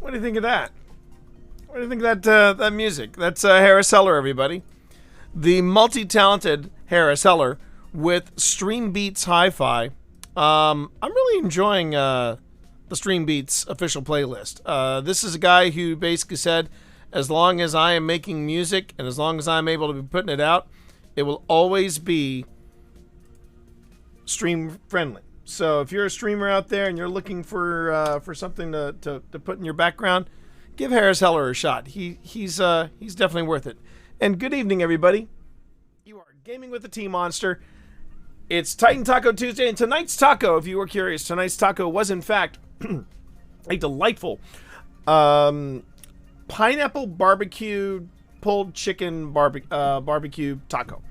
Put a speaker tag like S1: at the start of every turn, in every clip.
S1: What do you think of that? What do you think of that music? That's Harris Heller, everybody. The multi-talented Harris Heller with Stream Beats Hi-Fi. I'm really enjoying the Stream Beats official playlist. This is a guy who basically said, as long as I am making music and as long as I'm able to be putting it out, it will always be stream friendly. So if you're a streamer out there and you're looking for something to put in your background, give Harris Heller a shot. He's definitely worth it. And good evening, everybody. You are gaming with the T-Monster. It's Titan Taco Tuesday, and tonight's taco, if you were curious, tonight's taco was in fact a delightful pineapple barbecue pulled chicken barbecue taco.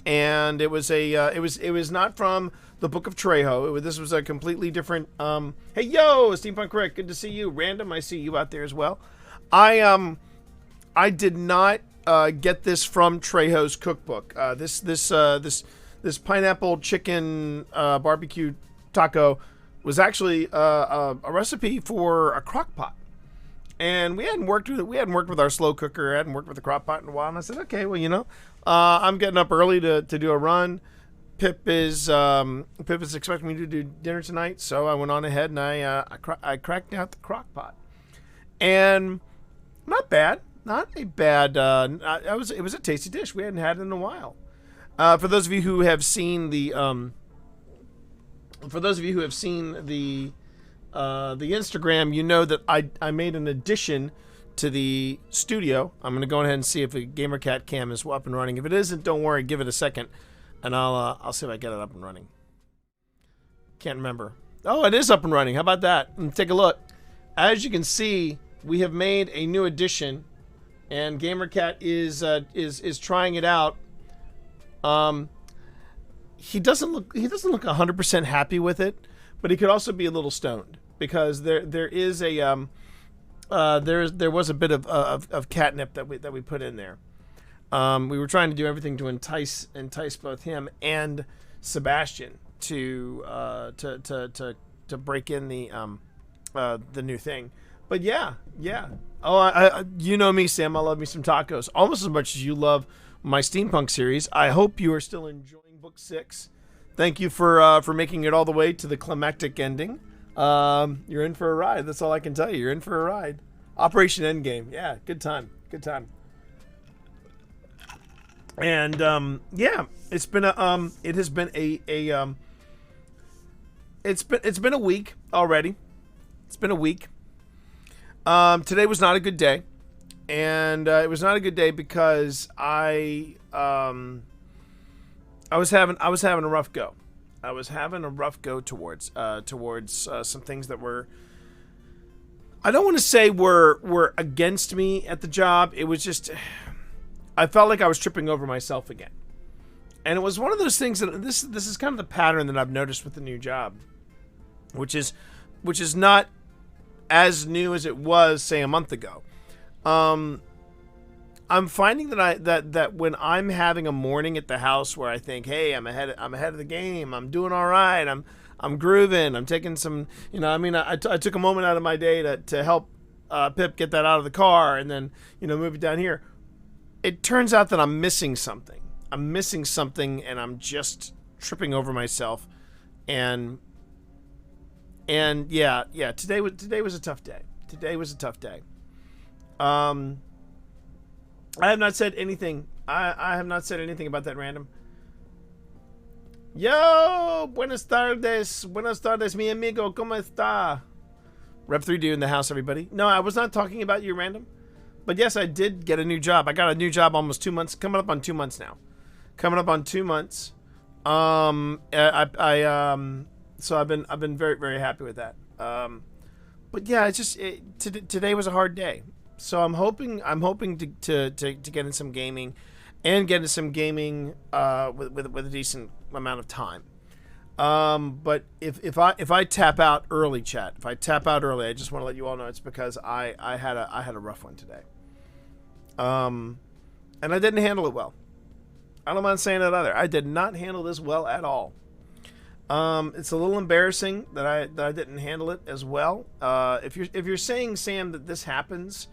S1: And it was it was not from the Book of Trejo. This was a completely different. Hey yo, Steampunk Rick, good to see you. Random, I see you out there as well. I did not get this from Trejo's cookbook. This pineapple chicken barbecue taco was actually a recipe for a crock pot. And we hadn't worked with our slow cooker, hadn't worked with the crock pot in a while. And I said, okay, well, I'm getting up early to do a run. Pip is expecting me to do dinner tonight, so I went on ahead and I cracked out the crock pot, and not a bad. It was a tasty dish. We hadn't had it in a while. For those of you who have seen the Instagram, you know that I made an addition to the studio. I'm going to go ahead and see if the GamerCat cam is up and running. If it isn't, don't worry, give it a second, and I'll see if I get it up and running. Can't remember. Oh, it is up and running. How about that? Take a look. As you can see, we have made a new addition, and GamerCat is trying it out. He doesn't look 100% happy with it, but he could also be a little stoned, because there is a there was a bit of catnip that we put in there. We were trying to do everything to entice both him and Sebastian to break in the new thing. But yeah. Oh, you know me, Sam. I love me some tacos almost as much as you love my steampunk series. I hope you are still enjoying book 6. Thank you for making it all the way to the climactic ending. You're in for a ride. That's all I can tell you. You're in for a ride. Operation Endgame. Yeah, good time. And yeah, it's been a week already. It's been a week. Today was not a good day, and it was not a good day because I was having a rough go. I was having a rough go towards some things that were, I don't want to say were against me at the job. It was just, I felt like I was tripping over myself again. And it was one of those things that this is kind of the pattern that I've noticed with the new job, which is not as new as it was, say, a month ago. I'm finding that when I'm having a morning at the house where I think, hey, I'm ahead of the game, I'm doing all right, I'm grooving, I'm taking some, I took a moment out of my day to help Pip get that out of the car and then, move it down here. It turns out that I'm missing something. And I'm just tripping over myself. And yeah, today was a tough day. I have not said anything. I have not said anything about that, Random. Yo, buenas tardes, mi amigo, ¿cómo está? Rep 3D in the house, everybody. No, I was not talking about you, Random. But yes, I did get a new job. I got a new job almost 2 months, coming up on 2 months now. So I've been very, very happy with that. But yeah, it's just today was a hard day. So I'm hoping to get in some gaming, and get in some gaming with a decent amount of time. But if I tap out early, chat, I just want to let you all know it's because I had a rough one today. And I didn't handle it well. I don't mind saying that either. I did not handle this well at all. It's a little embarrassing that I didn't handle it as well. If you're saying, Sam, that this happens,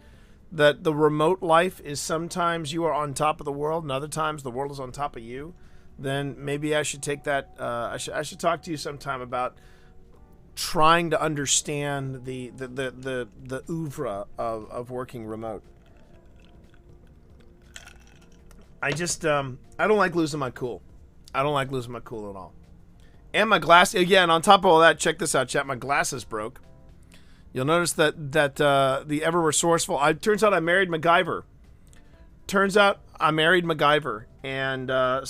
S1: that the remote life is sometimes you are on top of the world and other times the world is on top of you, then maybe I should take that. I should talk to you sometime about trying to understand the oeuvre of working remote. I just I don't like losing my cool. I don't like losing my cool at all. And my glass, again, on top of all that, check this out, chat. My glasses broke. You'll notice that the ever resourceful. Turns out I married MacGyver. Turns out I married MacGyver, and there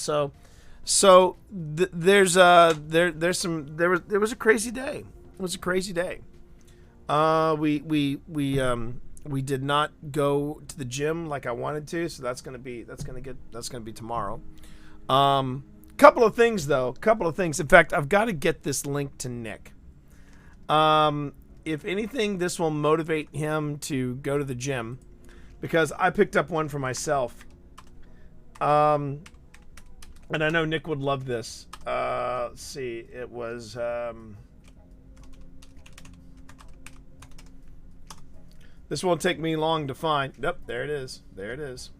S1: was a crazy day. It was a crazy day. We did not go to the gym like I wanted to, so that's gonna be tomorrow. Couple of things though. Couple of things. In fact, I've got to get this link to Nick. If anything, this will motivate him to go to the gym, because I picked up one for myself. And I know Nick would love this. Let's see. It was this won't take me long to find. Yep, there it is. There it is.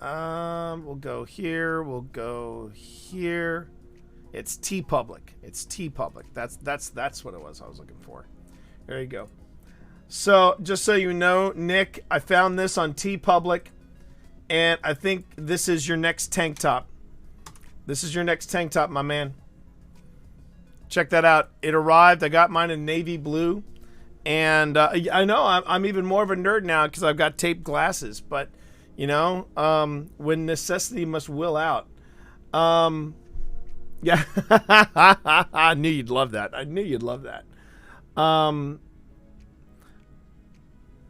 S1: We'll go here. We'll go here. It's TeePublic. It's TeePublic. That's what it was I was looking for. There you go. So, just so you know, Nick, I found this on TeePublic, and I think this is your next tank top. This is your next tank top, my man. Check that out. It arrived. I got mine in navy blue, and I know I'm even more of a nerd now because I've got taped glasses, but you know, when necessity must will out. Yeah, I knew you'd love that. I knew you'd love that.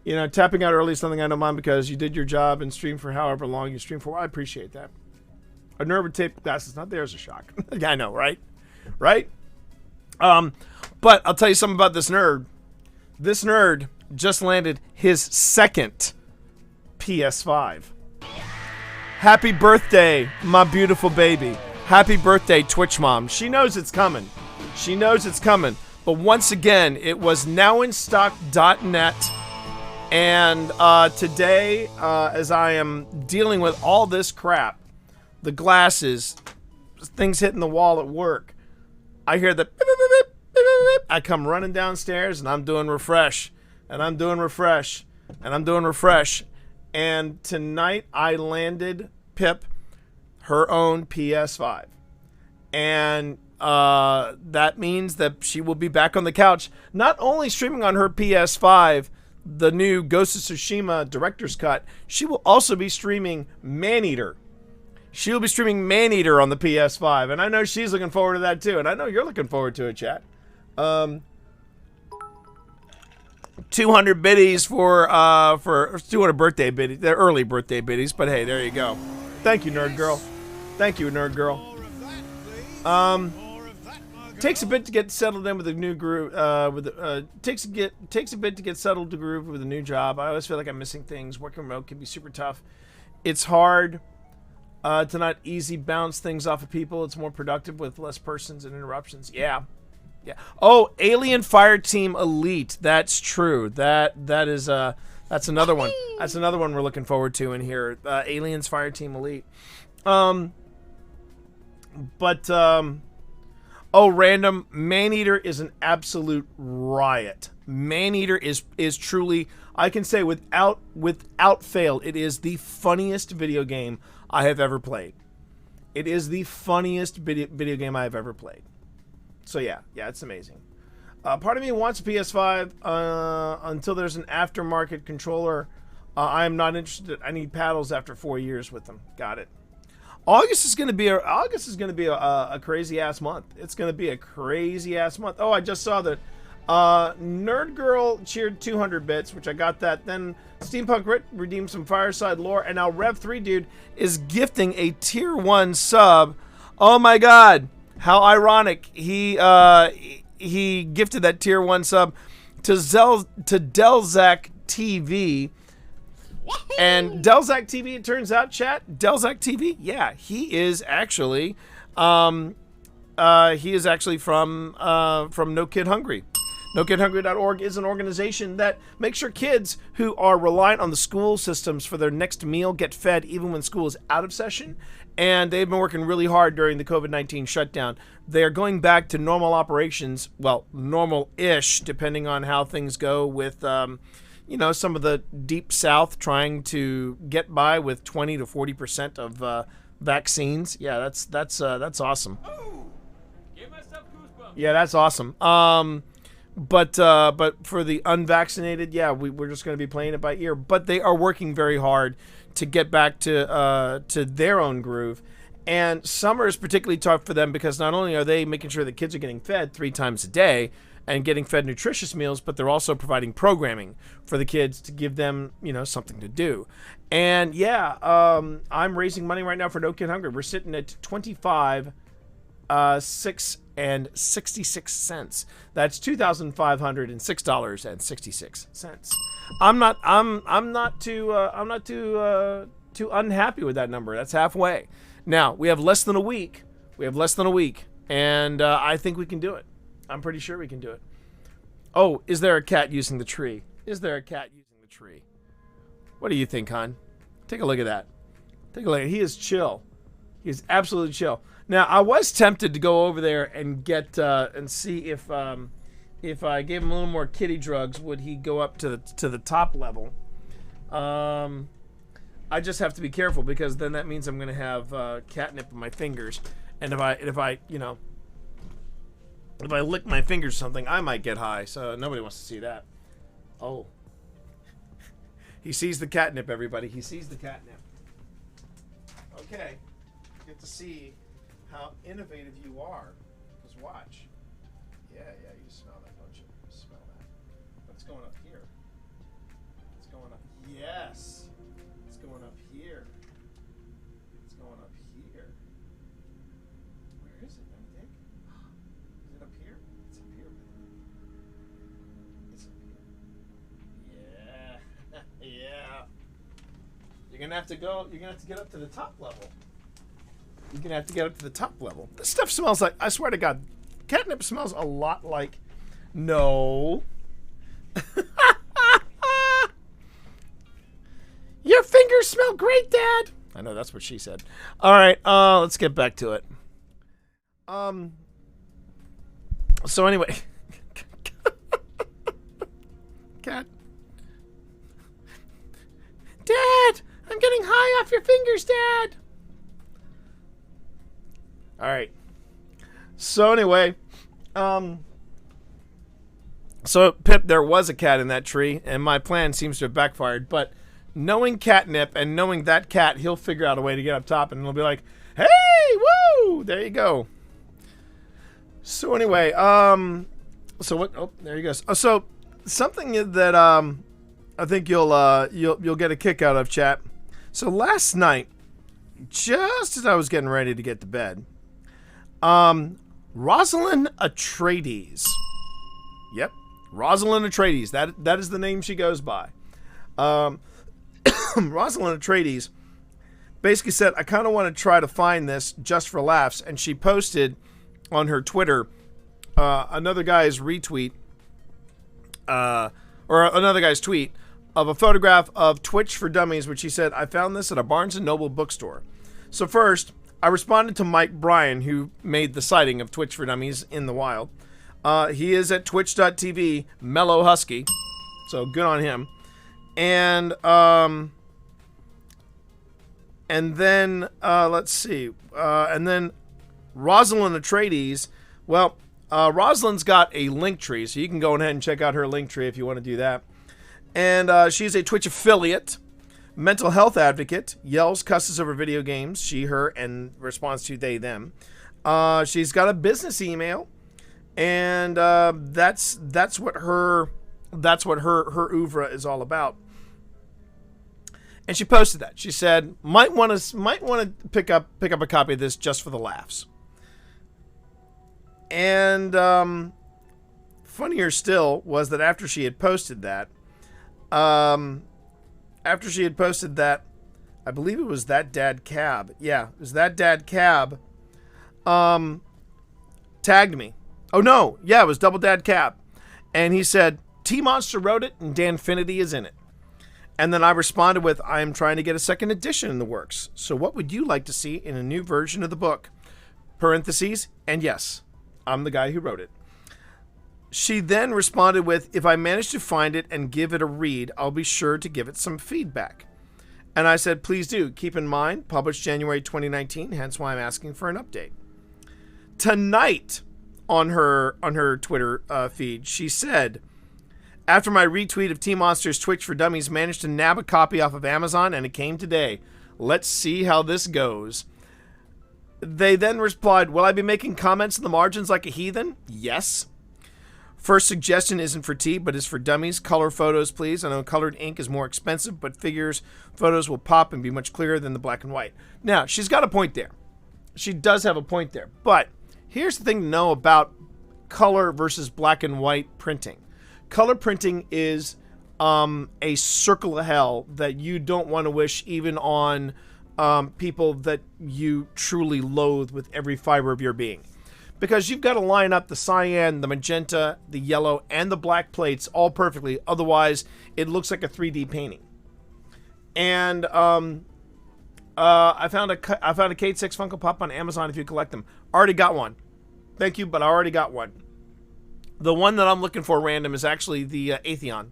S1: You know, tapping out early is something I don't mind because you did your job and streamed for however long you streamed for. I appreciate that. A nerd with tape glasses, not there is a shock. Yeah, I know, right? Right? But I'll tell you something about this nerd. This nerd just landed his second PS5. Happy birthday, my beautiful baby. Happy birthday, Twitch Mom. She knows it's coming. She knows it's coming. But once again, it was nowinstock.net. And today, as I am dealing with all this crap, the glasses, things hitting the wall at work, I hear the beep, beep, beep, beep, beep, beep. I come running downstairs and I'm doing refresh. And I'm doing refresh. And I'm doing refresh. And tonight I landed Pip her own PS5. And that means that she will be back on the couch, not only streaming on her PS5 the new Ghost of Tsushima Director's Cut, she will also be streaming Maneater. She'll be streaming Maneater on the PS5, and I know she's looking forward to that too, and I know you're looking forward to it, chat. 200 biddies for 200 birthday biddies. They're early birthday biddies, but hey, there you go. Thank you, Nerd Girl. Thank you, Nerd Girl. Takes a bit to get settled in with a new groove. Takes a bit to get settled to groove with a new job. I always feel like I'm missing things. Working remote can be super tough. It's hard to not easy bounce things off of people. It's more productive with less persons and interruptions. Yeah. Yeah. Oh, Alien Fireteam Elite. That's true. That's another one. That's another one we're looking forward to in here. Aliens Fireteam Elite. Oh, random. Maneater is an absolute riot. Maneater is truly, I can say without fail, it is the funniest video game I have ever played. It is the funniest video game I have ever played. So yeah, it's amazing. Part of me wants a PS5 until there's an aftermarket controller. I am not interested. I need paddles after 4 years with them. Got it. August is going to be a crazy ass month. It's going to be a crazy ass month. Oh, I just saw that Nerd Girl cheered 200 bits, which I got that. Then Steampunk Rit redeemed some Fireside lore, and now Rev3 Dude is gifting a tier 1 sub. Oh my god, how ironic. He gifted that tier 1 sub to Delzac TV. And Delzac TV, it turns out, chat, Delzac TV, yeah, he is actually he is actually from No Kid Hungry. NoKidHungry.org is an organization that makes sure kids who are reliant on the school systems for their next meal get fed even when school is out of session. And they've been working really hard during the COVID-19 shutdown. They're going back to normal operations, well, normal-ish, depending on how things go with, some of the deep south trying to get by with 20 to 40% of vaccines. Yeah, that's awesome.
S2: Ooh, give myself goosebumps.
S1: Yeah, that's awesome. But for the unvaccinated, yeah, we're just going to be playing it by ear. But they are working very hard to get back to their own groove. And summer is particularly tough for them because not only are they making sure that kids are getting fed 3 times a day and getting fed nutritious meals, but they're also providing programming for the kids to give them, something to do. And yeah, I'm raising money right now for No Kid Hungry. We're sitting at $25,666. That's $2,506.66. I'm not too unhappy with that number. That's halfway. Now we have less than a week. And I think we can do it. I'm pretty sure we can do it. Oh, is there a cat using the tree? What do you think, hon? Take a look at that. He is chill. He is absolutely chill. Now, I was tempted to go over there and get and see if I gave him a little more kitty drugs, would he go up to the top level? I just have to be careful because then that means I'm going to have catnip in my fingers, and if I lick my fingers or something, I might get high. So nobody wants to see that. Oh, he sees the catnip, everybody. He sees the catnip. Okay, get to see how innovative you are. Just watch. Yeah, you smell that, don't you? You smell that. What's going up here? It's going up. Yes. It's going up here. It's going up here. Where is it, Benedict? Is it up here? It's up here, Benedict. It's up here. Yeah. Yeah. You're gonna have to get up to the top level. This stuff smells like, I swear to God, catnip smells a lot like, no. Your fingers smell great, Dad. I know, that's what she said. All right, let's get back to it. So anyway. Cat. Dad, I'm getting high off your fingers, Dad. All right. So anyway, so Pip, there was a cat in that tree, and my plan seems to have backfired. But knowing Catnip and knowing that cat, he'll figure out a way to get up top, and he'll be like, "Hey, woo! There you go." So anyway, so what? Oh, there he goes. So something that I think you'll get a kick out of, chat. So last night, just as I was getting ready to get to bed, Rosalind Atreides. Yep, Rosalind Atreides. That is the name she goes by. Rosalind Atreides basically said, I kind of want to try to find this just for laughs, and she posted on her Twitter another guy's retweet, or another guy's tweet of a photograph of Twitch for Dummies, which he said, I found this at a Barnes & Noble bookstore. So first, I responded to Mike Bryan, who made the sighting of Twitch for Dummies in the wild. He is at twitch.tv, Mellow Husky, so good on him. And then, let's see, and then Rosalind Atreides, well, Rosalind's got a link tree, so you can go ahead and check out her link tree if you want to do that. And she's a Twitch affiliate, mental health advocate, yells, cusses over video games, she, her, and responds to they, them. She's got a business email, and that's what her oeuvre is all about. And she posted that. She said, might want to pick up a copy of this just for the laughs. And funnier still was that after she had posted that, I believe it was That Dad Cab. Yeah, it was That Dad Cab. tagged me. Oh no, yeah, it was Double Dad Cap. And he said, T-Monster wrote it and Dan Finity is in it. And then I responded with, I am trying to get a second edition in the works. So what would you like to see in a new version of the book? Parentheses, and yes, I'm the guy who wrote it. She then responded with, if I manage to find it and give it a read, I'll be sure to give it some feedback. And I said, please do. Keep in mind, published January 2019, hence why I'm asking for an update. Tonight, on her Twitter feed, she said, after my retweet of T-Monster's Twitch for Dummies, managed to nab a copy off of Amazon, and it came today. Let's see how this goes. They then replied, will I be making comments in the margins like a heathen? Yes. First suggestion isn't for T, but is for dummies. Color photos, please. I know colored ink is more expensive, but figures, photos will pop and be much clearer than the black and white. Now, she's got a point there. She does have a point there. But here's the thing to know about color versus black and white printing. Color printing is a circle of hell that you don't want to wish even on people that you truly loathe with every fiber of your being. Because you've got to line up the cyan, the magenta, the yellow, and the black plates all perfectly. Otherwise, it looks like a 3D painting. And I found a Kate 6 Funko Pop on Amazon if you collect them. Already got one. Thank you, but I already got one. The one that I'm looking for random is actually the Atheon.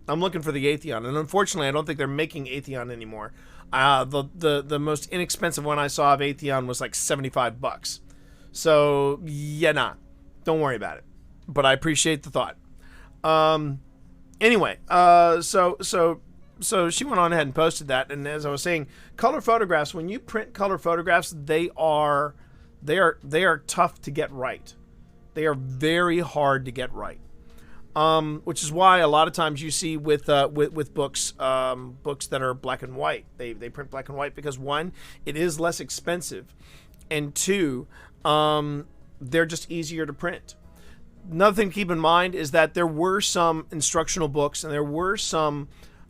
S1: I'm looking for the Atheon, and unfortunately, I don't think they're making Atheon anymore. The most inexpensive one I saw of Atheon was like $75. So, yeah, nah. Don't worry about it. But I appreciate the thought. Anyway, so she went on ahead and posted that. And as I was saying, color photographs, when you print color photographs, they are tough to get right. They are very hard to get right. Which is why a lot of times you see with books, books that are black and white, they print black and white because one, it is less expensive, and two, they're just easier to print. Another thing to keep in mind is that there were some instructional books and there were some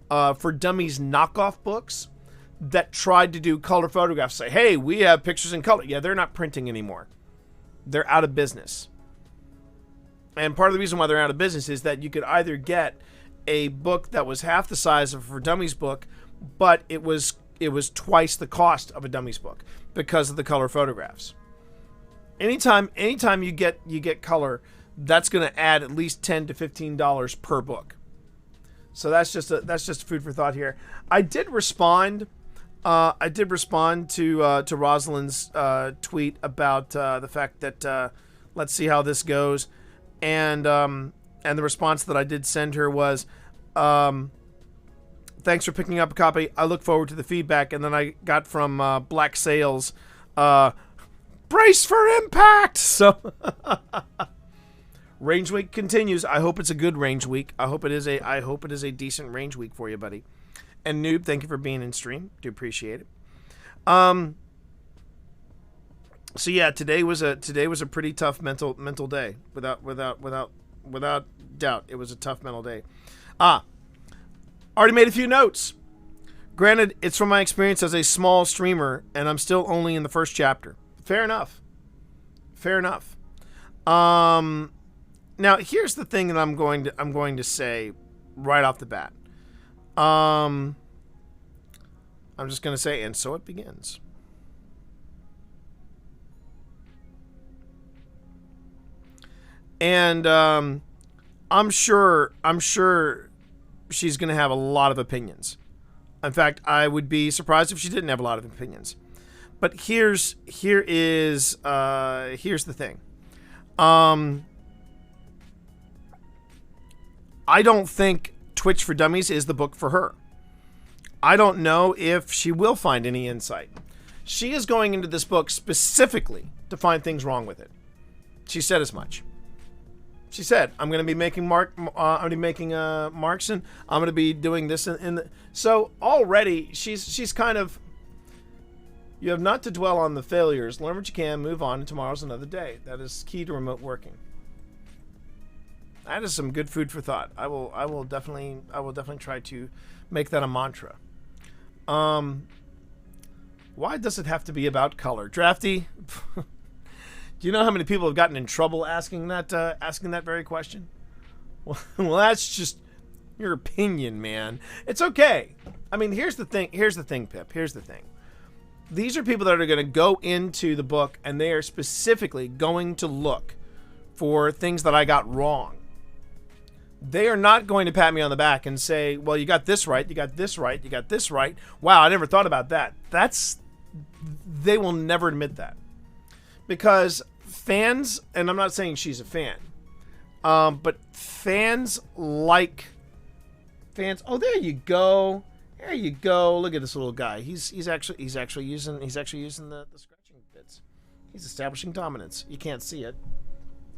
S1: for dummies knockoff books that tried to do color photographs. Say, hey, we have pictures in color. Yeah, they're not printing anymore. They're out of business. And part of the reason why they're out of business is that you could either get a book that was half the size of a For Dummies book, but it was twice the cost of a dummies book because of the color photographs. Anytime you get color, that's going to add at least $10 to $15 per book. So that's just food for thought here. I did respond to Rosalind's tweet about the fact that let's see how this goes. And the response that I did send her was, thanks for picking up a copy. I look forward to the feedback. And then I got from Black Sails, brace for impact. So Range Week continues. I hope it's a good Range Week. I hope it is a decent Range Week for you, buddy. And Noob, thank you for being in stream. Do appreciate it. So yeah, today was a pretty tough mental day. Without doubt, it was a tough mental day. Already made a few notes. Granted, it's from my experience as a small streamer, and I'm still only in the first chapter. Fair enough. Now here's the thing that I'm going to say right off the bat. I'm just going to say, and so it begins. And I'm sure she's going to have a lot of opinions. In fact, I would be surprised if she didn't have a lot of opinions. But here's the thing. I don't think Twitch for Dummies is the book for her. I don't know if she will find any insight. She is going into this book specifically to find things wrong with it. She said as much. She said, "I'm going to be making marks, and I'm going to be doing this." So already, she's kind of. You have not to dwell on the failures. Learn what you can. Move on. And tomorrow's another day. That is key to remote working. That is some good food for thought. I will definitely try to make that a mantra. Why does it have to be about color, Drafty? Do you know how many people have gotten in trouble asking that very question? Well, that's just your opinion, man. It's okay. I mean, here's the thing, Pip. Here's the thing. These are people that are going to go into the book and they are specifically going to look for things that I got wrong. They are not going to pat me on the back and say, well, you got this right, you got this right, you got this right. Wow, I never thought about that. They will never admit that. Because fans, and I'm not saying she's a fan, but fans, oh, there you go. There you go. Look at this little guy. He's actually using the scratching bits. He's establishing dominance. You can't see it.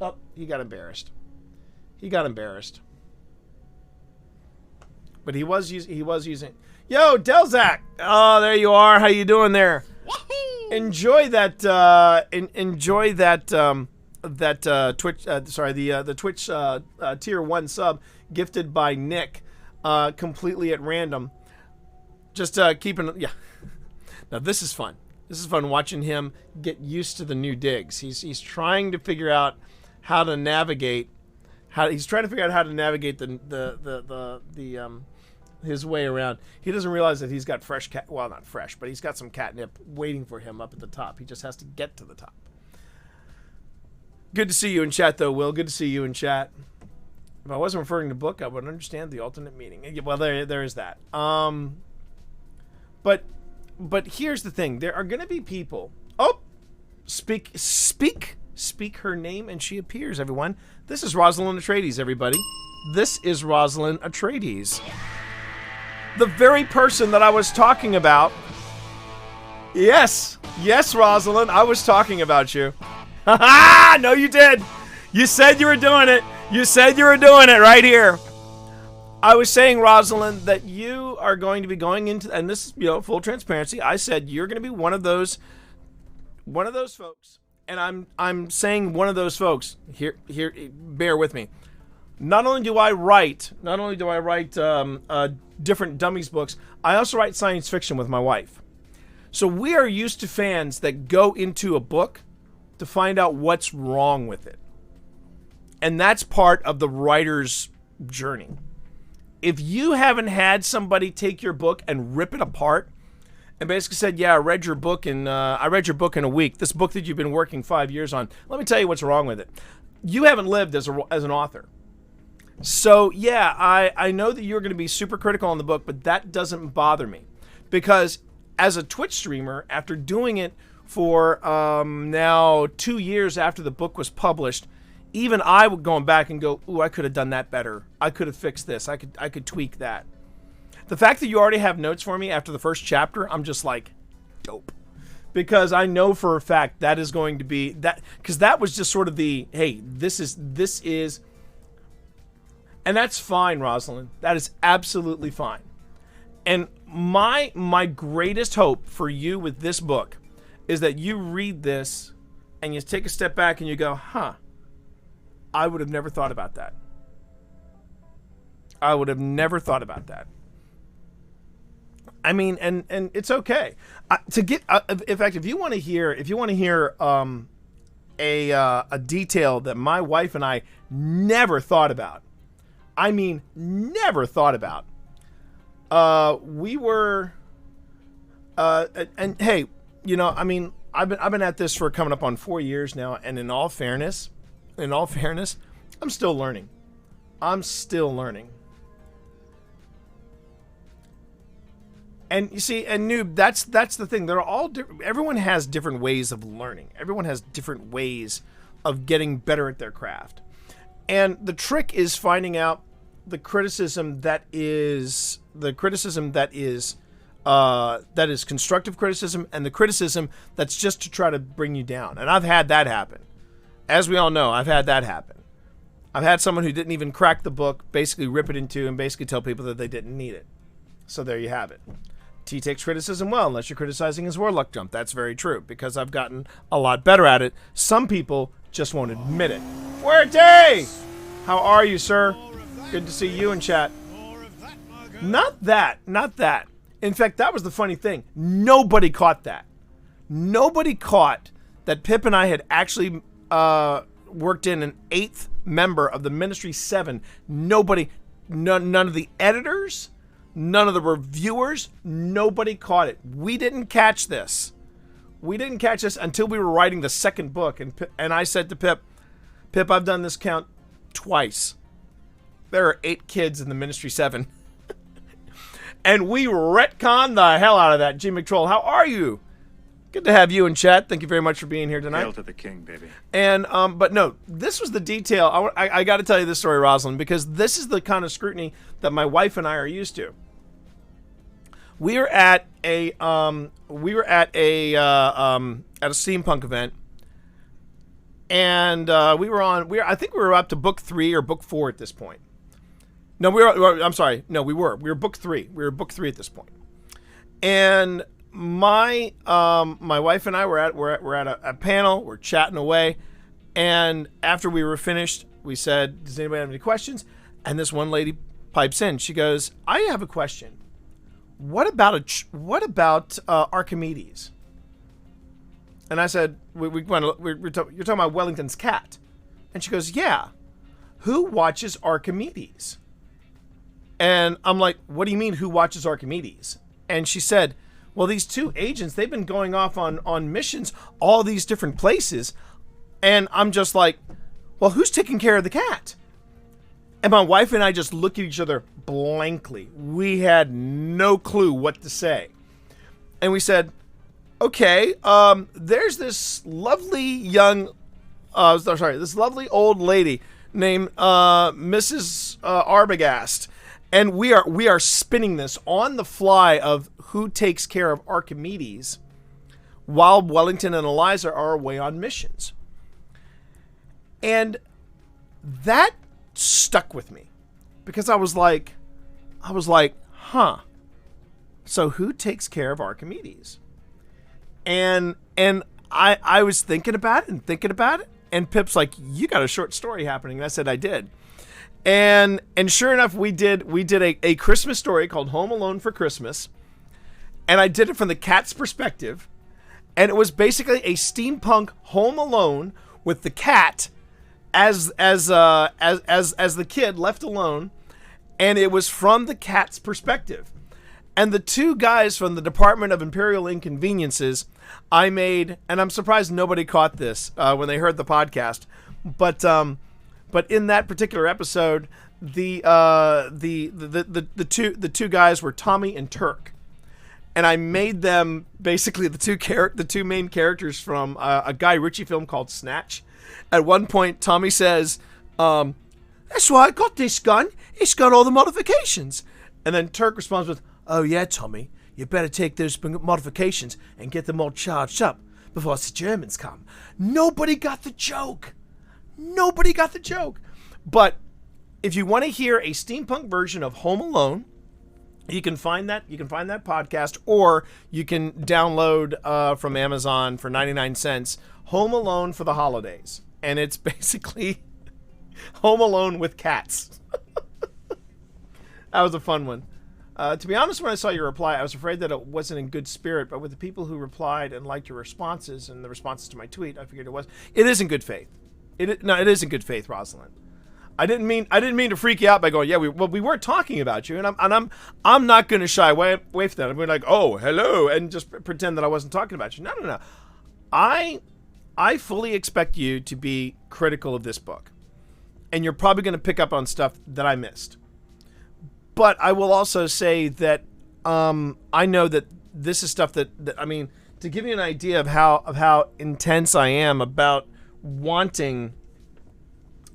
S1: Oh, he got embarrassed. But he was using. Yo, Delzak. Oh, there you are. How you doing there? Enjoy that. Twitch. The Twitch tier 1 sub gifted by Nick, completely at random. Just keeping. Yeah. Now this is fun. This is fun watching him get used to the new digs. He's trying to figure out how to navigate. He's trying to figure out how to navigate his way around. He doesn't realize that he's got fresh cat. Well, not fresh, but he's got some catnip waiting for him up at the top. He just has to get to the top. Good to see you in chat, though, Will. Good to see you in chat. If I wasn't referring to book, I would understand the alternate meaning. Well, there is that. But here's the thing: there are going to be people. Oh, speak her name, and she appears. Everyone, this is Rosalind Atreides. Everybody, this is Rosalind Atreides. The very person that I was talking about. Yes, Rosalind, I was talking about you. Ha! No, you did. You said you were doing it. You said you were doing it right here. I was saying, Rosalind, that you are going to be going into, and this is, full transparency. I said you're going to be one of those folks, and I'm saying one of those folks. Here, bear with me. Not only do I write different dummies books, I also write science fiction with my wife. So we are used to fans that go into a book to find out what's wrong with it. And that's part of the writer's journey. If you haven't had somebody take your book and rip it apart and basically said, yeah, I read your book in a week, this book that you've been working 5 years on, let me tell you what's wrong with it. You haven't lived as an author. So, yeah, I know that you're going to be super critical on the book, but that doesn't bother me. Because as a Twitch streamer, after doing it for now 2 years after the book was published, even I would go back and go, ooh, I could have done that better. I could have fixed this. I could tweak that. The fact that you already have notes for me after the first chapter, I'm just like, dope. Because I know for a fact that is going to be that, because that was just sort of the, hey, this is, and that's fine, Rosalind. That is absolutely fine. And my greatest hope for you with this book is that you read this and you take a step back and you go, huh, I would have never thought about that. I would have never thought about that. I mean, and it's okay to get. In fact, if you want to hear, a detail that my wife and I never thought about. I mean, never thought about. We were, and hey, I mean, I've been at this for coming up on 4 years now, and in all fairness, I'm still learning. And you see, and Noob, that's the thing. They're all everyone has different ways of learning. Everyone has different ways of getting better at their craft. And the trick is finding out the criticism that is constructive criticism, and the criticism that's just to try to bring you down. And I've had that happen. As we all know, I've had that happen. I've had someone who didn't even crack the book basically rip it in two and basically tell people that they didn't need it. So there you have it. T takes criticism well, unless you're criticizing his Warlock jump. That's very true, because I've gotten a lot better at it. Some people just won't admit it. Fuerte! How are you, sir? Good to see you in chat. Not that. In fact, that was the funny thing. Nobody caught that. Nobody caught that Pip and I had actually worked in an 8th member of the Ministry 7. Nobody, none of the editors, none of the reviewers, nobody caught it. We didn't catch this. We didn't catch this until we were writing the second book. And I said to Pip, I've done this count twice. There are 8 kids in the Ministry 7. And we retconned the hell out of that. G McTroll, how are you? Good to have you in chat. Thank you very much for being here tonight.
S3: Hail to the king, baby.
S1: And but no, this was the detail. I got to tell you this story, Rosalind, because this is the kind of scrutiny that my wife and I are used to. We were at a steampunk event, and I think we were up to book 3 or book 4 at this point. No, we were book 3. We were book 3 at this point, and my wife and I were at a panel. We're chatting away, and after we were finished, we said, "Does anybody have any questions?" And this one lady pipes in. She goes, "I have a question. What about Archimedes?" And I said, "You're talking about Wellington's cat?" And she goes, "Yeah. Who watches Archimedes?" And I'm like, "What do you mean, who watches Archimedes?" And she said, "Well, these 2 agents, they've been going off on missions all these different places." And I'm just like, "Well, who's taking care of the cat?" And my wife and I just looked at each other blankly. We had no clue what to say. And we said, "Okay, there's this lovely this lovely old lady named Mrs. Arbogast. And we are spinning this on the fly of who takes care of Archimedes while Wellington and Eliza are away on missions." And that stuck with me because I was like, huh. So who takes care of Archimedes? And I was thinking about it, and Pip's like, "You got a short story happening." And I said, "I did." And sure enough, we did a Christmas story called Home Alone for Christmas. And I did it from the cat's perspective. And it was basically a steampunk Home Alone with the cat as the kid left alone. And it was from the cat's perspective. And the 2 guys from the Department of Imperial Inconveniences, I made, and I'm surprised nobody caught this when they heard the podcast, but in that particular episode, the 2 guys were Tommy and Turk, and I made them basically the 2 main characters from a Guy Ritchie film called Snatch. At one point, Tommy says, "That's why I got this gun. It's got all the modifications." And then Turk responds with, "Oh yeah, Tommy, you better take those modifications and get them all charged up before the Germans come." Nobody got the joke. But if you want to hear a steampunk version of Home Alone, you can find that podcast, or you can download from Amazon for 99 cents Home Alone for the Holidays. And it's basically Home Alone with cats. That was a fun one. To be honest, when I saw your reply, I was afraid that it wasn't in good spirit, but with the people who replied and liked your responses and the responses to my tweet, I figured it was. It is in good faith. It is in good faith, Rosalind. I didn't mean to freak you out by going, "Yeah, we were talking about you," and I'm not going to shy away from that. I'm going to like, "Oh, hello," and just pretend that I wasn't talking about you. No. I fully expect you to be critical of this book, and you're probably going to pick up on stuff that I missed. But I will also say that I know that this is stuff that I mean, to give you an idea of how intense I am about wanting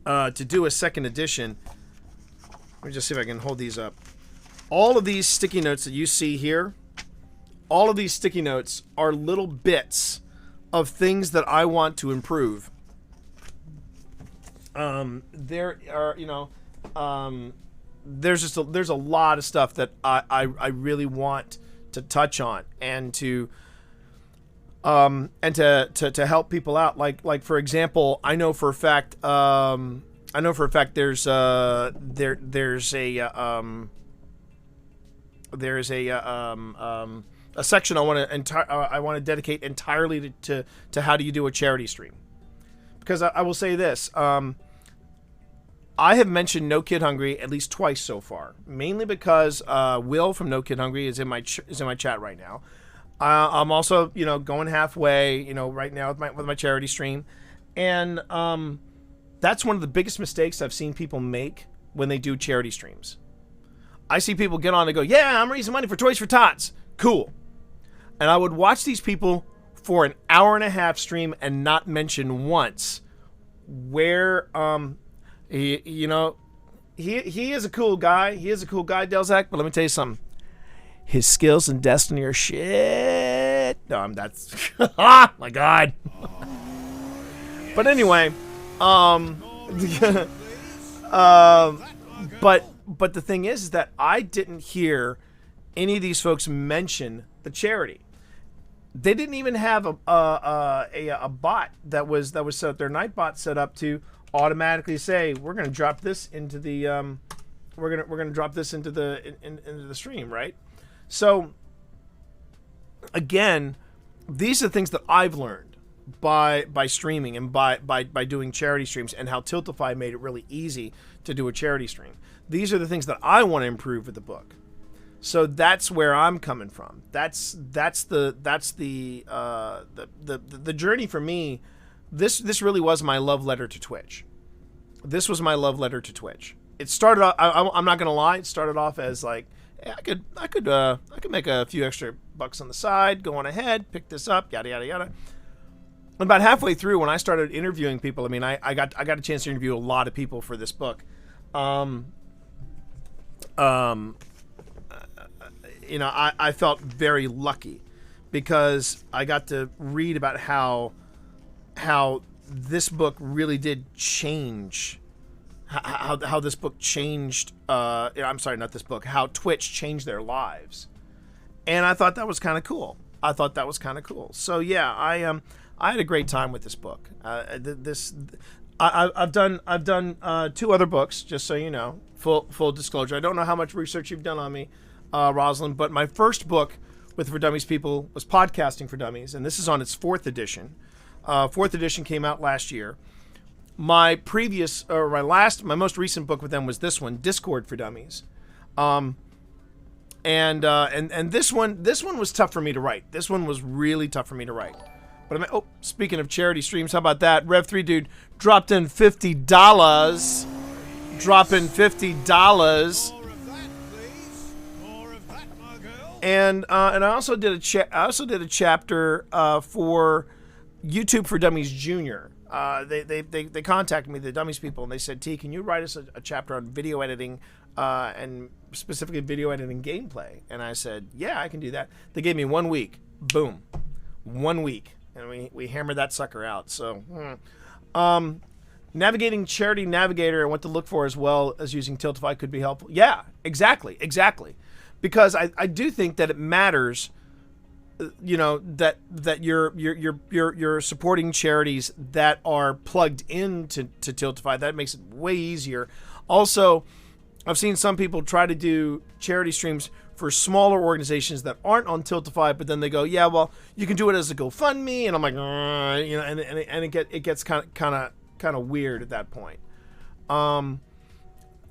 S1: to do a second edition. Let me just see if I can hold these up. All of these sticky notes that you see here, all of these sticky notes are little bits of things that I want to improve. There are, there's a lot of stuff that I really want to touch on and to help people out. Like for example, I know for a fact there's a section I want to dedicate entirely to how do you do a charity stream, because I will say this. I have mentioned No Kid Hungry at least twice so far, mainly because Will from No Kid Hungry is in my chat right now. I'm also, going halfway, right now with my charity stream, and that's one of the biggest mistakes I've seen people make when they do charity streams. I see people get on and go, "Yeah, I'm raising money for Toys for Tots." Cool. And I would watch these people for an hour and a half stream and not mention once where he is a cool guy. He is a cool guy, Delzak, but let me tell you something. His skills in Destiny are shit. No, that's my God. But anyway, but the thing is that I didn't hear any of these folks mention the charity. They didn't even have a bot that was set up, their Nightbot set up to automatically say, we're going to drop this into the we're going to drop this into the stream, right? So again, these are things that I've learned by streaming and by doing charity streams, and how Tiltify made it really easy to do a charity stream. These are the things that I want to improve with the book. So that's where I'm coming from. That's the journey for me. This really was my love letter to Twitch. This was my love letter to Twitch. It started off, I'm not gonna lie, it started off as like, hey, I could make a few extra bucks on the side, go on ahead, pick this up, yada yada yada. About halfway through, when I started interviewing people, I mean, I got a chance to interview a lot of people for this book. I felt very lucky because I got to read about how this book really did change, how this book changed. I'm sorry, not this book. How Twitch changed their lives, and I thought that was kind of cool. So yeah, I had a great time with this book. I've done 2 other books, just so you know. Full disclosure. I don't know how much research you've done on me, Rosalind, but my first book with For Dummies People was Podcasting for Dummies, and this is on its 4th edition. 4th edition came out last year. My most recent book with them was this one, Discord for Dummies. And this one was tough for me to write. This one was really tough for me to write. But speaking of charity streams, how about that? Rev3 Dude dropped in $50. Dropping $50. And I also did a chapter for YouTube for Dummies Junior. They contacted me, the Dummies people, and they said, "T, can you write us a chapter on video editing and specifically video editing gameplay?" And I said, "Yeah, I can do that." They gave me 1 week. Boom, 1 week, and we hammered that sucker out. So, navigating Charity Navigator and what to look for as well as using Tiltify could be helpful. Yeah, exactly. Because I do think that it matters, that you're supporting charities that are plugged into Tiltify. That makes it way easier. Also, I've seen some people try to do charity streams for smaller organizations that aren't on Tiltify, but then they go, "Yeah, well, you can do it as a GoFundMe," and I'm like, and it gets kind of weird at that point.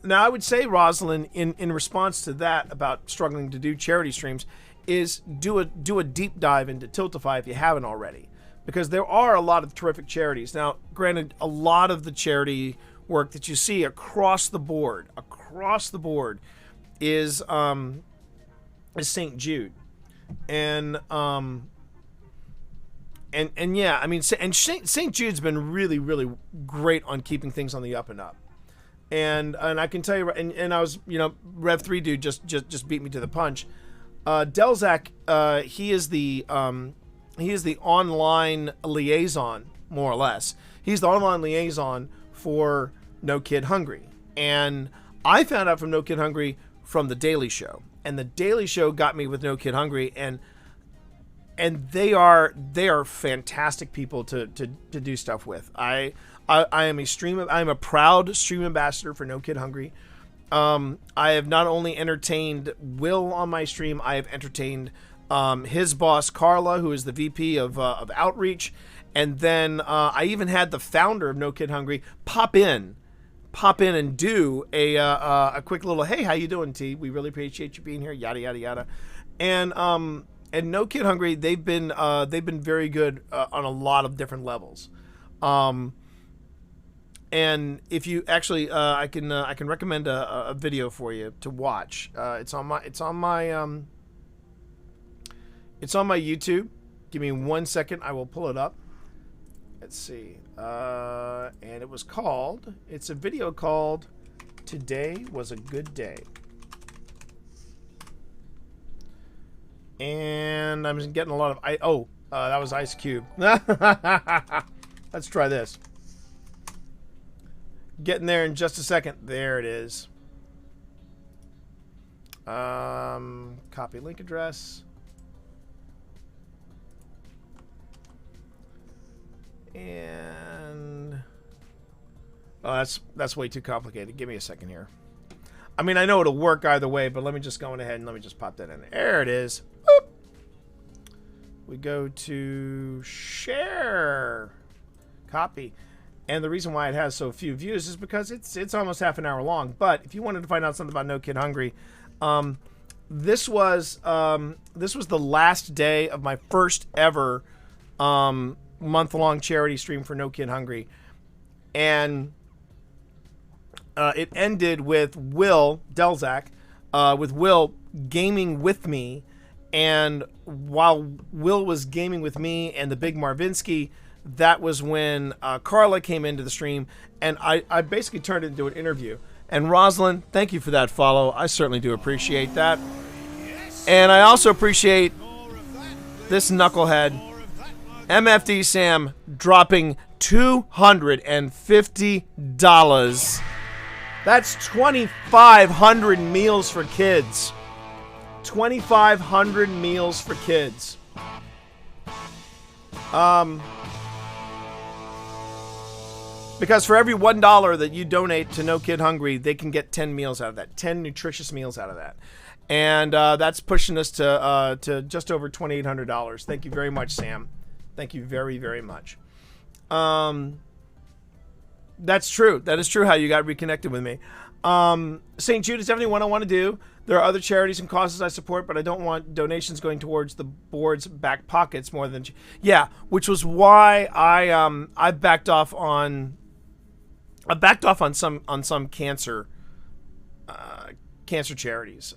S1: Now, I would say, Rosalind, in response to that about struggling to do charity streams, is do a deep dive into Tiltify if you haven't already, because there are a lot of terrific charities. Now, granted, a lot of the charity work that you see across the board is St. Jude, and yeah, I mean, and St. Jude's been really, really great on keeping things on the up and up. And I can tell you, and I was, Rev3 Dude just beat me to the punch. Delzak, he is the online liaison, more or less. He's the online liaison for No Kid Hungry, and I found out from No Kid Hungry from the Daily Show, and the Daily Show got me with No Kid Hungry, and they are fantastic people to do stuff with. I am a proud stream ambassador for No Kid Hungry. I have not only entertained Will on my stream, I have entertained his boss Carla, who is the VP of outreach, and then I even had the founder of No Kid Hungry pop in and do a quick little, hey, how you doing, T? We really appreciate you being here, yada yada yada. And No Kid Hungry, they've been very good on a lot of different levels. And if you actually, I can recommend a video for you to watch. It's on my YouTube. Give me 1 second, I will pull it up. Let's see. And it was called. It's a video called "Today Was a Good Day." And I'm getting a lot of that was Ice Cube. Let's try this. Getting there in just a second. There it is. Copy link address. And that's way too complicated. Give me a second here. I mean, I know it'll work either way, but let me just go ahead and let me just pop that in. There it is. Boop. We go to share, copy, and the reason why it has so few views is because it's almost half an hour long. But if you wanted to find out something about No Kid Hungry, this was the last day of my first ever month-long charity stream for No Kid Hungry, and it ended with Will Delzak, with Will gaming with me, and while Will was gaming with me and the Big Marvinsky, that was when Carla came into the stream, and I basically turned it into an interview. And Rosalind, thank you for that follow. I certainly do appreciate that. And I also appreciate this knucklehead, MFD Sam, dropping $250. That's 2,500 meals for kids. 2,500 meals for kids. Because for every $1 that you donate to No Kid Hungry, they can get 10 meals out of that. 10 nutritious meals out of that. And that's pushing us to just over $2,800. Thank you very much, Sam. Thank you very, very much. That's true. That is true how you got reconnected with me. St. Jude is definitely one I want to do. There are other charities and causes I support, but I don't want donations going towards the board's back pockets more than... Yeah, which was why I backed off on... some cancer charities.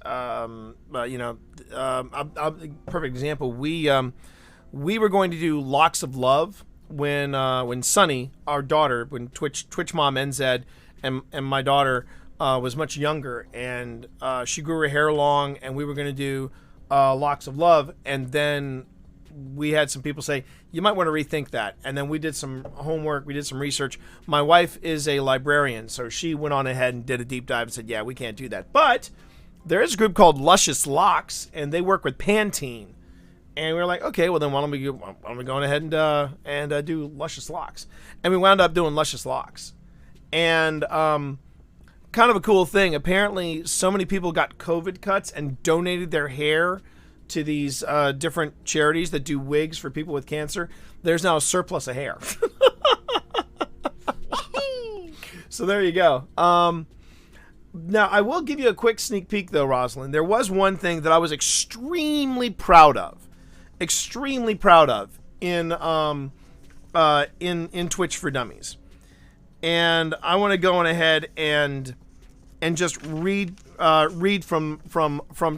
S1: Perfect example. We were going to do Locks of Love when Sunny, our daughter, when Twitch mom NZ and my daughter was much younger, and she grew her hair long, and we were going to do Locks of Love, and then we had some people say, you might want to rethink that. And then we did some homework, we did some research. My wife is a librarian, so she went on ahead and did a deep dive and said, yeah, we can't do that. But there is a group called Luscious Locks, and they work with Pantene. And we were like, okay, well then why don't we go on ahead and do Luscious Locks? And we wound up doing Luscious Locks. And kind of a cool thing. Apparently, so many people got COVID cuts and donated their hair to these different charities that do wigs for people with cancer. There's now a surplus of hair. So there you go. Now, I will give you a quick sneak peek, though, Rosalind. There was one thing that I was extremely proud of. In Twitch for Dummies. And I want to go on ahead and just read from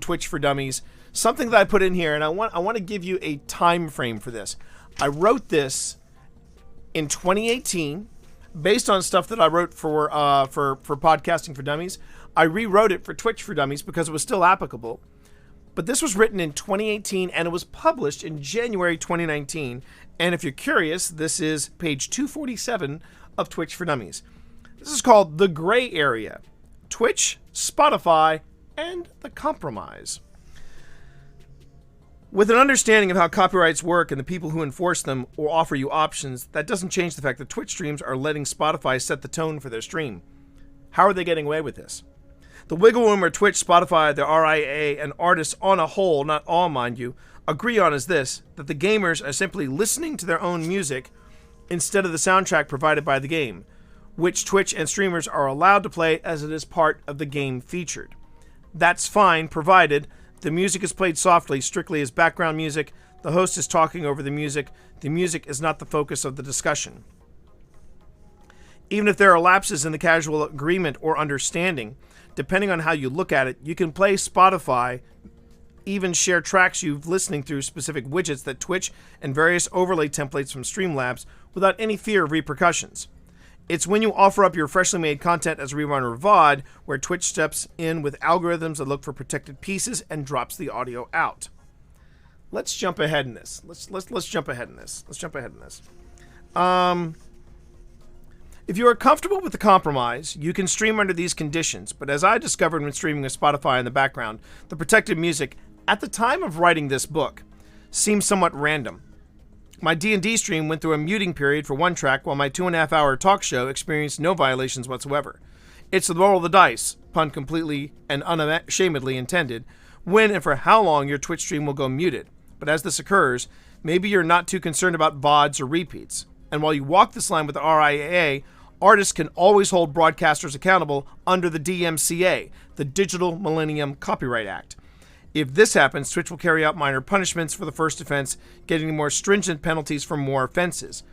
S1: Twitch for Dummies. Something that I put in here, and I want to give you a time frame for this. I wrote this in 2018 based on stuff that I wrote for Podcasting for Dummies. I rewrote it for Twitch for Dummies because it was still applicable. But this was written in 2018 and it was published in January 2019. And if you're curious, this is page 247 of Twitch for Dummies. This is called The Gray Area: Twitch, Spotify, and the Compromise. With an understanding of how copyrights work and the people who enforce them or offer you options, that doesn't change the fact that Twitch streams are letting Spotify set the tone for their stream. How are they getting away with this? The wiggle room where Twitch, Spotify, the RIA, and artists on a whole, not all mind you, agree on is this, that the gamers are simply listening to their own music instead of the soundtrack provided by the game, which Twitch and streamers are allowed to play as it is part of the game featured. That's fine, provided the music is played softly, strictly as background music, the host is talking over the music is not the focus of the discussion. Even if there are lapses in the casual agreement or understanding, depending on how you look at it, you can play Spotify, even share tracks you've listening through specific widgets that Twitch and various overlay templates from Streamlabs without any fear of repercussions. It's when you offer up your freshly made content as a rerun or VOD where Twitch steps in with algorithms that look for protected pieces and drops the audio out. Let's jump ahead in this. Let's jump ahead in this. If you are comfortable with the compromise, you can stream under these conditions, but as I discovered when streaming with Spotify in the background, the protected music, at the time of writing this book, seemed somewhat random. My D&D stream went through a muting period for one track, while my 2.5-hour talk show experienced no violations whatsoever. It's the roll of the dice, pun completely and unashamedly intended, when and for how long your Twitch stream will go muted. But as this occurs, maybe you're not too concerned about VODs or repeats. And while you walk this line with the RIAA, artists can always hold broadcasters accountable under the DMCA, the Digital Millennium Copyright Act. If this happens, Twitch will carry out minor punishments for the first offense, getting more stringent penalties for more offenses.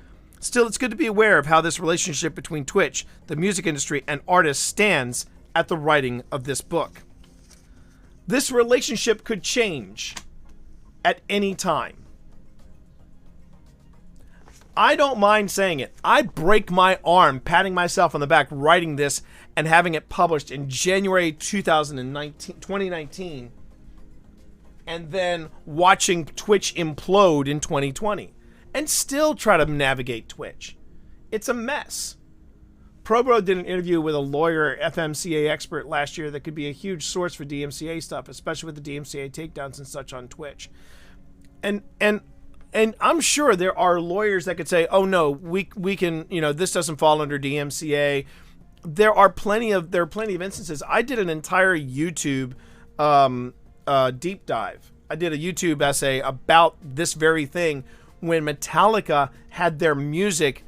S1: Still, it's good to be aware of how this relationship between Twitch, the music industry, and artists stands at the writing of this book. This relationship could change at any time. I don't mind saying it. I'd break my arm patting myself on the back writing this and having it published in January 2019, and then watching Twitch implode in 2020 and still try to navigate Twitch. It's a mess. ProBro did an interview with a lawyer, FMCA expert last year that could be a huge source for DMCA stuff, especially with the DMCA takedowns and such on Twitch. And I'm sure there are lawyers that could say, "Oh no, we can, this doesn't fall under DMCA." There are plenty of instances. I did an entire YouTube deep dive. I did a YouTube essay about this very thing when Metallica had their music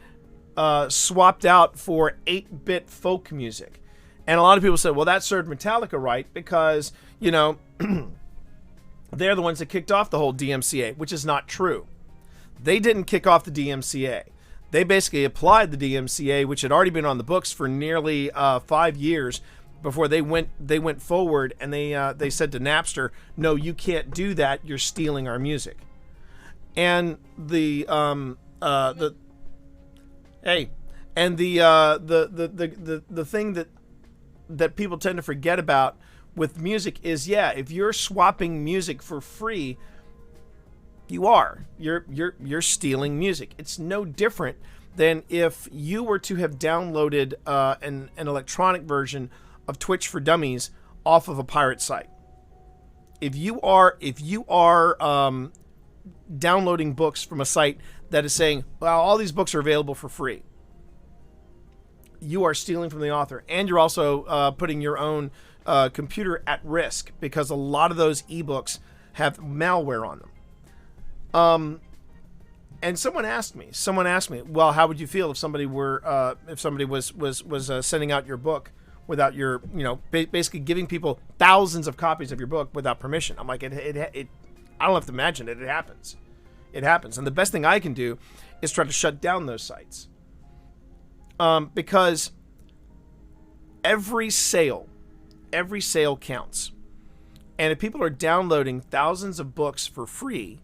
S1: swapped out for 8-bit folk music. And a lot of people said, well, that served Metallica right because, they're the ones that kicked off the whole DMCA, which is not true. They didn't kick off the DMCA. They basically applied the DMCA, which had already been on the books for nearly 5 years before they went forward, and they said to Napster, "No, you can't do that. You're stealing our music." And the thing that people tend to forget about with music is, if you're swapping music for free, you're stealing music. It's no different than if you were to have downloaded an electronic version of Twitch for Dummies off of a pirate site. If you are downloading books from a site that is saying, well, all these books are available for free, you are stealing from the author, and you're also putting your own computer at risk because a lot of those ebooks have malware on them. And someone asked me, well, how would you feel if somebody was sending out your book without your, basically giving people thousands of copies of your book without permission? I'm like, I don't have to imagine it. It happens. It happens. And the best thing I can do is try to shut down those sites. Because every sale counts. And if people are downloading thousands of books for free,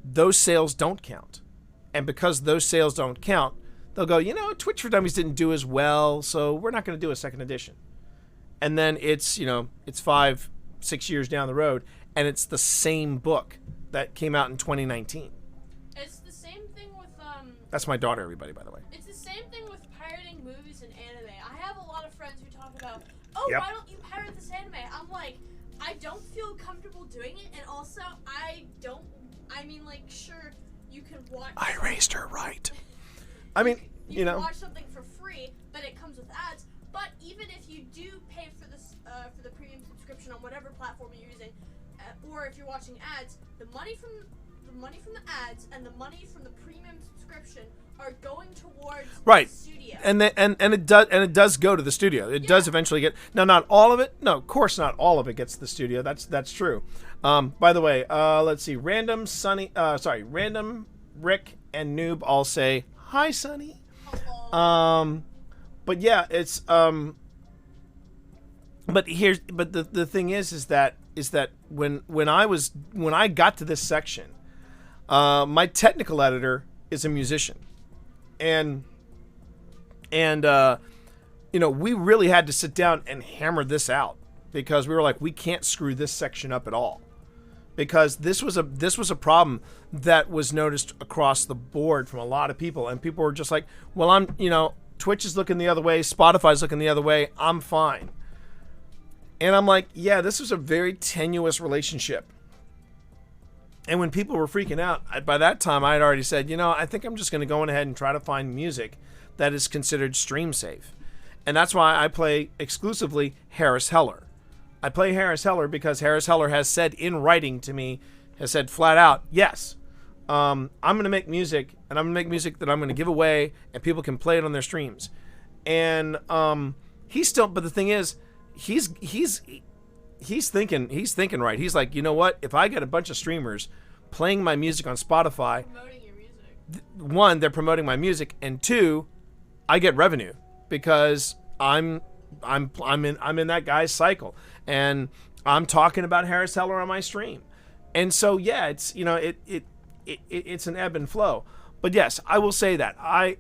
S1: those sales don't count. And because those sales don't count, they'll go, Twitch for Dummies didn't do as well, so we're not going to do a second edition. And then it's 5-6 years down the road, and it's the same book that came out in 2019.
S3: It's the same thing with
S1: That's my daughter, everybody, by the way.
S3: It's the same thing with pirating movies and anime. I have a lot of friends who talk about,
S1: Yep.
S3: Why don't you pirate this anime? I'm like, I don't feel comfortable doing it, and also sure, you can watch.
S1: I raised her right. I mean,
S3: you can watch something for free, but it comes with ads. But even if you do pay for this, for the premium subscription on whatever platform you're using, or if you're watching ads, the money from the ads and the money from the premium subscription are going towards
S1: Right.
S3: the studio.
S1: And it does go to the studio. It does eventually get. Now, not all of it. No, of course not all of it gets to the studio. That's true. By the way, let's see. Random Rick and Noob all say hi, Sonny.
S3: Hello.
S1: But yeah, it's but the thing is that when I got to this section, my technical editor is a musician, and we really had to sit down and hammer this out, because we were like, we can't screw this section up at all, because this was a problem that was noticed across the board from a lot of people, and people were just like, well, Twitch is looking the other way, Spotify's looking the other way, I'm fine. And I'm like, yeah, this was a very tenuous relationship. And when people were freaking out, by that time I had already said, I think I'm just going to go ahead and try to find music that is considered stream safe. And that's why I play exclusively Harris Heller. I play Harris Heller because Harris Heller has said in writing to me, has said flat out, yes, I'm going to make music, and I'm going to make music that I'm going to give away, and people can play it on their streams. And but the thing is, he's thinking right. He's like, you know what? If I get a bunch of streamers playing my music on Spotify,
S3: Promoting your music.
S1: one, they're promoting my music, and two, I get revenue because I'm in that guy's cycle, and I'm talking about Harris Heller on my stream. And so yeah, it's it's an ebb and flow. But yes, I will say that I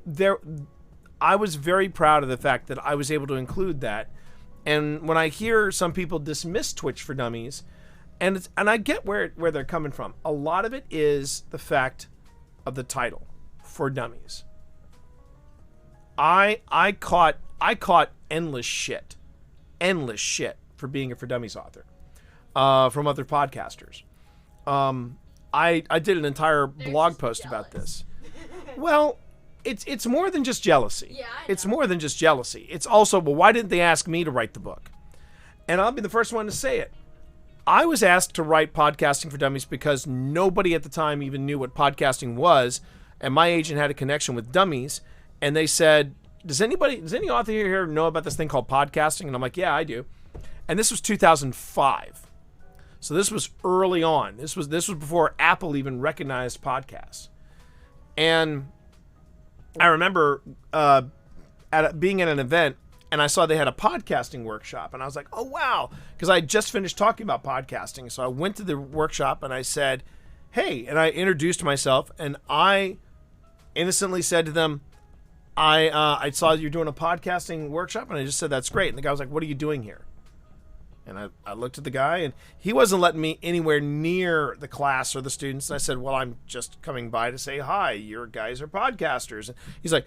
S1: was very proud of the fact that I was able to include that. And when I hear some people dismiss Twitch for Dummies, and I get where they're coming from. A lot of it is the fact of the title, For Dummies. I caught endless shit for being a For Dummies author from other podcasters. I did an entire blog post about this. Well, it's more than just jealousy.
S3: Yeah, I
S1: It's
S3: know.
S1: more than just jealousy. It's also, well, why didn't they ask me to write the book? And I'll be the first one to say it. I was asked to write Podcasting for Dummies because nobody at the time even knew what podcasting was, and my agent had a connection with Dummies, and they said, does any author here know about this thing called podcasting? And I'm like, yeah, I do. And this was 2005. So this was early on. This was before Apple even recognized podcasts. And I remember being at an event, and I saw they had a podcasting workshop, and I was like, oh, wow, because I had just finished talking about podcasting. So I went to the workshop, and I said, hey, and I introduced myself, and I innocently said to them, I saw you're doing a podcasting workshop, and I just said, that's great. And the guy was like, what are you doing here? And I looked at the guy, and he wasn't letting me anywhere near the class or the students. And I said, well, I'm just coming by to say hi. Your guys are podcasters. And he's like,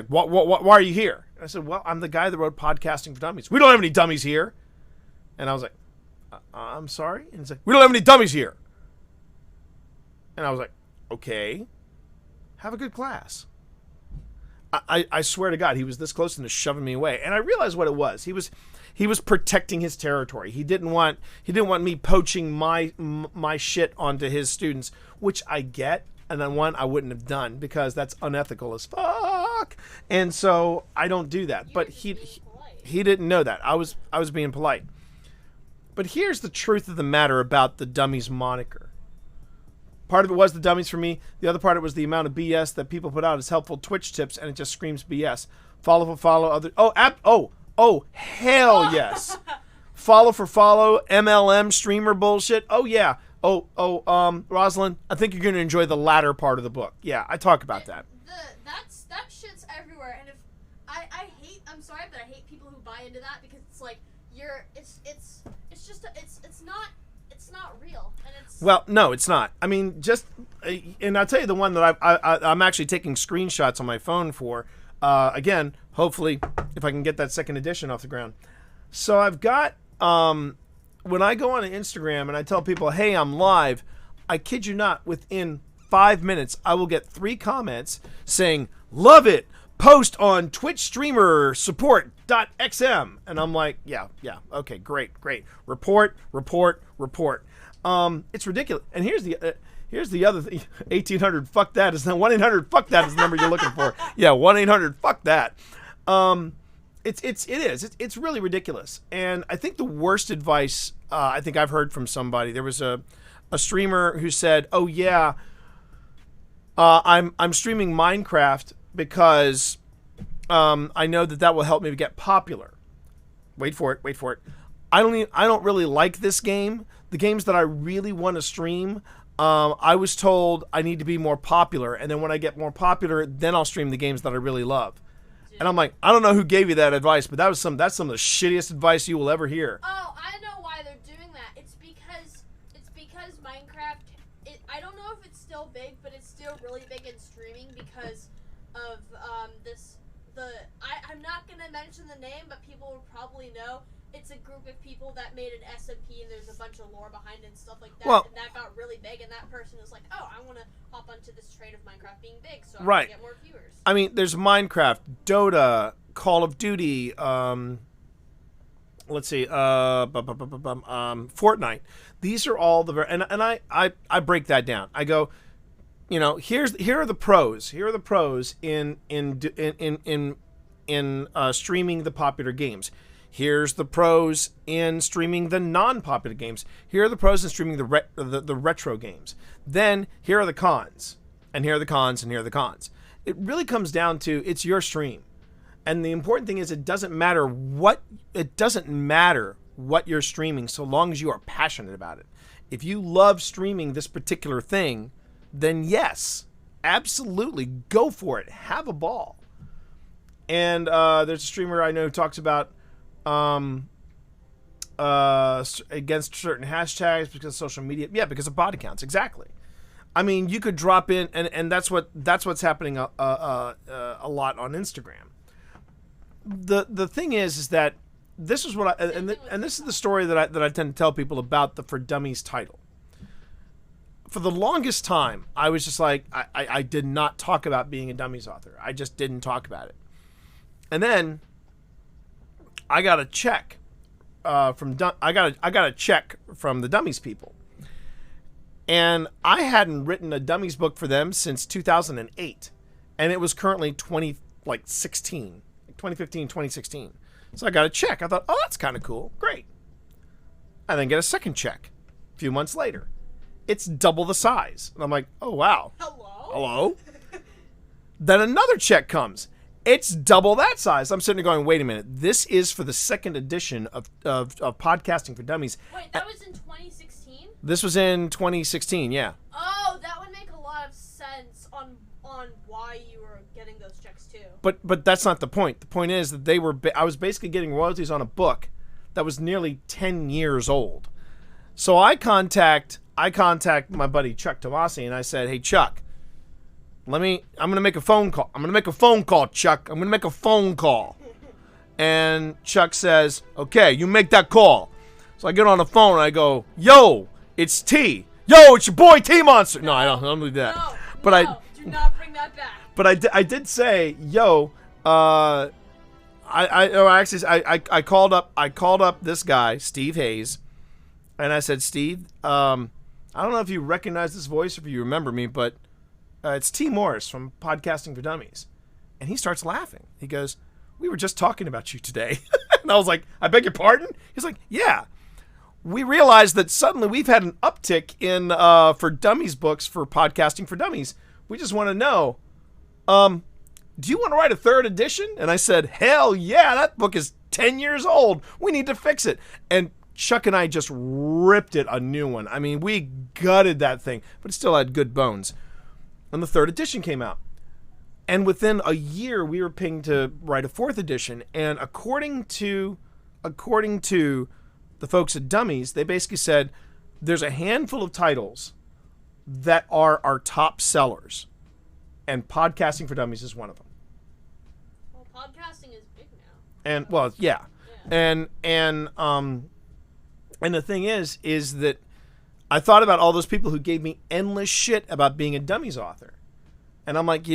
S1: what, why are you here? And I said, well, I'm the guy that wrote Podcasting for Dummies. We don't have any dummies here. And I was like, I'm sorry? And he's like, we don't have any dummies here. And I was like, okay, have a good class. I swear to God, he was this close to shoving me away. And I realized what it was. He was protecting his territory. He didn't want me poaching my shit onto his students, which I get, and then I wouldn't have done because that's unethical as fuck. And so I don't do that. But he didn't know that. I was being polite. But here's the truth of the matter about the Dummies moniker. Part of it was the Dummies for me. The other part of it was the amount of BS that people put out as helpful Twitch tips, and it just screams BS. Follow for follow other. Oh, hell yes. Follow for follow, MLM streamer bullshit. Oh, yeah. Rosalind, I think you're going to enjoy the latter part of the book. Yeah, I talk about that.
S3: That shit's everywhere, and if I'm sorry, but I hate people who buy into that because it's like it's not real, and it's.
S1: Well, no, it's not. I mean, and I'll tell you the one that I'm actually taking screenshots on my phone for. Again, hopefully, if I can get that second edition off the ground. So I've got, when I go on Instagram and I tell people, hey, I'm live, I kid you not, within 5 minutes, I will get 3 comments saying, love it, post on Twitch streamer support, .xm, and I'm like, yeah, okay, great. Report. It's ridiculous. And here's the other thing. 1800 fuck that is the 1-800 fuck that is the number you're looking for. Yeah, 1-800 fuck that. It's really ridiculous. And I think the worst advice I think I've heard from somebody, there was a streamer who said, "Oh yeah, I'm streaming Minecraft because I know that will help me get popular." Wait for it. I don't really like this game. The games that I really want to stream, I was told I need to be more popular, and then when I get more popular, then I'll stream the games that I really love. And I'm like, I don't know who gave you that advice, but that's some of the shittiest advice you will ever hear.
S3: Oh, I know why they're doing that. It's because Minecraft. I don't know if it's still big, but it's still really big in streaming because of I'm not gonna mention the name, but people will probably know. It's a group of people that made an SMP, and there's a bunch of lore behind it and stuff like that.
S1: Well,
S3: and that got really big, and that person was like, "Oh, I want to hop onto this train of Minecraft being big, so I
S1: right.
S3: can get more viewers."
S1: I mean, there's Minecraft, Dota, Call of Duty, let's see, Fortnite. These are all and I break that down. I go, here are the pros. Here are the pros in streaming the popular games. Here's the pros in streaming the non-popular games. Here are the pros in streaming the retro games. Then here are the cons, and here are the cons, and here are the cons. It really comes down to it's your stream, and the important thing is it doesn't matter what you're streaming so long as you are passionate about it. If you love streaming this particular thing, then yes, absolutely go for it. Have a ball. And there's a streamer I know who talks about against certain hashtags because of social media. Yeah, because of bot accounts. Exactly. I mean, you could drop in, and that's what's happening a lot on Instagram. The thing is that this is what this is the story that I tend to tell people about the For Dummies title. For the longest time, I was just like, I did not talk about being a Dummies author. I just didn't talk about it. And then I got a check from a check from the Dummies people, and I hadn't written a Dummies book for them since 2008, and it was currently 2015, 2016. So I got a check. I thought, oh, that's kind of cool, great. I then get a second check a few months later. It's double the size, and I'm like, oh wow, hello. Then another check comes. It's double that size. I'm sitting there going, wait a minute. This is for the second edition of Podcasting for Dummies.
S3: Wait, that was in 2016?
S1: This was in 2016, yeah.
S3: Oh, that would make a lot of sense on why you were getting those checks too.
S1: But that's not the point. The point is that I was basically getting royalties on a book that was nearly 10 years old. So I contact my buddy Chuck Tomasi, and I said, hey, Chuck, I'm going to make a phone call. Chuck. I'm going to make a phone call. And Chuck says, okay, you make that call. So I get on the phone and I go, yo, it's T. Yo, it's your boy T Monster. No, I don't do that.
S3: Do not bring that back.
S1: But I did say, yo, I called up this guy, Steve Hayes, and I said, Steve, I don't know if you recognize this voice or if you remember me, but it's T. Morris from Podcasting for Dummies. And he starts laughing. He goes, we were just talking about you today. And I was like, I beg your pardon? He's like, yeah. We realized that suddenly we've had an uptick in For Dummies books for Podcasting for Dummies. We just want to know, do you want to write a third edition? And I said, hell yeah, that book is 10 years old. We need to fix it. And Chuck and I just ripped it a new one. I mean, we gutted that thing, but it still had good bones. And the third edition came out. And within a year, we were paying to write a fourth edition. And according to the folks at Dummies, they basically said there's a handful of titles that are our top sellers. And Podcasting for Dummies is one of them.
S3: Well, podcasting is big now.
S1: And, well, yeah. And the thing is that I thought about all those people who gave me endless shit about being a Dummies author. And I'm like,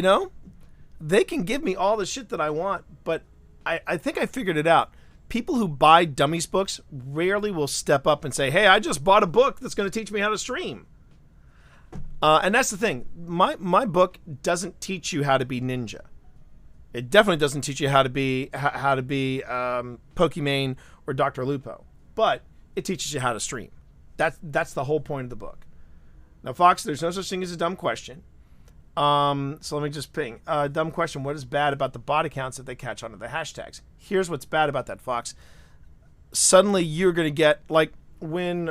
S1: they can give me all the shit that I want, but I think I figured it out. People who buy dummies books rarely will step up and say, hey, I just bought a book that's going to teach me how to stream. And that's the thing. My book doesn't teach you how to be ninja. It definitely doesn't teach you how to be Pokimane or Dr. Lupo. But it teaches you how to stream. That's the whole point of the book. Now, Fox, there's no such thing as a dumb question. So let me just ping. Dumb question. What is bad about the bot accounts that they catch onto the hashtags? Here's what's bad about that, Fox. Suddenly you're going to get, like, when...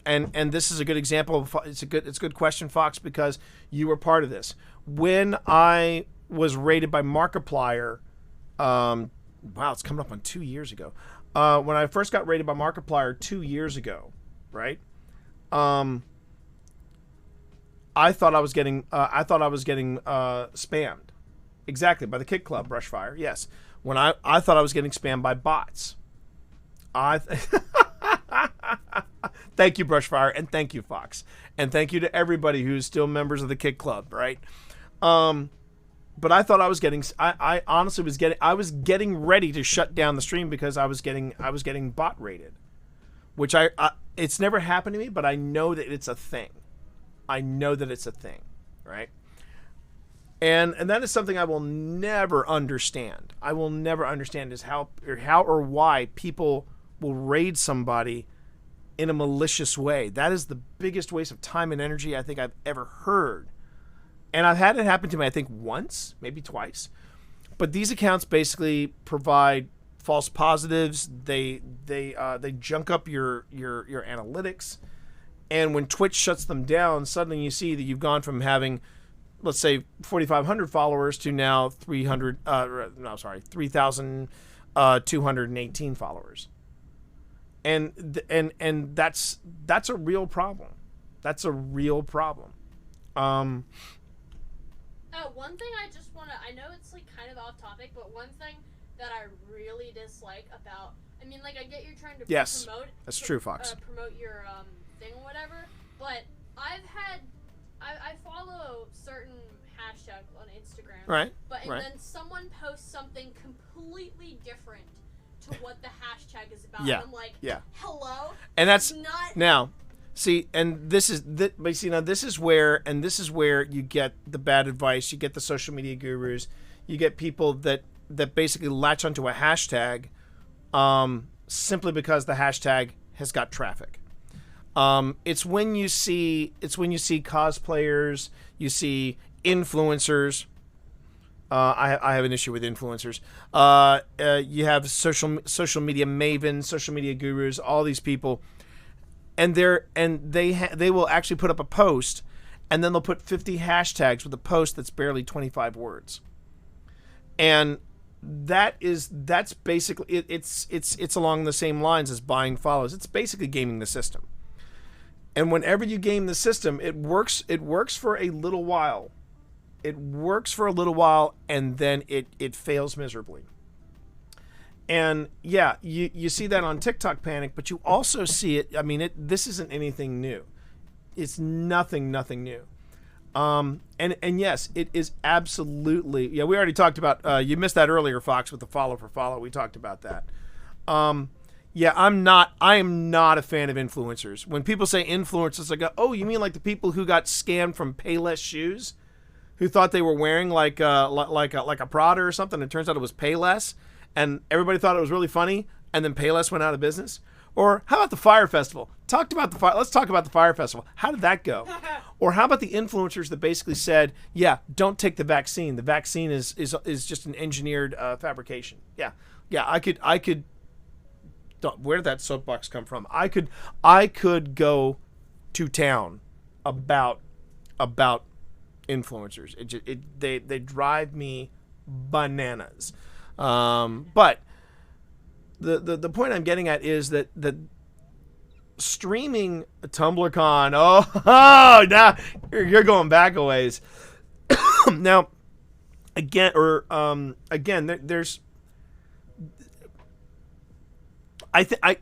S1: And this is a good example. It's a good question, Fox, because you were part of this. When I was rated by Markiplier, wow, it's coming up on 2 years ago. When I first got rated by Markiplier 2 years ago, right? I thought I was getting spammed. Exactly, by the Kid Club, Brushfire. Yes. When I thought I was getting spammed by bots. Thank you, Brushfire, and thank you, Fox. And thank you to everybody who's still members of the Kid Club, right? But I thought I was getting I honestly was getting ready to shut down the stream because I was getting bot rated. Which it's never happened to me, but I know that it's a thing. I know that it's a thing, right? And that is something I will never understand. I will never understand is how or why people will raid somebody in a malicious way. That is the biggest waste of time and energy I think I've ever heard. And I've had it happen to me, I think, once, maybe twice. But these accounts basically provide false positives. They junk up your analytics. And when Twitch shuts them down, suddenly you see that you've gone from having, let's say, 4,500 followers to now 3,218 followers. And that's a real problem. That's a real problem.
S3: One thing I just want to, I know it's like kind of off topic, but one thing that I really dislike about, I mean, like, I get you're trying to promote.
S1: That's true, Fox.
S3: Promote your thing or whatever, but I follow certain hashtags on Instagram.
S1: Right.
S3: Then someone posts something completely different to what the hashtag is about.
S1: Yeah.
S3: And I'm like,
S1: yeah.
S3: Hello?
S1: And that's
S3: not
S1: now. See, and this is where you get the bad advice. You get the social media gurus. You get people that basically latch onto a hashtag, simply because the hashtag has got traffic. It's when you see cosplayers, you see influencers. I have an issue with influencers. You have social media mavens, social media gurus, all these people. And they will actually put up a post, and then they'll put 50 hashtags with a post that's barely 25 words. And that's basically it's along the same lines as buying follows. It's basically gaming the system. And whenever you game the system, it works for a little while. It works for a little while, and then it fails miserably. And yeah, you see that on TikTok Panic, but you also see it. I mean, this isn't anything new. It's nothing new. And yes, it is absolutely. Yeah, we already talked about. You missed that earlier, Fox, with the follow for follow. We talked about that. Yeah, I am not a fan of influencers. When people say influencers, I go, oh, you mean like the people who got scammed from Payless shoes, who thought they were wearing like a Prada or something, and it turns out it was Payless. And everybody thought it was really funny, and then Payless went out of business? Or how about the Fire Festival? Let's talk about the Fire Festival. How did that go? Or how about the influencers that basically said, yeah, don't take the vaccine. The vaccine is just an engineered fabrication. Yeah, I could. Where did that soapbox come from? I could go to town about influencers. They drive me bananas. But the point I'm getting at is that streaming TumblerCon. Oh, now you're going back a ways. Now, again, there's.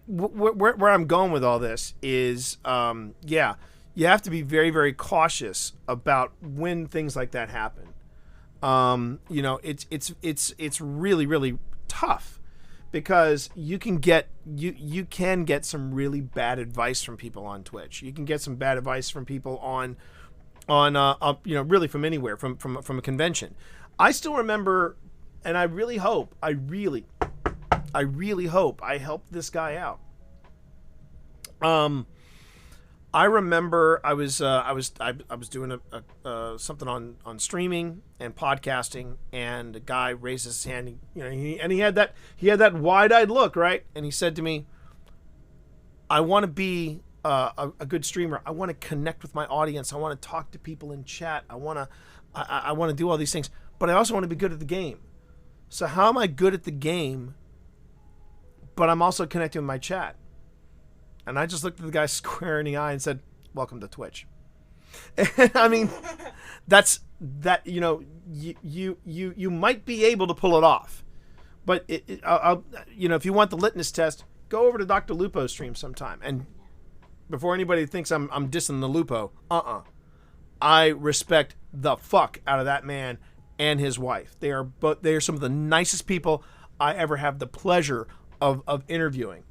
S1: Where I'm going with all this is, you have to be very, very cautious about when things like that happen. It's really, really tough because you can get some really bad advice from people on Twitch. You can get some bad advice from people on really from anywhere, from a convention. I still remember, and I really hope I helped this guy out. I remember I was doing something on streaming and podcasting, and a guy raised his hand. He had that wide-eyed look, right? And he said to me, "I want to be a good streamer. I want to connect with my audience. I want to talk to people in chat. I want to do all these things, but I also want to be good at the game. So how am I good at the game, but I'm also connecting with my chat?" And I just looked at the guy square in the eye and said, "Welcome to Twitch." I mean, you might be able to pull it off, but if you want the litmus test, go over to Dr. Lupo's stream sometime. And before anybody thinks I'm dissing the Lupo, I respect the fuck out of that man and his wife. They are some of the nicest people I ever have the pleasure of interviewing.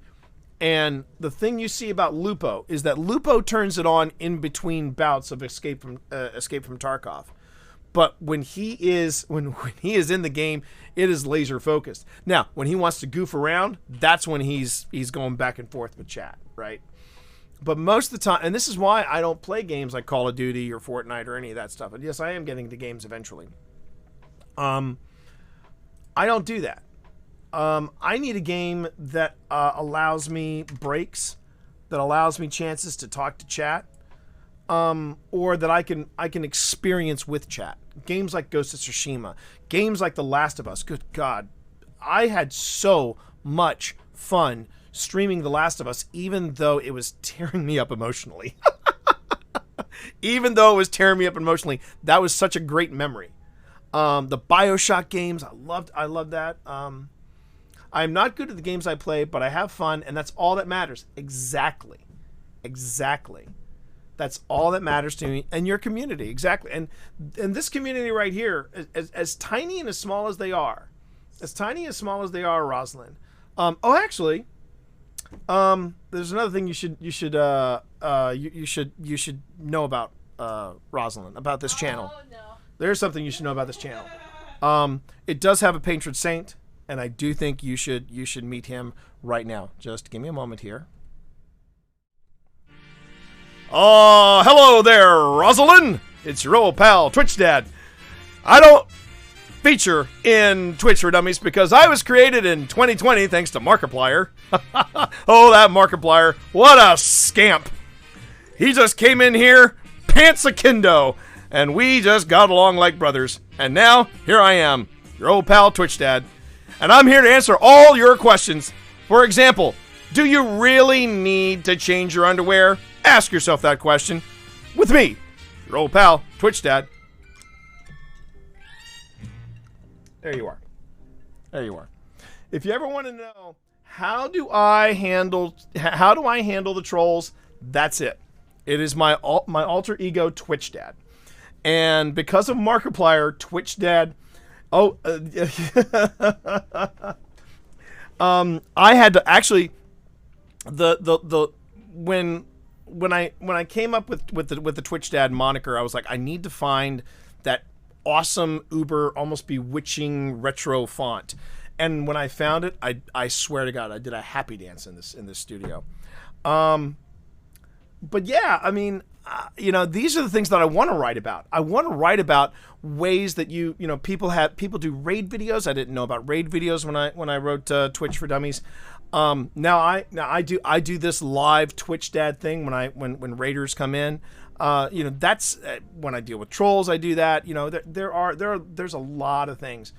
S1: And the thing you see about Lupo is that Lupo turns it on in between bouts of Escape from Tarkov. But when he is in the game, it is laser focused. Now, when he wants to goof around, that's when he's going back and forth with chat, right? But most of the time, and this is why I don't play games like Call of Duty or Fortnite or any of that stuff. And yes, I am getting to games eventually. I don't do that. I need a game that allows me breaks, that allows me chances to talk to chat, or that I can experience with chat. Games like Ghost of Tsushima, games like The Last of Us. Good God, I had so much fun streaming The Last of Us, even though it was tearing me up emotionally. Even though it was tearing me up emotionally, that was such a great memory. The BioShock games, I loved that. I'm not good at the games I play, but I have fun, and that's all that matters. Exactly. That's all that matters to me and your community. Exactly. And this community right here, as tiny and as small as they are, Rosalind. Actually, there's another thing you should know about Rosalind, about this channel.
S3: Oh no.
S1: There's something you should know about this channel. It does have a patron saint, and I do think you should meet him right now. Just give me a moment here. Hello there, Rosalind. It's your old pal, Twitch Dad. I don't feature in Twitch for Dummies because I was created in 2020 thanks to Markiplier. Oh, that Markiplier. What a scamp. He just came in here, pants akimbo, and we just got along like brothers. And now, here I am, your old pal, Twitch Dad. And I'm here to answer all your questions. For example, do you really need to change your underwear? Ask yourself that question. With me, your old pal, Twitch Dad. There you are. If you ever want to know how do I handle the trolls, that's it. It is my alter ego, Twitch Dad. And because of Markiplier, Twitch Dad, I had to actually when I came up with the Twitch Dad moniker, I was like, I need to find that awesome, uber, almost bewitching retro font. And when I found it, I swear to God, I did a happy dance in this studio. But yeah, I mean, these are the things that I want to write about. I want to write about ways that people do raid videos. I didn't know about raid videos when I wrote Twitch for Dummies. Now I do this live Twitch Dad thing when raiders come in. That's when I deal with trolls. I do that. There's a lot of things.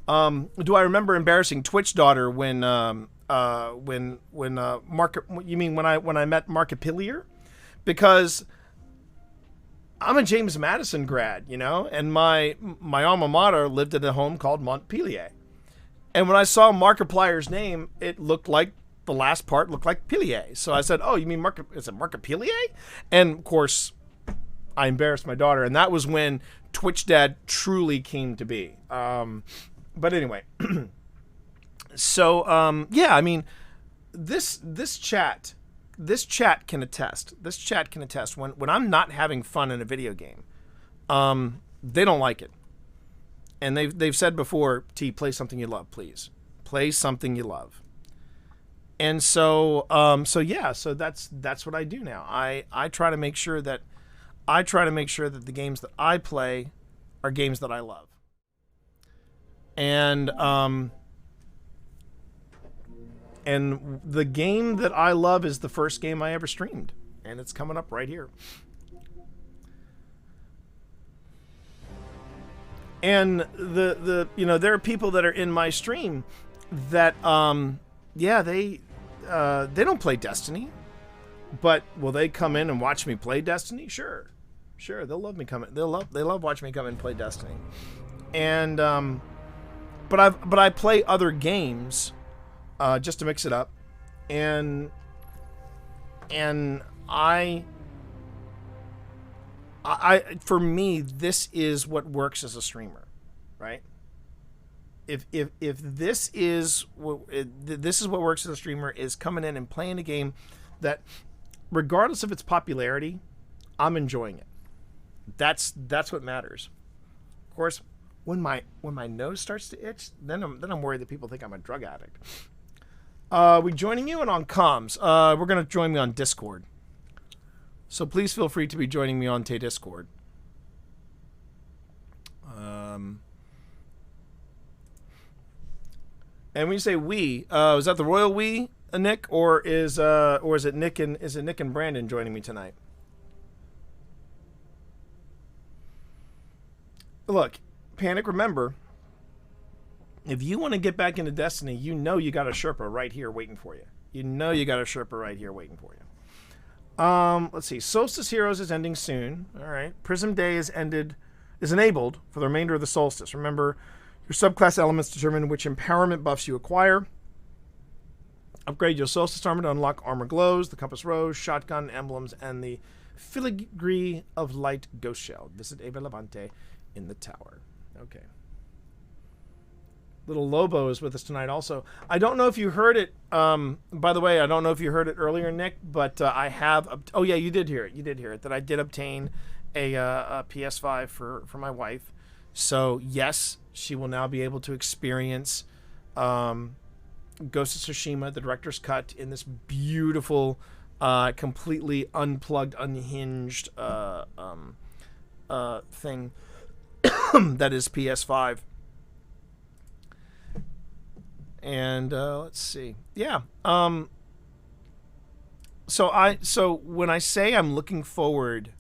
S1: Do I remember embarrassing Twitch Daughter when I met Markiplier? Because I'm a James Madison grad, and my alma mater lived at a home called Montpelier. And when I saw Markiplier's name, it looked like the last part looked like Pilier. So I said, "Oh, you mean is it Markiplier?" And of course, I embarrassed my daughter, and that was when Twitch Dad truly came to be. But anyway, so yeah, I mean, this chat can attest. This chat can attest when I'm not having fun in a video game, they don't like it, and they've said before, T, play something you love, please. Play something you love. And so yeah, so that's what I do now. I try to make sure that the games that I play are games that I love. And the game that I love is the first game I ever streamed, and it's coming up right here. And the there are people that are in my stream that yeah, they don't play Destiny, but will they come in and watch me play Destiny? Sure, they'll love me coming. They love watching me come in and play Destiny. And but I play other games just to mix it up, and I for me, this is what works as a streamer, right? If this is what works as a streamer, is coming in and playing a game that, regardless of its popularity, I'm enjoying it. That's what matters. Of course, when my nose starts to itch, then I'm worried that people think I'm a drug addict. We joining you and on comms. We're gonna join me on Discord. So please feel free to be joining me on Discord. And when you say we, is that the royal we, Nick, or is it Nick and Brandon joining me tonight? Look, Panic, remember, if you want to get back into Destiny, you know you got a Sherpa right here waiting for you. Let's see. Solstice Heroes is ending soon. All right. Prism Day is enabled for the remainder of the Solstice. Remember, your subclass elements determine which empowerment buffs you acquire. Upgrade your Solstice armor to unlock armor glows, the compass rose, shotgun emblems, and the filigree of light ghost shell. Visit Eva Levante in the tower. Okay. Little Lobo is with us tonight also. I don't know if you heard it. By the way, I don't know if you heard it earlier, Nick, but I have. Oh yeah, you did hear it. That I did obtain a PS5 for my wife. So yes, she will now be able to experience Ghost of Tsushima, the director's cut, in this beautiful, completely unplugged, unhinged thing that is PS5. And let's see. Yeah. So when I say I'm looking forward,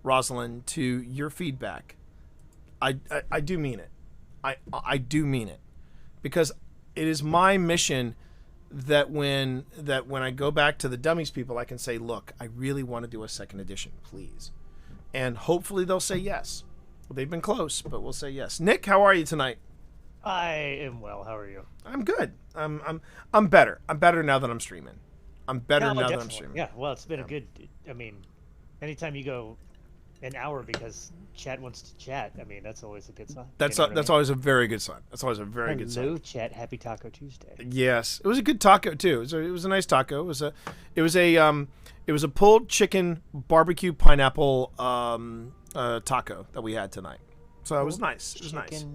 S1: Rosalind, to your feedback, I do mean it. I do mean it, because it is my mission that when I go back to the Dummies people, I can say, look, I really want to do a second edition, please, and hopefully they'll say yes. Well, they've been close, but we'll say yes. Nick, how are you tonight?
S4: I am well. How are you?
S1: I'm good. I'm better. I'm better now that I'm streaming. I'm better now that I'm streaming.
S4: Yeah. Well, it's been a good. I mean, anytime you go an hour because chat wants to chat, I mean, that's always a good sign.
S1: That's always a very good sign. That's always a very good sign.
S4: Hello, chat. Happy Taco Tuesday.
S1: Yes, it was a good taco too. It was a nice taco. It was a pulled chicken barbecue pineapple taco that we had tonight. So it was nice. It was nice.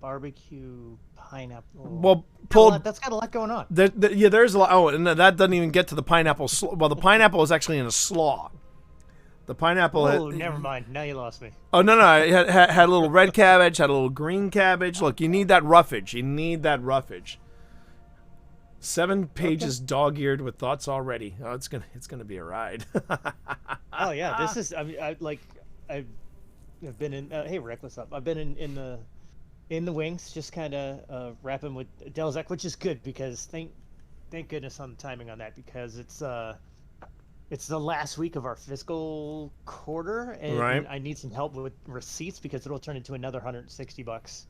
S4: Barbecue pineapple.
S1: Well, pulled.
S4: That's got a lot going on.
S1: Yeah, there's a lot. Oh, and that doesn't even get to the pineapple. Well, the pineapple is actually in a slaw. The pineapple.
S4: Oh, never mind. Now you lost me.
S1: Oh no! It had a little red cabbage, had a little green cabbage. Look, you need that roughage. 7 pages, dog-eared with thoughts already. Oh, it's gonna be a ride.
S4: Oh yeah, this is. I mean, I've been in. Hey, Rick, what's up? I've been in the wings, just kind of wrapping with Delzek, which is good because thank goodness on the timing on that, because it's the last week of our fiscal quarter, and
S1: right.
S4: I need some help with receipts because it'll turn into another $160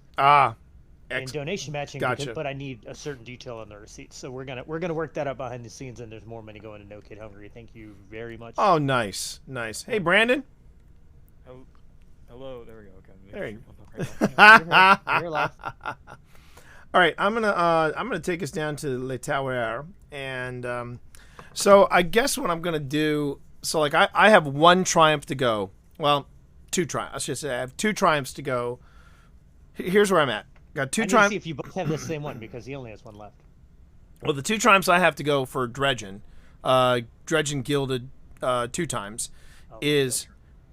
S4: in donation matching.
S1: Gotcha.
S4: But I need a certain detail on the receipts, so we're gonna work that out behind the scenes, and there's more money going to No Kid Hungry. Thank you very much.
S1: Oh, nice. Hey, Brandon.
S5: Hello, there we go. Okay.
S1: There you
S4: You're live.
S1: All right, I'm gonna take us down to Le Tower, and so I guess what I'm gonna do. So like I have one triumph to go. Well, two triumphs. I should say I have two triumphs to go. Here's where I'm at. Got two
S4: I need to
S1: triumphs.
S4: see if you both have the same one because he only has one left.
S1: Well, the two triumphs I have to go for Dredgen, Dredgen Gilded 2 times, is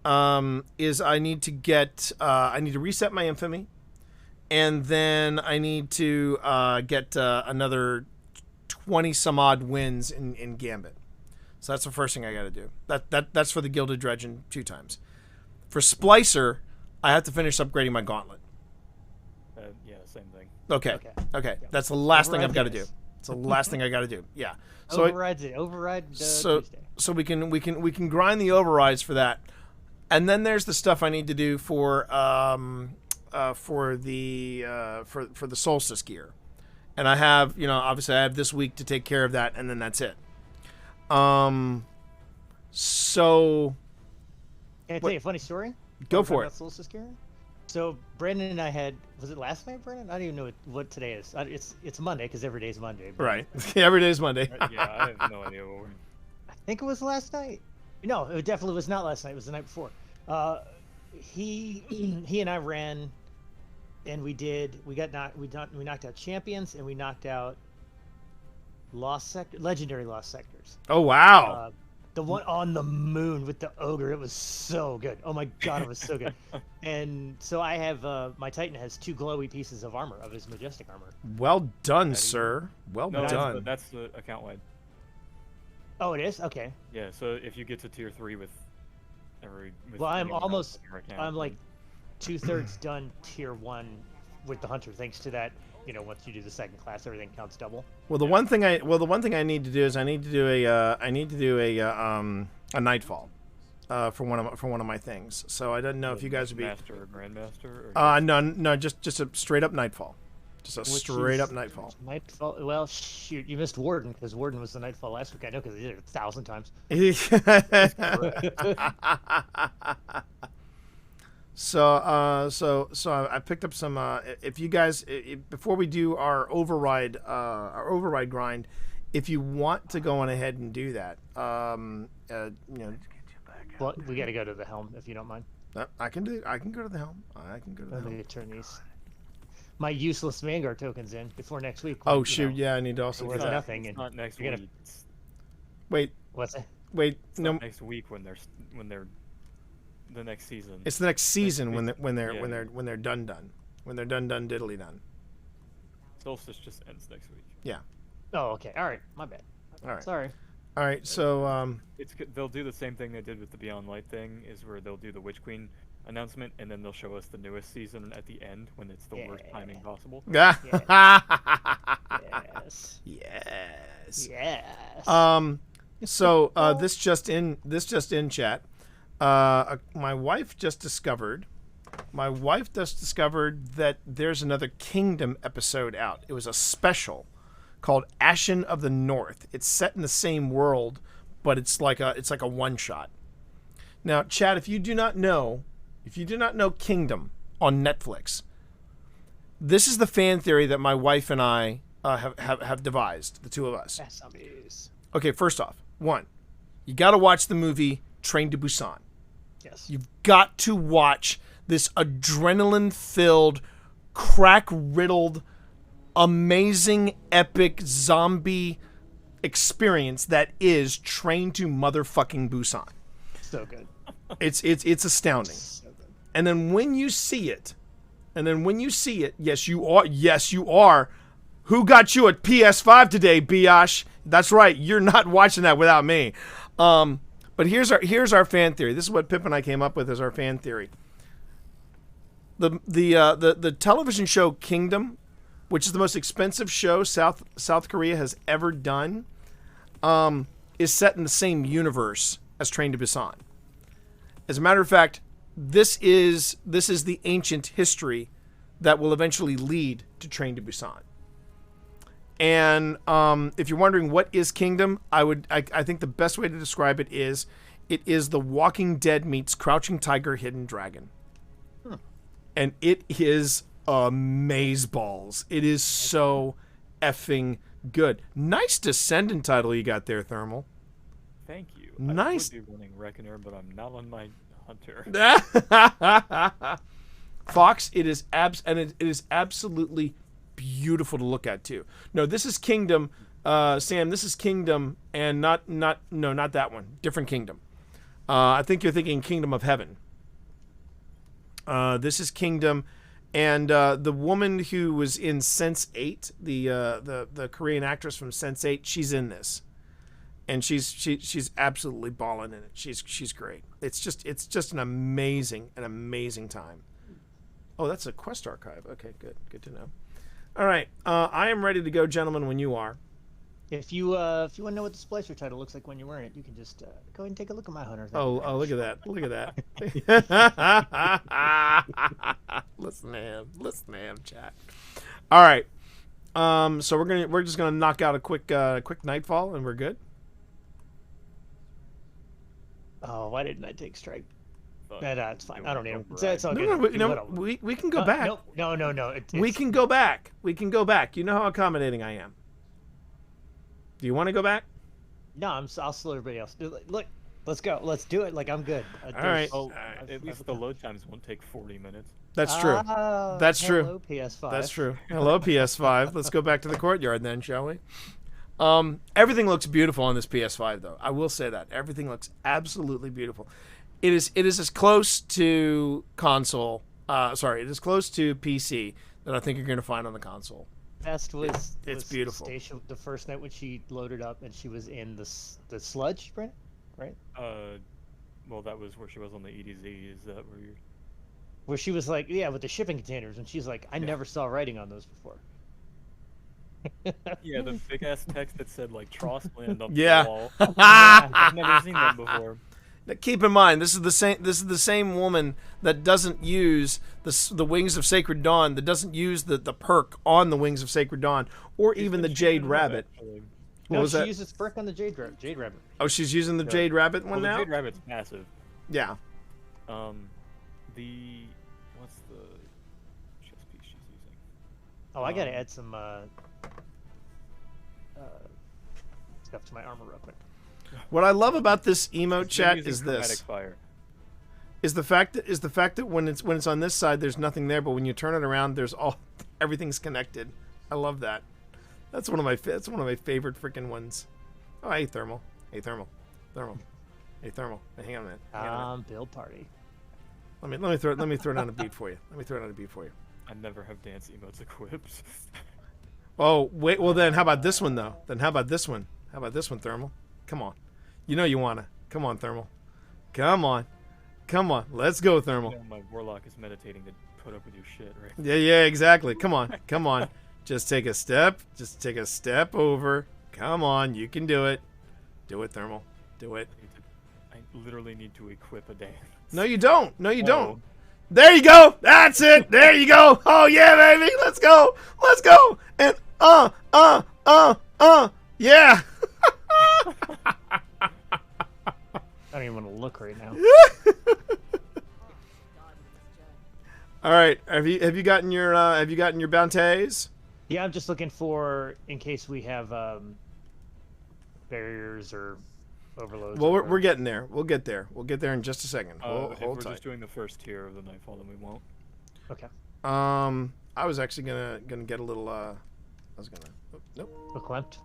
S1: I need to get I need to reset my infamy, and then I need to get another 20 some odd wins in Gambit. So that's the first thing I got to do. That's for the Gilded Dredgen 2 times. For Splicer, I have to finish upgrading my Gauntlet.
S5: Yeah, same thing.
S1: Okay. That's the last thing I've got to do.
S4: Override
S1: It's the last thing I got to do. Yeah. So
S4: Override
S1: so
S4: Tuesday.
S1: so we can grind the overrides for that, and then there's the stuff I need to do for the solstice gear, and I have obviously I have this week to take care of that, and then that's it. So
S4: Can I tell you a funny story?
S1: Go
S4: While we're
S1: for
S4: talking
S1: it.
S4: about Solstice Gear? So Brandon and I had, was it last night, Brandon? I don't even know what today is. It's Monday because every day's Monday. but
S1: Right. Every day is Monday.
S5: Yeah, I have no idea what we're.
S4: I think it was last night. No, it definitely was not last night. It was the night before. He and I ran, and we knocked out champions, and we knocked out legendary lost sectors.
S1: Oh wow.
S4: The one on the moon with the ogre, it was so good. Oh my god, it was so good. And so I have my Titan has 2 glowy pieces of armor, of his majestic armor.
S1: Well done, sir. Well
S5: No,
S1: done.
S5: that's the account wide.
S4: Oh, it is? Okay.
S5: Yeah, so if you get to tier 3 with
S4: Well, I'm
S5: anyone
S4: almost,
S5: else in your account,
S4: I'm like 2/3 done tier 1 with the hunter, thanks to that. Once you do the second class, everything counts double.
S1: Well, the one thing I need to do is I need to do a nightfall for one of my things. So I didn't know if you guys would be
S5: master or grandmaster. Or
S1: no, just a straight up nightfall. Just a
S4: Which
S1: straight
S4: is-
S1: up nightfall.
S4: Nightfall. Well, shoot, you missed Warden because Warden was the Nightfall last week. I know because I did it 1,000 times.
S1: So I picked up some. If you guys, before we do our override grind, if you want to go on ahead and do that,
S4: Well, we got to go to the helm if you don't mind.
S1: I can go to the helm. I can go to the
S4: Let me
S1: helm.
S4: turn my useless Vanguard tokens in before next week.
S1: Oh
S4: when,
S1: shoot! Yeah, I need to
S4: It
S1: also
S4: was
S1: do that.
S4: nothing.
S5: It's
S4: And
S5: not next
S4: you're gonna-
S5: week. It's
S1: Wait,
S4: what's
S1: no.
S5: next week when they're the next season.
S1: It's the next season when
S5: season.
S1: they're
S5: Yeah.
S1: when they're done when they're done diddly done.
S5: Solstice just ends next week.
S1: Yeah.
S4: Oh, okay. All right. My bad.
S1: All right.
S4: Sorry.
S1: All right. So
S5: They'll do the same thing they did with the Beyond Light thing, is where they'll do the Witch Queen announcement, and then they'll show us the newest season at the end when it's the worst timing possible.
S1: yeah.
S4: Yes.
S1: Yes.
S4: Yes.
S1: So this just in chat. My wife just discovered that there's another Kingdom episode out. It was a special called Ashen of the North. It's set in the same world, but it's like a one shot. Now, chat, if you do not know Kingdom on Netflix, this is the fan theory that my wife and I have devised, the two of us.
S4: Yes, zombies.
S1: Okay, first off, one, you got to watch the movie Train to Busan.
S4: Yes.
S1: You've got to watch this adrenaline-filled, crack-riddled, amazing, epic zombie experience that is Train to Motherfucking Busan.
S4: So good.
S1: It's astounding.
S4: So good.
S1: And then when you see it, yes, you are. Who got you a PS5 today, Biash? That's right. You're not watching that without me. But here's our fan theory. This is what Pip and I came up with as our fan theory. The television show Kingdom, which is the most expensive show South Korea has ever done, is set in the same universe as Train to Busan. As a matter of fact, this is the ancient history that will eventually lead to Train to Busan. And if you're wondering what is Kingdom, I think the best way to describe it is It is The Walking Dead meets Crouching Tiger, Hidden Dragon. And it is amazeballs. It is so effing good. Nice Descendant title you got there, Thermal.
S5: Thank you.
S1: Nice.
S5: I would be running Reckoner, but I'm not on my Hunter.
S1: Fox, it is it is absolutely beautiful to look at too. No, this is Kingdom, Sam. This is Kingdom, and not that one. Different Kingdom. I think you're thinking Kingdom of Heaven. This is Kingdom, and the woman who was in Sense8, the Korean actress from Sense8, she's in this, and she's absolutely balling in it. She's great. It's just an amazing time. Oh, that's a quest archive. Okay, good to know. All right, I am ready to go, gentlemen, when you are.
S4: If you want to know what the Splicer title looks like when you're wearing it, you can just go ahead and take a look at my Hunter.
S1: Oh, look at that! Look at that! Listen to him, chat. All right, so we're just gonna knock out a quick Nightfall, and we're good.
S4: Oh, why didn't I take Strike?
S5: But
S4: Nah, it's fine. I don't need it.
S5: override.
S4: It's all
S1: No,
S4: good.
S1: we can go back.
S4: No.
S1: We can go back. We can go back. You know how accommodating I am. Do you want to go back?
S4: No, I'll slow everybody else. Look, let's go. Let's do it. Like I'm good.
S1: All right.
S5: Oh, at least the load times won't take 40 minutes.
S1: That's true. That's true.
S4: Hello, PS5.
S1: That's true. Hello, PS5. Let's go back to the courtyard then, shall we? Everything looks beautiful on this PS5, though. I will say that everything looks absolutely beautiful. It is as close to console. It is close to PC that I think you're going to find on the console.
S4: Best was
S1: It's beautiful.
S4: Stacia, the first night when she loaded up and she was in the sludge, right?
S5: Well, that was where she was on the EDZ. Is that where you're?
S4: Where she was like, yeah, with the shipping containers, and she's like, I never saw writing on those before.
S5: Yeah, the big ass text that said like Tross land up
S1: Yeah.
S5: the wall. I've never seen that before.
S1: Now, keep in mind, this is the same woman that doesn't use the Wings of Sacred Dawn, that doesn't use the perk on the Wings of Sacred Dawn, or even the Jade Rabbit. What
S4: No,
S1: was
S4: she
S1: that?
S4: uses perk on the Jade Rabbit.
S1: Oh, she's using the Jade Rabbit one
S5: Well, the
S1: now.
S5: Jade Rabbit's massive.
S1: Yeah.
S5: What's the chest piece she's using?
S4: Oh, I gotta add some stuff to my armor real quick.
S1: What I love about this emote
S5: She's been
S1: chat
S5: using
S1: is
S5: Chromatic
S1: this:
S5: Fire.
S1: is the fact that when it's on this side, there's nothing there, but when you turn it around, everything's connected. I love that. That's one of my favorite freaking ones. Oh, hey Thermal. Hey Thermal. Hey Thermal. Hey, hang on a minute.
S4: Build party.
S1: Let me throw down a beat for you.
S5: I never have dance emotes equipped.
S1: Oh wait. Well then, how about this one though? How about this one, Thermal? Come on. You know you wanna. Come on, Thermal. Come on. Let's go, Thermal.
S5: You know, my warlock is meditating to put up with your shit, right?
S1: Yeah, exactly. Come on. Just take a step over. Come on, you can do it. Do it, Thermal. Do it.
S5: I literally need to equip a dance.
S1: No, you don't.
S5: Oh.
S1: There you go. That's it. There you go. Oh yeah, baby. Let's go. And yeah.
S4: I don't even want to look right now.
S1: All right. Have you gotten your bounties?
S4: Yeah, I'm just looking for in case we have barriers or overloads.
S1: Well,
S4: or
S1: we're getting there. We'll get there in just a second.
S5: If
S1: Hold
S5: we're
S1: tight.
S5: just doing the first tier of the Nightfall, then we won't.
S4: Okay.
S1: I was actually gonna get a little. Nope.
S4: Verklempt.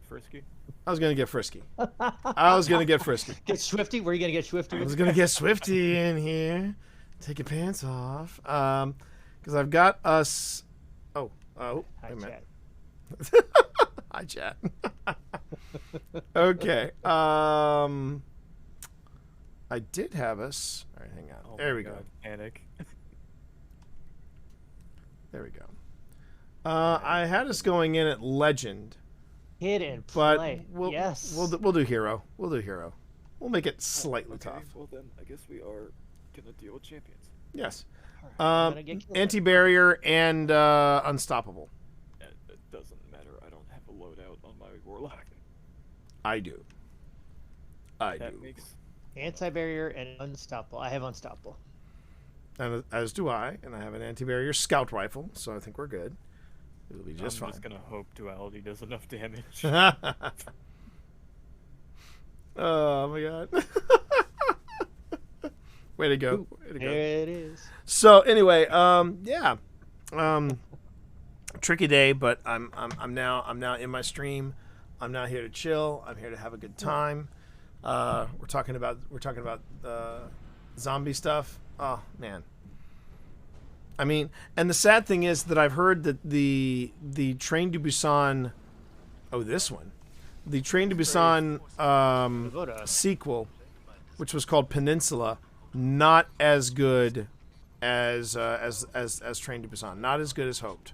S5: Frisky?
S1: I was gonna get frisky. I was gonna get frisky.
S4: Get Swifty. Where are you gonna get Swifty?
S1: I was gonna get Swifty in here. Take your pants off. Because I've got us. Oh.
S4: Hi,
S1: Wait a minute.
S4: chat.
S1: Hi, chat. Okay. I did have us. All right, hang on.
S5: Oh
S1: There
S5: my
S1: we go.
S5: God, Panic.
S1: There we go. I had us going in at legend,
S4: Hit and
S1: but
S4: play.
S1: we'll
S4: Yes.
S1: we'll do hero. We'll make it slightly tough.
S5: Well then, I guess we are gonna deal with champions.
S1: Yes.
S4: I'm gonna get killed.
S1: Anti-barrier and unstoppable.
S5: It doesn't matter. I don't have a loadout on my warlock.
S1: I do. I
S5: That
S1: do.
S5: makes
S4: Anti-barrier and unstoppable. I have unstoppable.
S1: And as do I, and I have an anti-barrier scout rifle, so I think we're good. It'll be just
S5: I'm
S1: fine.
S5: just gonna hope duality does enough damage.
S1: Oh my god. Way to go. Way to go.
S4: There it is.
S1: So anyway, yeah. Tricky day, but I'm now in my stream. I'm now here to chill. I'm here to have a good time. We're talking about zombie stuff. Oh man. I mean, and the sad thing is that I've heard that the Train to Busan, this one, the Train to Busan sequel, which was called Peninsula, not as good as Train to Busan, not as good as hoped.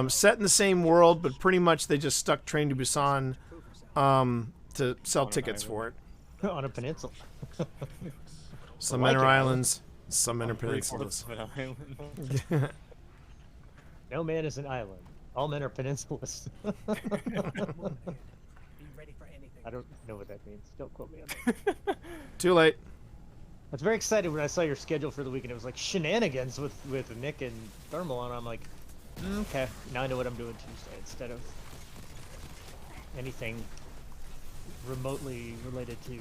S1: Set in the same world, but pretty much they just stuck Train to Busan to sell tickets for it.
S4: On a peninsula.
S1: Some
S4: like
S1: inner
S4: it,
S1: islands, some inner
S5: Three-fourths
S1: peninsulas.
S5: of an island.
S4: No man is an island. All men are peninsulas.
S6: Be ready for anything.
S4: I don't know what that means. Don't quote me on that.
S1: Too late.
S4: I was very excited when I saw your schedule for the weekend. It was like shenanigans with Nick and Thermal, and I'm like, okay, now I know what I'm doing Tuesday instead of anything remotely related to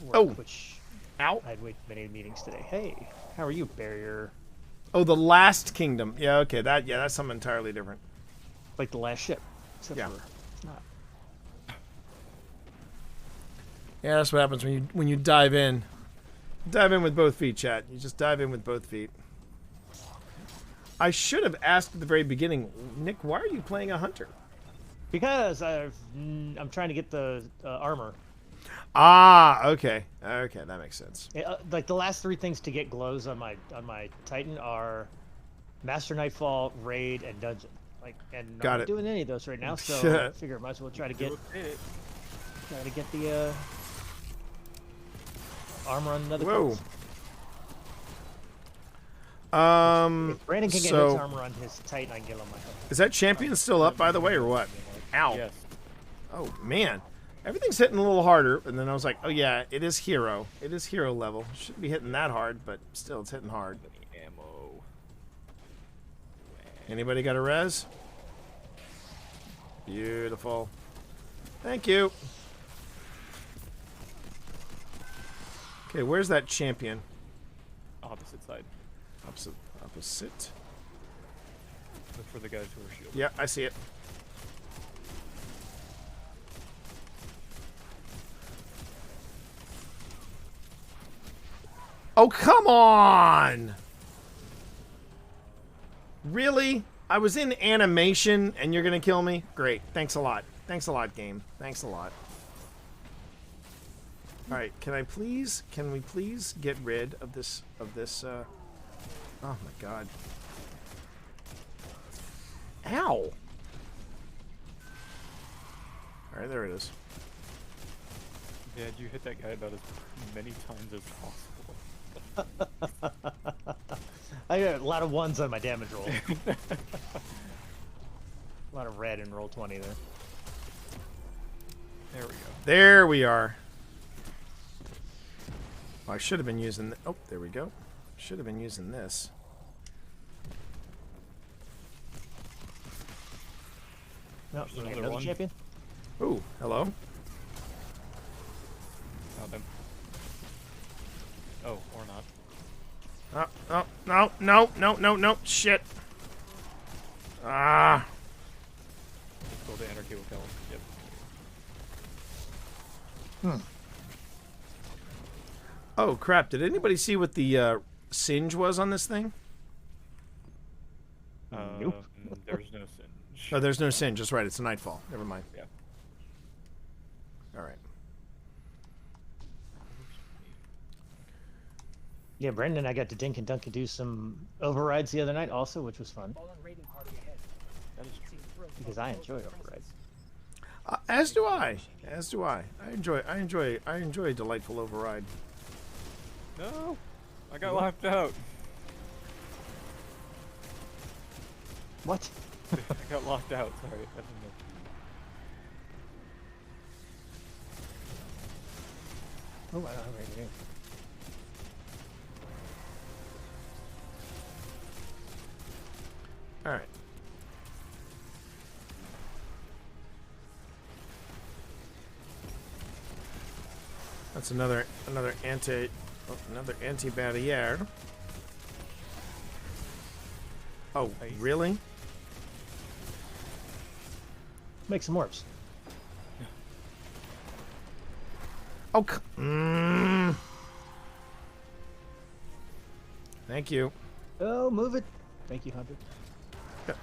S4: work,
S1: Oh.
S4: which
S1: Ow.
S4: I had way too many meetings today. Hey, how are you, Barrier?
S1: Oh, the Last Kingdom. Yeah, okay. That's something entirely different.
S4: Like the last ship. Except
S1: Yeah.
S4: for it's not.
S1: Yeah, that's what happens when you dive in. Dive in with both feet, chat. You just dive in with both feet. I should have asked at the very beginning, Nick, why are you playing a hunter?
S4: Because I'm trying to get the armor.
S1: Ah, okay. Okay, that makes sense.
S4: Like the last three things to get glows on my Titan are Master Nightfall, Raid, and Dungeon. Like, and I'm
S1: Got
S4: not
S1: it.
S4: doing any of those right now, so I figure I might as well try to get the armor on another
S1: Whoa.
S4: class. If Brandon can get his
S1: so
S4: armor on his Titan, I can get it on my head.
S1: is that champion still up, by the way, or what? Ow.
S5: Yes.
S1: Oh man, everything's hitting a little harder. And then I was like, oh yeah, it is hero. It is hero level. Shouldn't be hitting that hard, but still, it's hitting hard.
S5: Ammo.
S1: Anybody got a res? Beautiful. Thank you. Okay, where's that champion?
S5: Opposite side.
S1: Opposite.
S5: Look for the guys who are shielded.
S1: Yeah, I see it. Oh, come on! Really? I was in animation and you're gonna kill me? Great. Thanks a lot. Thanks a lot, game. Thanks a lot. Alright, can we please get rid of this, oh my god. Ow! Alright, there it is.
S5: Yeah, you hit that guy about as many times as possible.
S4: I got a lot of ones on my damage roll. A lot of red in roll 20 there.
S5: There we go.
S1: There we are. Oh, I should have been using... oh, there we go. Should have been using this.
S4: No,
S5: There's
S4: you got
S5: another
S4: another
S5: one.
S4: champion?
S1: Ooh, hello.
S5: Found him. Oh, or not.
S1: Oh, no, shit. Ah.
S5: Go to Anarchy will kill him. Yep.
S1: Oh, crap. Did anybody see what the singe was on this thing?
S4: Nope.
S5: There's no singe.
S1: Oh, there's no singe. That's right. It's a nightfall. Never mind.
S5: Yeah.
S1: All right.
S4: Yeah, Brandon and I got to Dink and Dunk and do some overrides the other night also, which was fun.
S6: All on raiding party ahead.
S5: That is true.
S6: Seems thrilled.
S4: Because I enjoy overrides.
S1: As do I. As do I. I enjoy a delightful override.
S5: No! I got locked out.
S4: What?
S5: I got locked out. Sorry. I didn't know.
S4: Oh, I don't have right here.
S1: All right. That's another anti-barrier. Oh,
S5: Nice.
S1: really?
S4: Make some orbs.
S1: Oh, Thank you.
S4: Oh, move it. Thank you, Hunter.
S1: If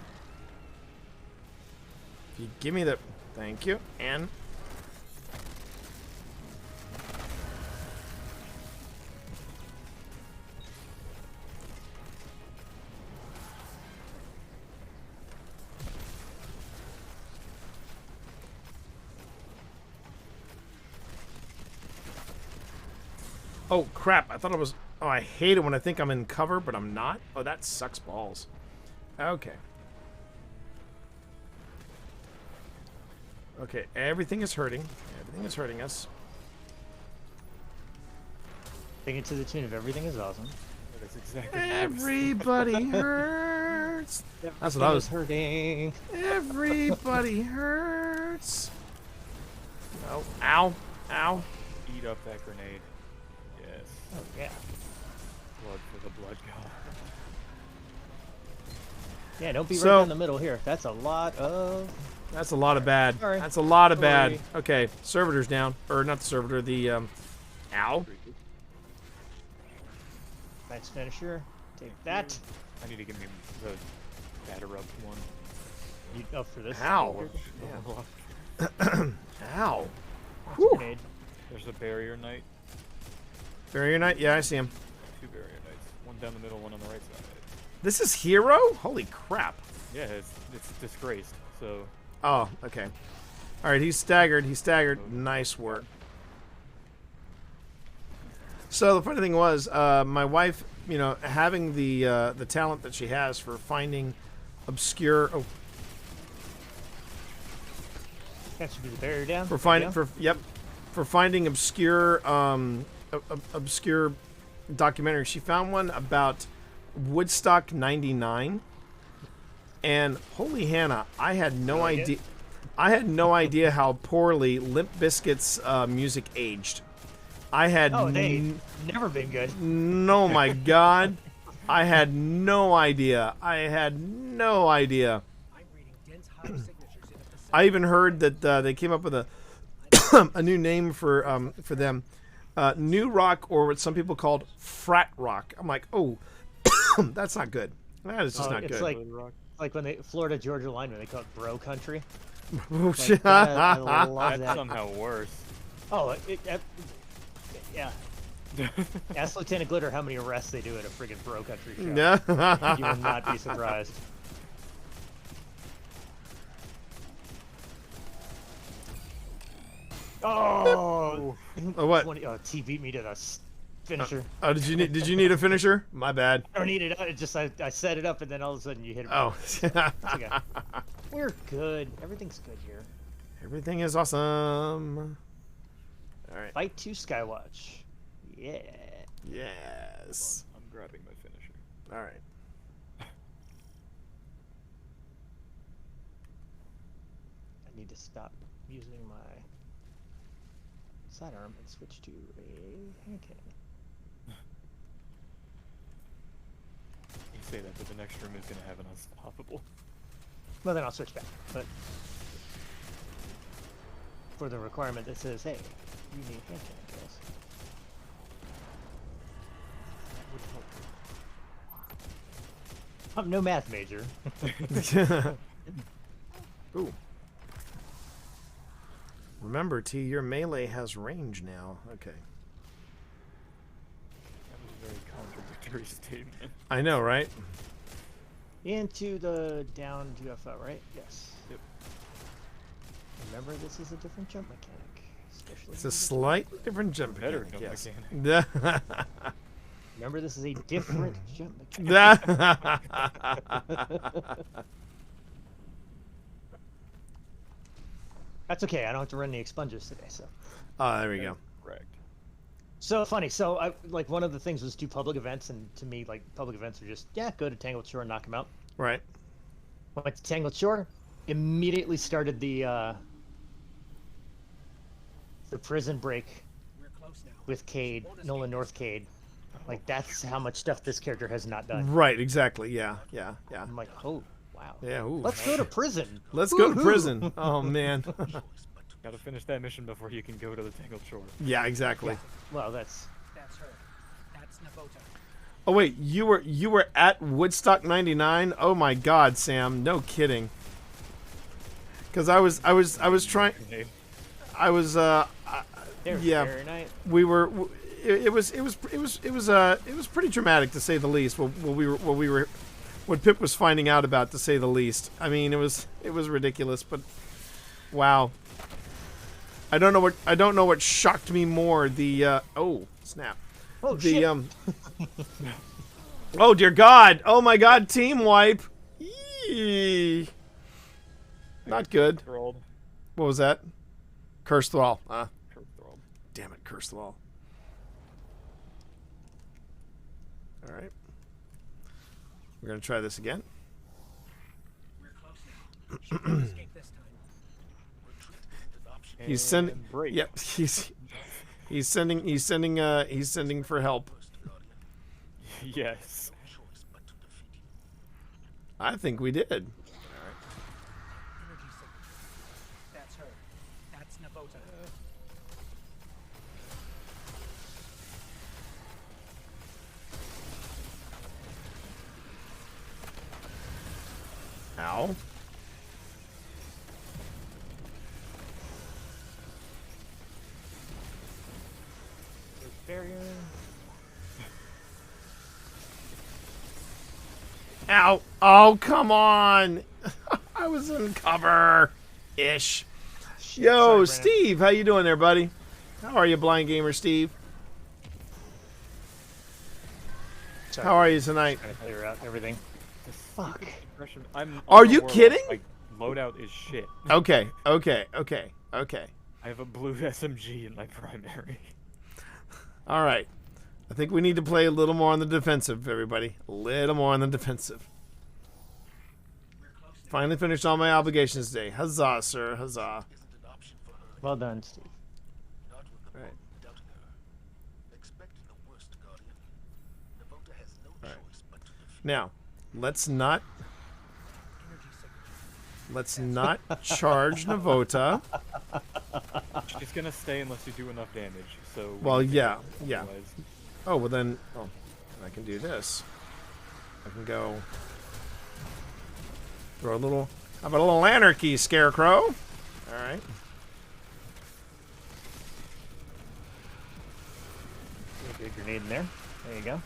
S1: you give me the... Thank you. And... Oh, crap. I thought it was... Oh, I hate it when I think I'm in cover, but I'm not. Oh, that sucks balls. Okay. Okay, everything is hurting. Everything is hurting us.
S4: Take it to the tune of everything is awesome.
S5: That is exactly what I was thinking.
S1: Everybody hurts. That's what I
S4: Everything
S1: was...
S4: is hurting.
S1: Everybody hurts. Oh, ow. Ow.
S5: Eat up that grenade. Yes.
S4: Oh, yeah.
S5: Blood for the blood god.
S4: Yeah, don't be
S1: So-
S4: right down the middle here. That's a lot of...
S1: That's a lot of bad.
S4: Sorry.
S1: That's a lot of bad.
S4: Sorry.
S1: Okay, servitor's down. Or not the servitor, the, ow.
S4: Nice finisher. Take that.
S5: I need to give me the batter up one.
S4: You, oh, for this.
S1: Ow.
S5: Yeah.
S1: Ow.
S4: Nice
S1: Whew.
S4: grenade.
S5: There's a barrier knight.
S1: Barrier Knight? Yeah, I see him.
S5: 2 barrier knights. One down the middle, one on the right side.
S1: This is Hero? Holy crap.
S5: Yeah, it's disgraced. So
S1: Oh, okay. Alright, he's staggered. He's staggered. Nice work. So the funny thing was, my wife, you know, having the talent that she has for finding obscure... Oh,
S4: That should be the barrier down.
S1: for finding...
S4: There you
S1: For finding obscure... obscure documentaries. She found one about Woodstock 99. And holy Hannah, I had no
S4: Really
S1: idea. I had no idea how poorly Limp Bizkit's music aged. I had
S4: go. Oh, they never been good.
S1: no, my God, I had no idea. I had no idea. I even heard that they came up with a a new name for them, new rock, or what some people called frat rock. I'm like, oh, that's not good. That is just
S4: Oh,
S1: not
S4: it's
S1: good.
S4: like when they Florida Georgia line when they call it bro country.
S1: Oh,
S4: Like, I love
S5: that's
S4: that.
S5: somehow worse.
S4: Oh, yeah. Ask Lieutenant Glitter how many arrests they do at a friggin' bro country show.
S1: Yeah.
S4: You will not be surprised. Oh,
S1: Oh, what?
S4: T beat me to the finisher.
S1: Oh, did you need a finisher? My bad.
S4: I don't need it. I set it up and then all of a sudden you hit it.
S1: Oh.
S4: Okay. We're good. Everything's good here.
S1: Everything is awesome. All right.
S4: Fight 2 Skywatch. Yeah.
S1: Yes.
S5: I'm grabbing my finisher.
S1: All right.
S4: I need to stop using my sidearm and switch to a hand cannon.
S5: You say that, but the next room is going to have an unstoppable.
S4: Well, then I'll switch back. But for the requirement that says, hey, you need hand cannon kills. I'm no math major.
S1: Ooh. Remember, T, your melee has range now. Okay.
S5: That was a very contradictory statement.
S1: I know, right?
S4: Into the downed UFO, right? Yes.
S5: Yep.
S4: Remember, this is a different jump mechanic. Especially
S1: It's a slightly different jump
S5: Better
S1: mechanic,
S5: jump
S1: yes.
S4: Remember, this is a different jump mechanic. That's okay. I don't have to run the expunges today, so.
S1: Oh, there we go.
S5: Correct.
S4: So funny. So I like one of the things was do public events, and to me, like public events are just go to Tangled Shore and knock them out.
S1: Right.
S4: Went to Tangled Shore, immediately started the prison break with Cade, Nolan North Cade. Like that's how much stuff this character has not done.
S1: Right. Exactly. Yeah. Yeah. Yeah.
S4: I'm like, oh wow.
S1: Yeah. Ooh.
S4: Let's go to prison.
S1: Let's go to
S4: Woohoo.
S1: prison. Oh man.
S5: Gotta finish that mission before you can go to the Tangled Shore.
S1: Yeah. Exactly.
S4: Yeah. Well, that's
S6: That's her. That's Navota.
S1: Oh wait, you were at Woodstock '99? Oh my God, Sam, no kidding. Because I was trying.
S5: Hey,
S1: I was yeah.
S4: Very nice.
S1: We were. It was pretty dramatic to say the least. What Pip was finding out about, to say the least. I mean, it was ridiculous, but wow. I don't know what shocked me more. The oh snap.
S4: Oh
S1: The
S4: shit.
S1: Oh dear God! Oh my God! Team wipe. Yee. Not good.
S5: Thralled.
S1: What was that? Curse Thrall.
S5: Thralled.
S1: Damn it, Curse Thrall. All right. We're gonna try this again.
S6: We're close now. She won't escape this time.
S1: He's sending.
S5: And break.
S1: Yep. He's sending for help.
S5: Yes.
S1: I think we did.
S6: Energy signal. That's her. That's Navota.
S1: Ow.
S4: Barrier.
S1: Ow. Oh, come on. I was in cover. Ish. Yo,
S4: Sorry, Brandon.
S1: Steve, how you doing there, buddy? How are you, Blind Gamer Steve?
S4: Sorry,
S1: How are you tonight?
S4: trying to clear out everything. Fuck.
S5: Impression.
S1: Are
S5: I'm a
S1: you
S5: warlock.
S1: kidding?
S5: My loadout is shit.
S1: Okay.
S5: I have a blue SMG in my primary.
S1: All right. I think we need to play a little more on the defensive, everybody. A little more on the defensive. Finally finished all my obligations today. Huzzah, sir. Huzzah.
S4: Well done, Steve.
S1: Right. Now, let's not charge Navota.
S5: She's gonna stay unless you do enough damage. So. we
S1: Well,
S5: can
S1: yeah,
S5: take it
S1: yeah.
S5: otherwise.
S1: Oh, well then, oh, I can do this. I can go throw a little, how about a little anarchy, Scarecrow? All right.
S4: Get a grenade in there. There you go.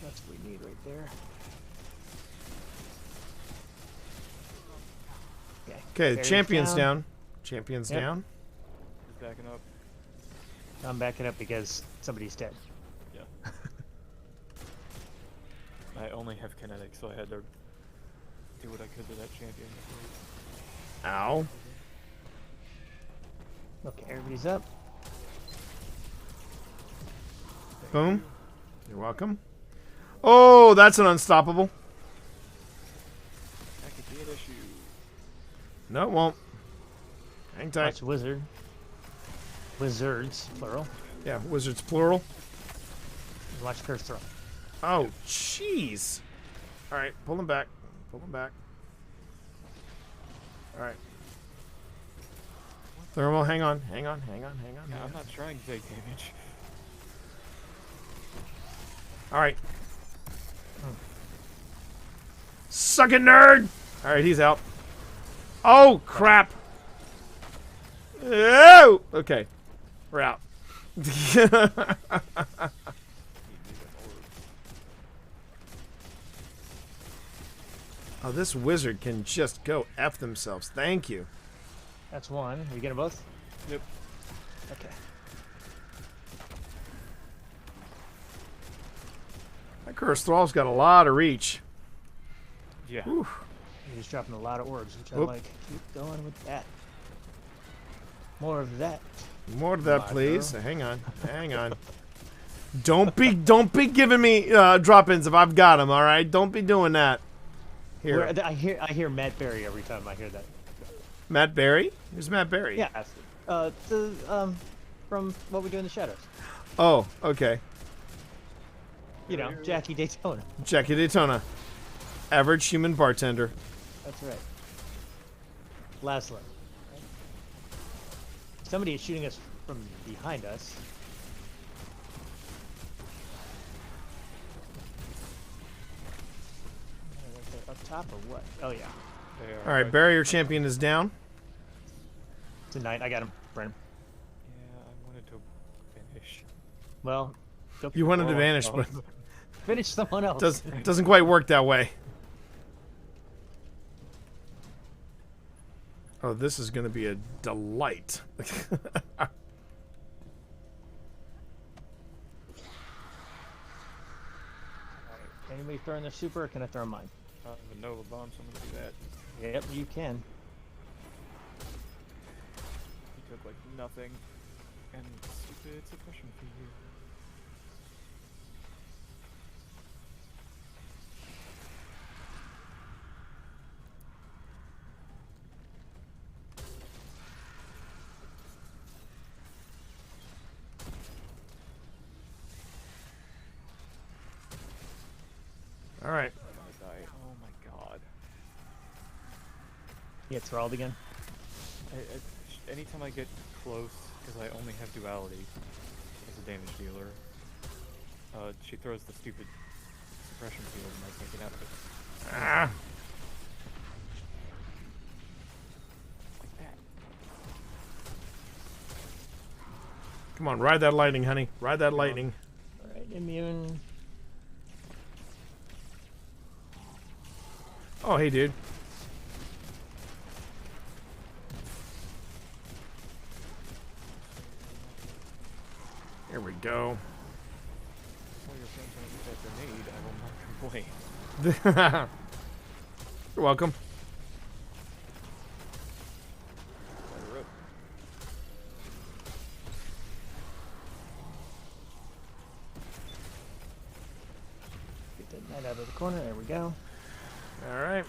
S4: That's what we need right there.
S1: Okay, the
S4: Barrier's
S1: champion's down. Champion's
S4: Yep.
S1: down.
S5: He's backing up.
S4: I'm backing up because somebody's dead.
S5: Yeah. I only have kinetic, so I had to do what I could to that champion.
S1: Ow.
S4: Okay, everybody's up.
S1: Boom. You're welcome. Oh, that's an unstoppable.
S5: That could be an issue.
S1: No, it won't. Hang tight.
S4: Watch wizard. Wizards, plural.
S1: Yeah, wizards plural.
S4: Watch curse throw.
S1: Oh, jeez. All right, pull him back. Pull him back. All right. Thermal, hang on. Hang on.
S5: Yeah, I'm not trying to take damage.
S1: All right. Suck it, nerd! All right, he's out. Oh, crap. Oh! Okay. We're out. Oh, this wizard can just go F themselves. Thank you.
S4: That's one. Are you getting both?
S5: Yep.
S4: Okay.
S1: That Curse Thrall's got a lot of reach.
S5: Yeah.
S1: Whew.
S4: He's dropping a lot of orbs, which I
S1: Oop.
S4: like. Keep going with that. More of that.
S1: More of that,
S4: Marco.
S1: please. Hang on. Hang on. Don't be giving me drop-ins if I've got them. All right. Don't be doing that. Here,
S4: Where, I hear Matt Berry every time I hear that.
S1: Matt Berry. Who's Matt Berry?
S4: Yeah. From What We Do in the Shadows.
S1: Oh, okay.
S4: You know, Jackie Daytona.
S1: Jackie Daytona. Average human bartender.
S4: That's right. Laszlo. Somebody is shooting us from behind us. Up top or what? Oh yeah.
S5: They are
S1: All right, barrier champion is down.
S4: Tonight I got him, Brennan.
S5: Yeah, I wanted to finish.
S4: Well, go
S1: You wanted to
S4: oh,
S1: vanish,
S4: oh.
S1: but
S4: Finish someone else.
S1: doesn't quite work that way. Oh, this is going to be a delight.
S4: Anybody throwing their super, or can I throw mine?
S5: I have a Nova Bomb, so I'm gonna do that.
S4: Yep, you can.
S5: He took like nothing. And stupid suppression for you.
S1: All right.
S5: I die. Oh my god.
S4: You get thralled again.
S5: Anytime I get close, because I only have duality as a damage dealer, she throws the stupid suppression field and I can't get out of it.
S1: Ah.
S5: Like that.
S1: Come on, ride that lightning, honey. Ride that lightning.
S4: Alright, immune.
S1: Oh, hey, dude. Here we go.
S5: While your friends are with that grenade, I will not complain.
S1: You're welcome.
S5: Fire up.
S4: Get that knight out of the corner. There we go.
S1: All right.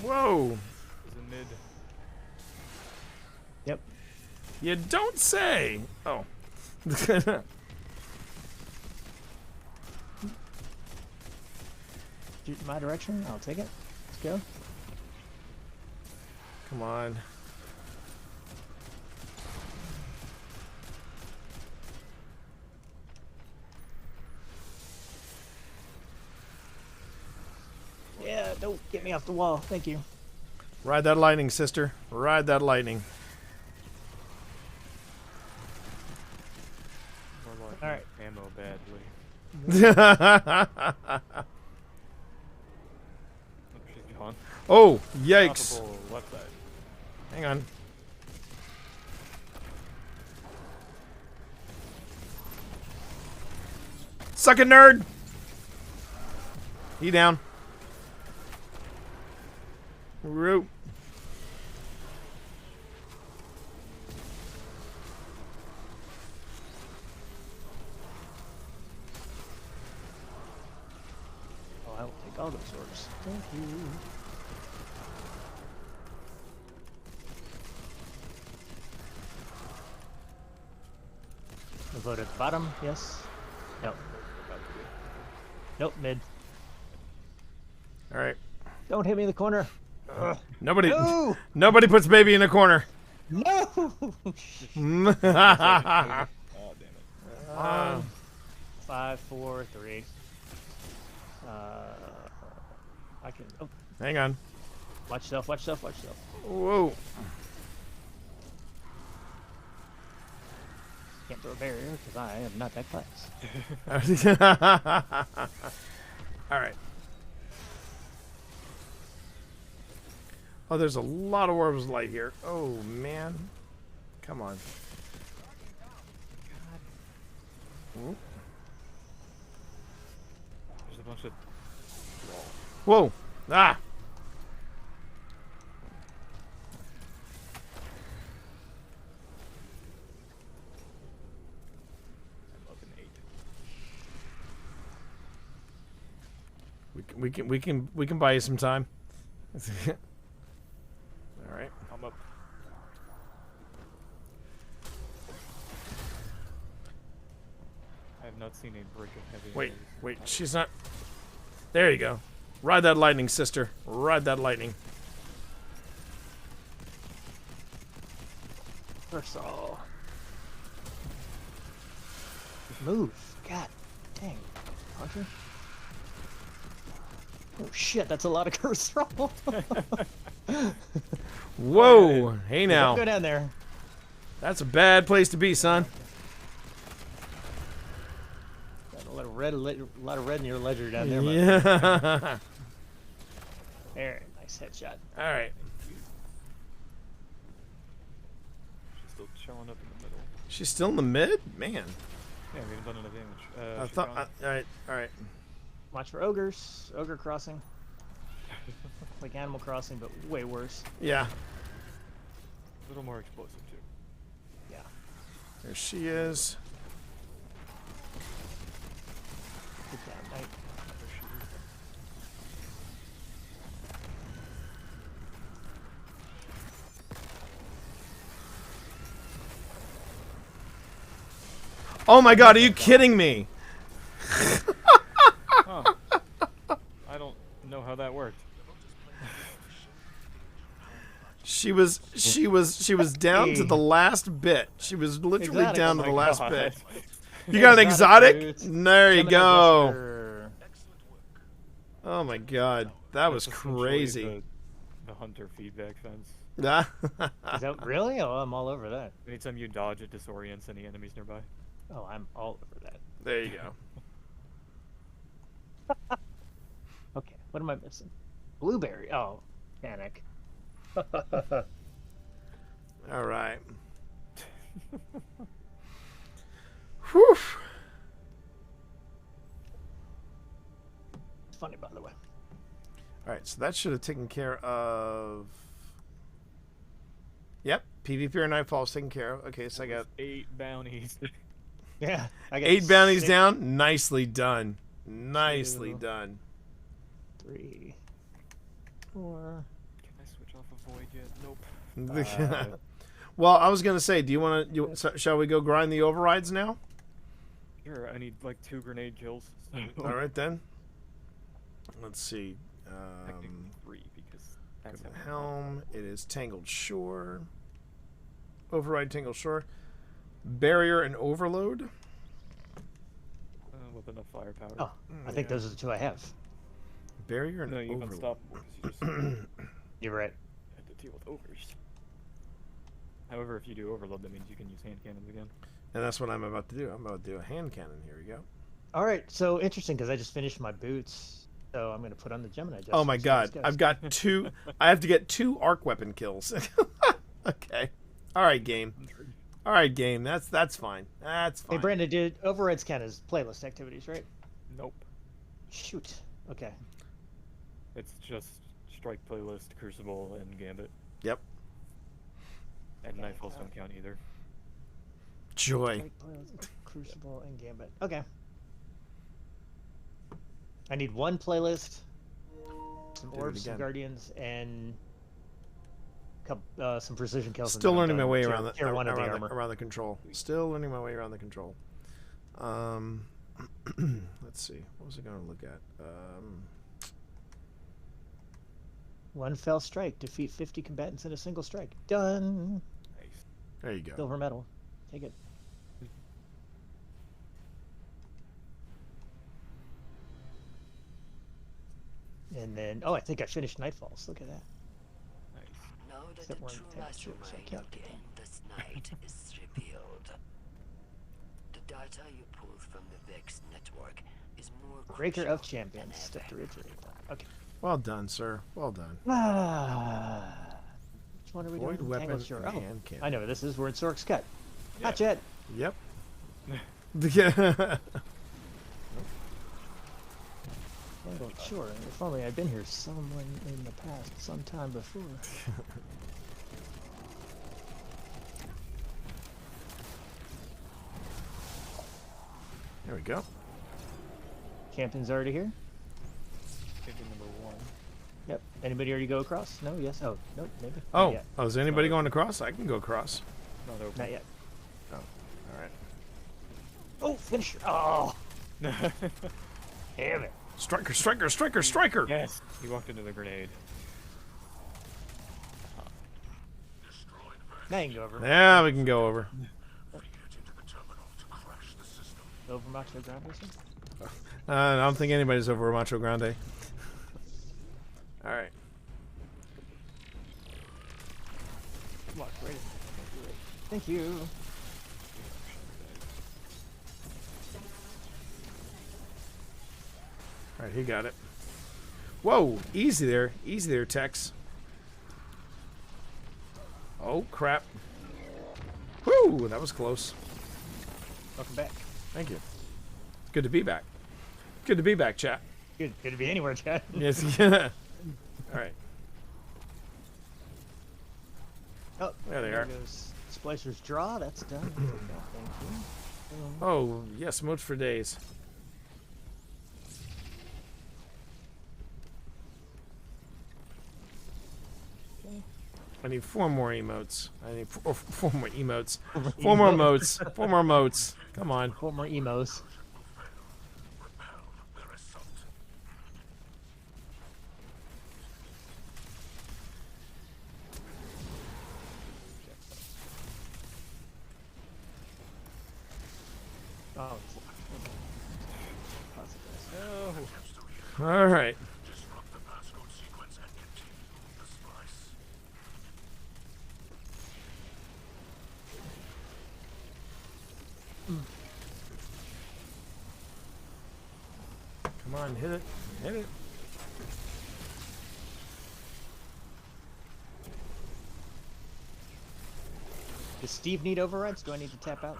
S1: Whoa.
S5: Is a mid.
S4: Yep.
S1: You don't say. Oh.
S4: Shoot in my direction. I'll take it. Let's go.
S1: Come on.
S4: Yeah, don't get me off the wall. Thank you.
S1: Ride that lightning, sister. Ride that lightning.
S5: More like
S4: Alright.
S5: ammo badly. Oh, she's gone.
S1: Oh, yikes.
S5: Unstoppable left side.
S1: Hang on. Suck it, nerd. He down. Root.
S4: Oh, I will take all those orbs. Thank you. A vote at the bottom, yes. Nope. Nope, mid.
S1: All right.
S4: Don't hit me in the corner.
S1: Nobody.
S4: No!
S1: Nobody puts baby in a corner.
S4: No!
S5: Oh, damn it.
S4: 5, 4, 3. I can. Oh,
S1: Hang on.
S4: watch yourself, watch yourself, watch yourself.
S1: Whoa.
S4: Can't throw a barrier because I am not that class.
S1: All right. Oh, there's a lot of orbs of light here. Oh, man. Come on. Ooh.
S5: There's a bunch of wall.
S1: Whoa! Ah!
S5: I'm up in 8.
S1: We can buy you some time. All right.
S5: I'm up. I have not seen a break of heavy.
S1: Wait,
S5: enemies.
S1: wait. She's not. There you go. Ride that lightning, sister. Ride that lightning.
S4: Versal. Move. God dang. Hunter? Oh shit, that's a lot of curse roll.
S1: Whoa! Hey
S4: Don't
S1: now.
S4: go down there.
S1: That's a bad place to be, son.
S4: Got a lot of red in your ledger down there. bud.
S1: Yeah.
S4: There, nice headshot.
S1: All right.
S5: She's still showing up in the middle.
S1: She's still in the mid, man.
S5: Yeah, we haven't done enough damage.
S1: I
S5: She's
S1: thought.
S5: gone.
S1: All right. All right.
S4: Watch for ogres. Ogre crossing. Like Animal Crossing, but way worse.
S1: Yeah.
S5: A little more explosive too.
S4: Yeah.
S1: There she is.
S4: Good damn night.
S5: There she is.
S1: Oh my God! Are you kidding me?
S5: Huh. I don't know how that worked.
S1: She was down to the last bit. She was literally
S4: Exotic.
S1: down to
S5: Oh
S1: the
S5: my
S1: last
S5: God.
S1: bit. You got an exotic?
S4: boots.
S1: There you
S4: Gemini
S1: go.
S4: Jester.
S1: Oh my God, that was
S5: That's essentially
S1: crazy.
S5: The hunter feedback fence.
S4: Is that really? Oh, I'm all over that.
S5: Anytime you dodge, it disorients any enemies nearby.
S4: Oh, I'm all over that.
S1: There you go.
S4: Okay, what am I missing? Blueberry. Oh, panic.
S1: All right. Whew.
S4: It's funny, by the way.
S1: All right, so that should have taken care of. Yep, PvP or Nightfall's taken care of. Okay, so I got
S5: 8 bounties.
S4: Yeah, I got
S1: 8 bounties
S4: 6,
S1: down. Nicely done. Nicely
S4: 2.
S1: done.
S4: 3, 4.
S5: Can I switch off of void yet? Nope.
S1: Well, I was gonna say, do you want to? So, shall we go grind the overrides now?
S5: Sure, I need like 2 grenade kills.
S1: All right then. Let's see.
S5: Technically 3 because that's
S1: Griffin
S5: how many
S1: Helm. It is Tangled Shore. Override Tangled Shore. Barrier and Overload.
S5: with enough firepower.
S4: Oh, I think those are the 2 I have.
S1: Barrier and
S5: No, you have
S1: Overload.
S5: unstoppable because you just
S4: You're right.
S5: had to deal with ogres. However, if you do overload, that means you can use hand cannons again.
S1: And that's what I'm about to do. I'm about to do a hand cannon. Here we go.
S4: All right, so interesting because I just finished my boots, so I'm gonna put on the Gemini. Jester
S1: Oh my
S4: and see how this
S1: God!
S4: goes.
S1: I've got 2. I have to get 2 arc weapon kills. Okay. All right, game. All right, game. That's fine. That's fine.
S4: Hey, Brandon, did overrides count as playlist activities, right?
S5: Nope.
S4: Shoot. Okay.
S5: It's just Strike Playlist, Crucible, and Gambit.
S1: Yep.
S5: And Nightfalls don't count either.
S1: Joy.
S4: Strike playlist, Crucible, and Gambit. Okay. I need 1 playlist, some
S1: Do it
S4: orbs, some
S1: again.
S4: guardians, and some precision kills. and
S1: Still
S4: then I'm
S1: learning my
S4: done
S1: way
S4: with
S1: around the
S4: tier 1 of the armor.
S1: around the control. Still learning my way around the control. Let's see. What was I going to look at?
S4: 1 fell strike. Defeat 50 combatants in a single strike. Done.
S5: Nice.
S1: There you go.
S4: Silver medal. Take it. And then, oh, I think I finished Nightfalls. Look at that.
S5: Nice.
S6: Now that
S4: Except
S6: the
S4: we're in
S6: true
S4: temperature, so I
S6: mastermind
S4: can't
S6: of the
S4: get in.
S6: endless night is revealed. The data you pull from the Vex network is more
S4: Breaker
S6: crucial
S4: of Champions.
S6: than
S4: Step
S6: ever.
S4: 3 of 3. Okay.
S1: Well done, sir. Well done.
S4: Which one are we
S1: Void
S4: doing?
S1: weapon
S4: Tangled Shore.
S1: and
S4: Oh,
S1: hand cannon.
S4: I know what this is. We're in Sork's Cut.
S5: Yeah.
S4: Not yet.
S1: Yep.
S4: Well, sure. If only I'd been here someone in the past, sometime before.
S1: There we go.
S4: Campion's already here?
S5: Champion number 1.
S4: Yep. Anybody already go across? No? Yes? Oh, nope. Maybe.
S1: Oh,
S4: Not yet.
S1: is anybody going across? I can go across.
S5: Not open.
S4: Not yet.
S1: All right.
S4: Oh, finisher. Oh, damn it.
S1: Striker, striker, striker, striker.
S5: Yes! He walked into the grenade.
S4: Now you can go over.
S1: Yeah, we can go over.
S4: Over Macho Ground or something?
S1: I don't think anybody's over Macho Grande. All right.
S4: Walk right in. Thank you.
S1: All right, he got it. Whoa, easy there, Tex. Oh crap! Whoo, that was close.
S4: Welcome back.
S1: Thank you. Good to be back. Good to be back, chat.
S4: Good to be anywhere, Chad.
S1: Yes. Yeah. All right.
S4: Oh,
S1: There they are.
S4: goes Splicer's draw. That's done. Thank you.
S1: Oh yes, modes for days.
S4: Okay.
S1: I need 4 more emotes. I need four more emotes. 4 more motes. 4 more motes. Come on.
S4: 4 more emos. Oh,
S1: All right. Come on, hit it. Hit it.
S4: does Steve need overrides? Do I need to tap out?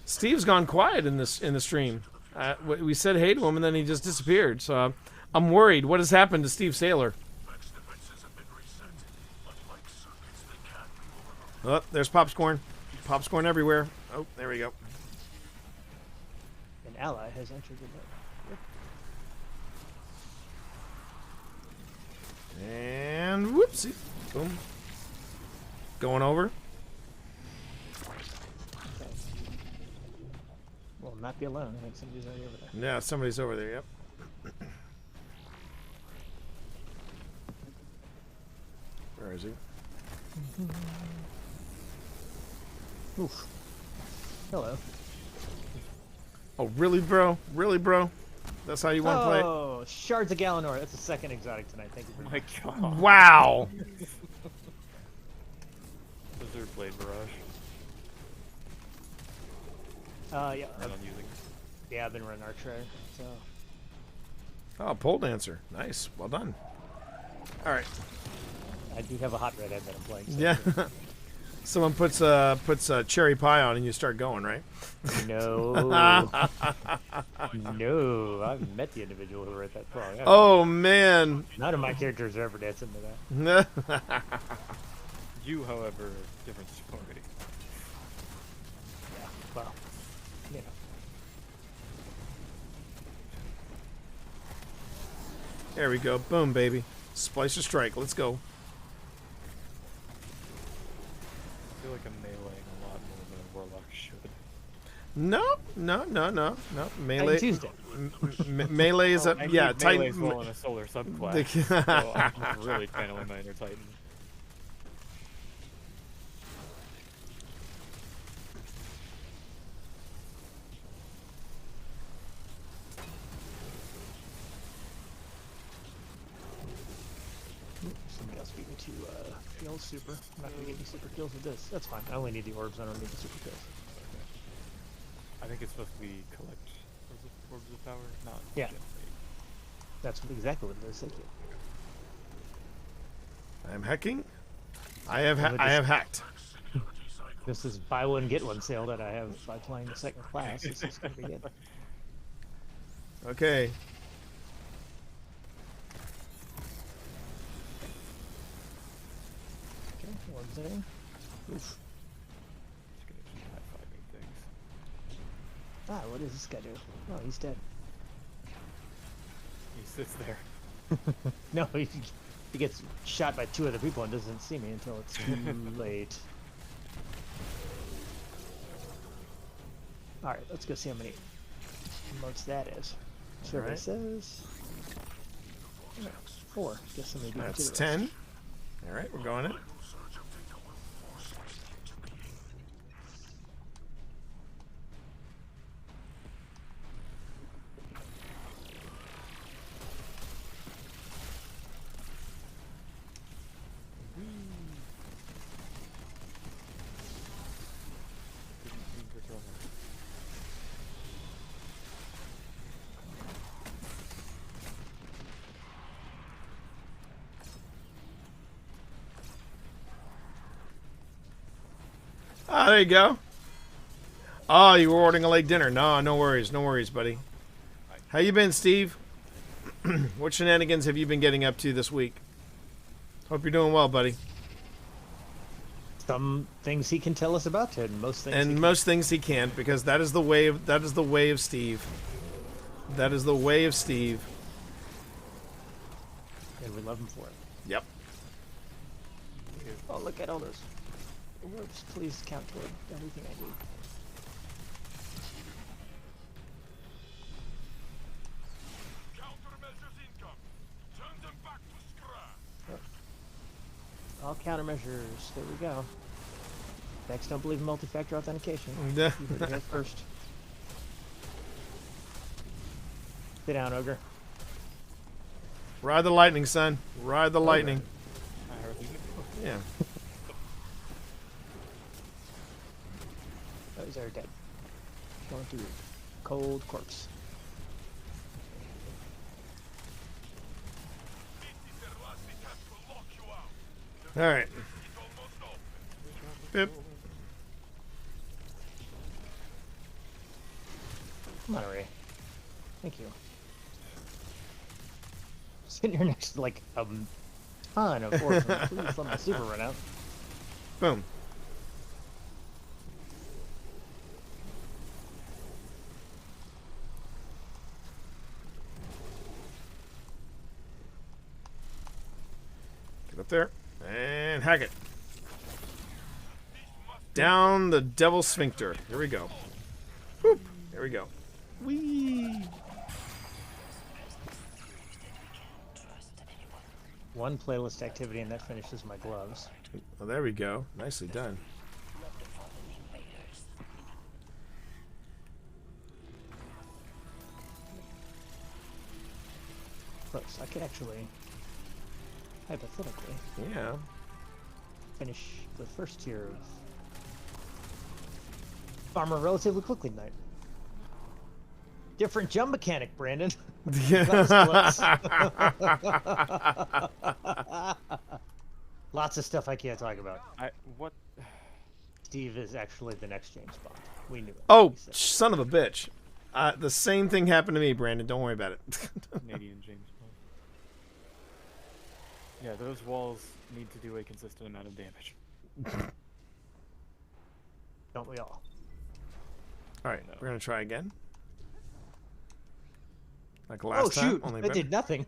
S1: Steve's gone quiet in the stream. We said hey to him and then he just disappeared. So I'm worried. What has happened to Steve Saylor? Oh, there's popcorn. Popcorn everywhere. Oh, there we go.
S4: An ally has entered the net.
S1: And whoopsie. Boom. Going over.
S4: Okay. Will not be alone. I think somebody's already over there.
S1: Yeah, somebody's over there. Yep. Where is he?
S4: Oof. Hello.
S1: Oh, really, bro? Really, bro? That's how you want to play it?
S4: Oh, Shards of Galanor. That's the second exotic tonight. Thank you
S5: Oh
S4: very
S5: my
S4: much.
S5: god.
S1: Wow.
S5: Blizzard Blade Barrage.
S4: Yeah.
S5: Plan on using.
S4: Yeah, I've been running Archer, so.
S1: Oh, pole dancer. Nice. Well done. All right.
S4: I do have a hot red head that I'm playing. So
S1: Yeah. Someone puts cherry pie on and you start going, right?
S4: No. No. I've met the individual who wrote that song.
S1: Oh man.
S4: None of my characters are ever dancing to that.
S5: You, however, different story.
S4: Yeah. Well, you know.
S1: There we go. Boom, baby. Splicer strike. Let's go.
S5: I feel like I'm meleeing a lot more than a Warlock should.
S1: No. Melee.
S4: Titan Tuesday.
S1: Melee is
S5: Oh,
S1: up.
S5: I
S1: Yeah,
S5: need
S1: Titan.
S5: melee as well in a solar subclass. So I'm really channeling my inner Titan.
S4: Somebody else beat me to the old super. I'm not going to get any super kills with this. That's fine. I only need the orbs. I don't need the super kills.
S5: I think it's supposed to be collect orbs of power, not
S4: Yeah.
S5: generate.
S4: That's exactly what it is. Thank you.
S1: I'm hacking. I have hacked.
S4: This is buy one get one sale that I have by playing the second class. This is going to be good.
S1: Okay.
S4: One thing. Oof.
S5: Just gonna keep high-fiving things.
S4: Ah, what does this guy do? Oh, he's dead.
S5: He sits there.
S4: No, he gets shot by 2 other people and doesn't see me until it's too late. All right, let's go see how many emotes that is. Survey
S1: Alright.
S4: says 4. Guess I'm gonna do
S1: That's
S4: 2
S1: 10. All right, we're going it.
S5: Didn't mean to throw her.
S1: Ah, there you go. Oh, you were ordering a late dinner. No, no worries, buddy. How you been, Steve? What shenanigans have you been getting up to this week? Hope you're doing well, buddy.
S4: Some things he can tell us about it, and most things.
S1: And most things he can't, because that is the way of Steve. That is the way of Steve.
S4: and we love him for it.
S1: Yep.
S4: Oh, look at all those orbs. Please count toward everything I do.
S2: Countermeasures income. Turn them back to scrap.
S4: All countermeasures. There we go. Next, don't believe in multi-factor authentication. You heard it here first. Sit down, Ogre.
S1: Ride the lightning, son. Ride the lightning. Yeah.
S4: Those are dead. Going through cold corpse.
S2: This is their last attempt to lock you out.
S1: All right.
S2: It's almost open.
S1: Pip.
S4: Come on, Ray. Thank you. Sitting here next to like a ton of orphans. Please let my super run out.
S1: Boom. Get up there and hack it. Down the devil sphincter. Here we go. Whoop. There we go. Whee.
S4: One playlist activity and that finishes my gloves.
S1: Oh, there we go. Nicely done.
S4: Close. I could actually, hypothetically,
S1: Yeah.
S4: finish the first tier of armor relatively quickly tonight. Different jump mechanic, Brandon. Lots of stuff I can't talk about.
S5: What?
S4: Steve is actually the next James Bond. We knew it.
S1: Oh,
S4: He said.
S1: son of a bitch. The same thing happened to me, Brandon. Don't worry about it.
S5: Canadian James Bond. Yeah, those walls need to do a consistent amount of damage.
S4: Don't we all?
S1: All right,
S5: No.
S1: we're going to try again. Like last
S4: Oh
S1: time.
S4: shoot!
S1: Only
S4: That
S1: better.
S4: did nothing.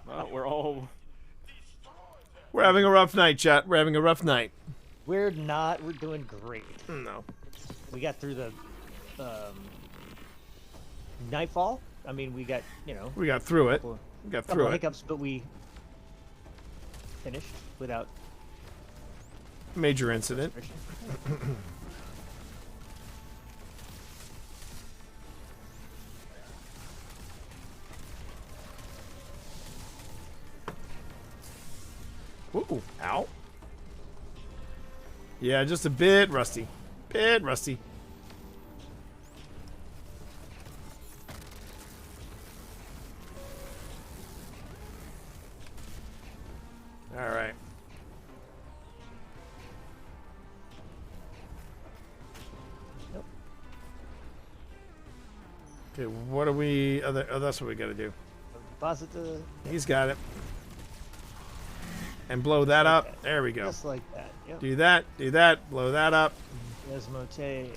S5: Well, we're all.
S1: We're having a rough night, chat. We're having a rough night.
S4: We're not. We're doing great.
S1: No.
S4: We got through the nightfall. I mean, we got
S1: We got through it.
S4: couple,
S1: We got
S4: couple
S1: through
S4: of
S1: it.
S4: hiccups, but we finished without
S1: Major incident.
S4: frustration.
S1: Ooh, ow. Yeah, just a bit rusty. Bit rusty. All right.
S4: Nope.
S1: Okay, what are we? Oh, that's what we got to do.
S4: Deposit the.
S1: He's got it. And blow that
S4: like
S1: up.
S4: that.
S1: There we go.
S4: Just like that. Yep.
S1: Do that, blow that up.
S4: Desmote.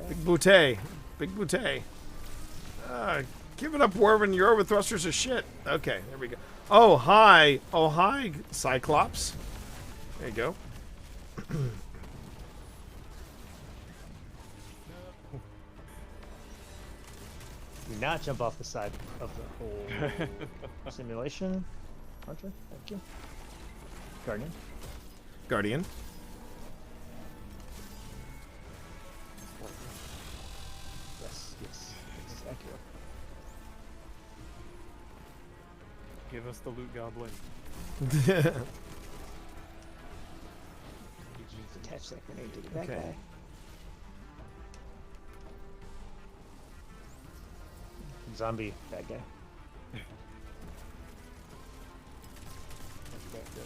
S1: Big bootay. Big bootay. Give it up, Warvin. Your overthrusters are shit. Okay, there we go. Oh, hi. Oh, hi, Cyclops. There you go.
S4: Do not jump off the side of the whole simulation. Hunter, thank you. Guardian.
S1: Guardian.
S4: Yes, yes. This is accurate.
S5: Give us the loot goblin.
S4: You just attach that grenade to that
S1: Okay.
S4: guy. Zombie bad guy.
S5: That's bad, good.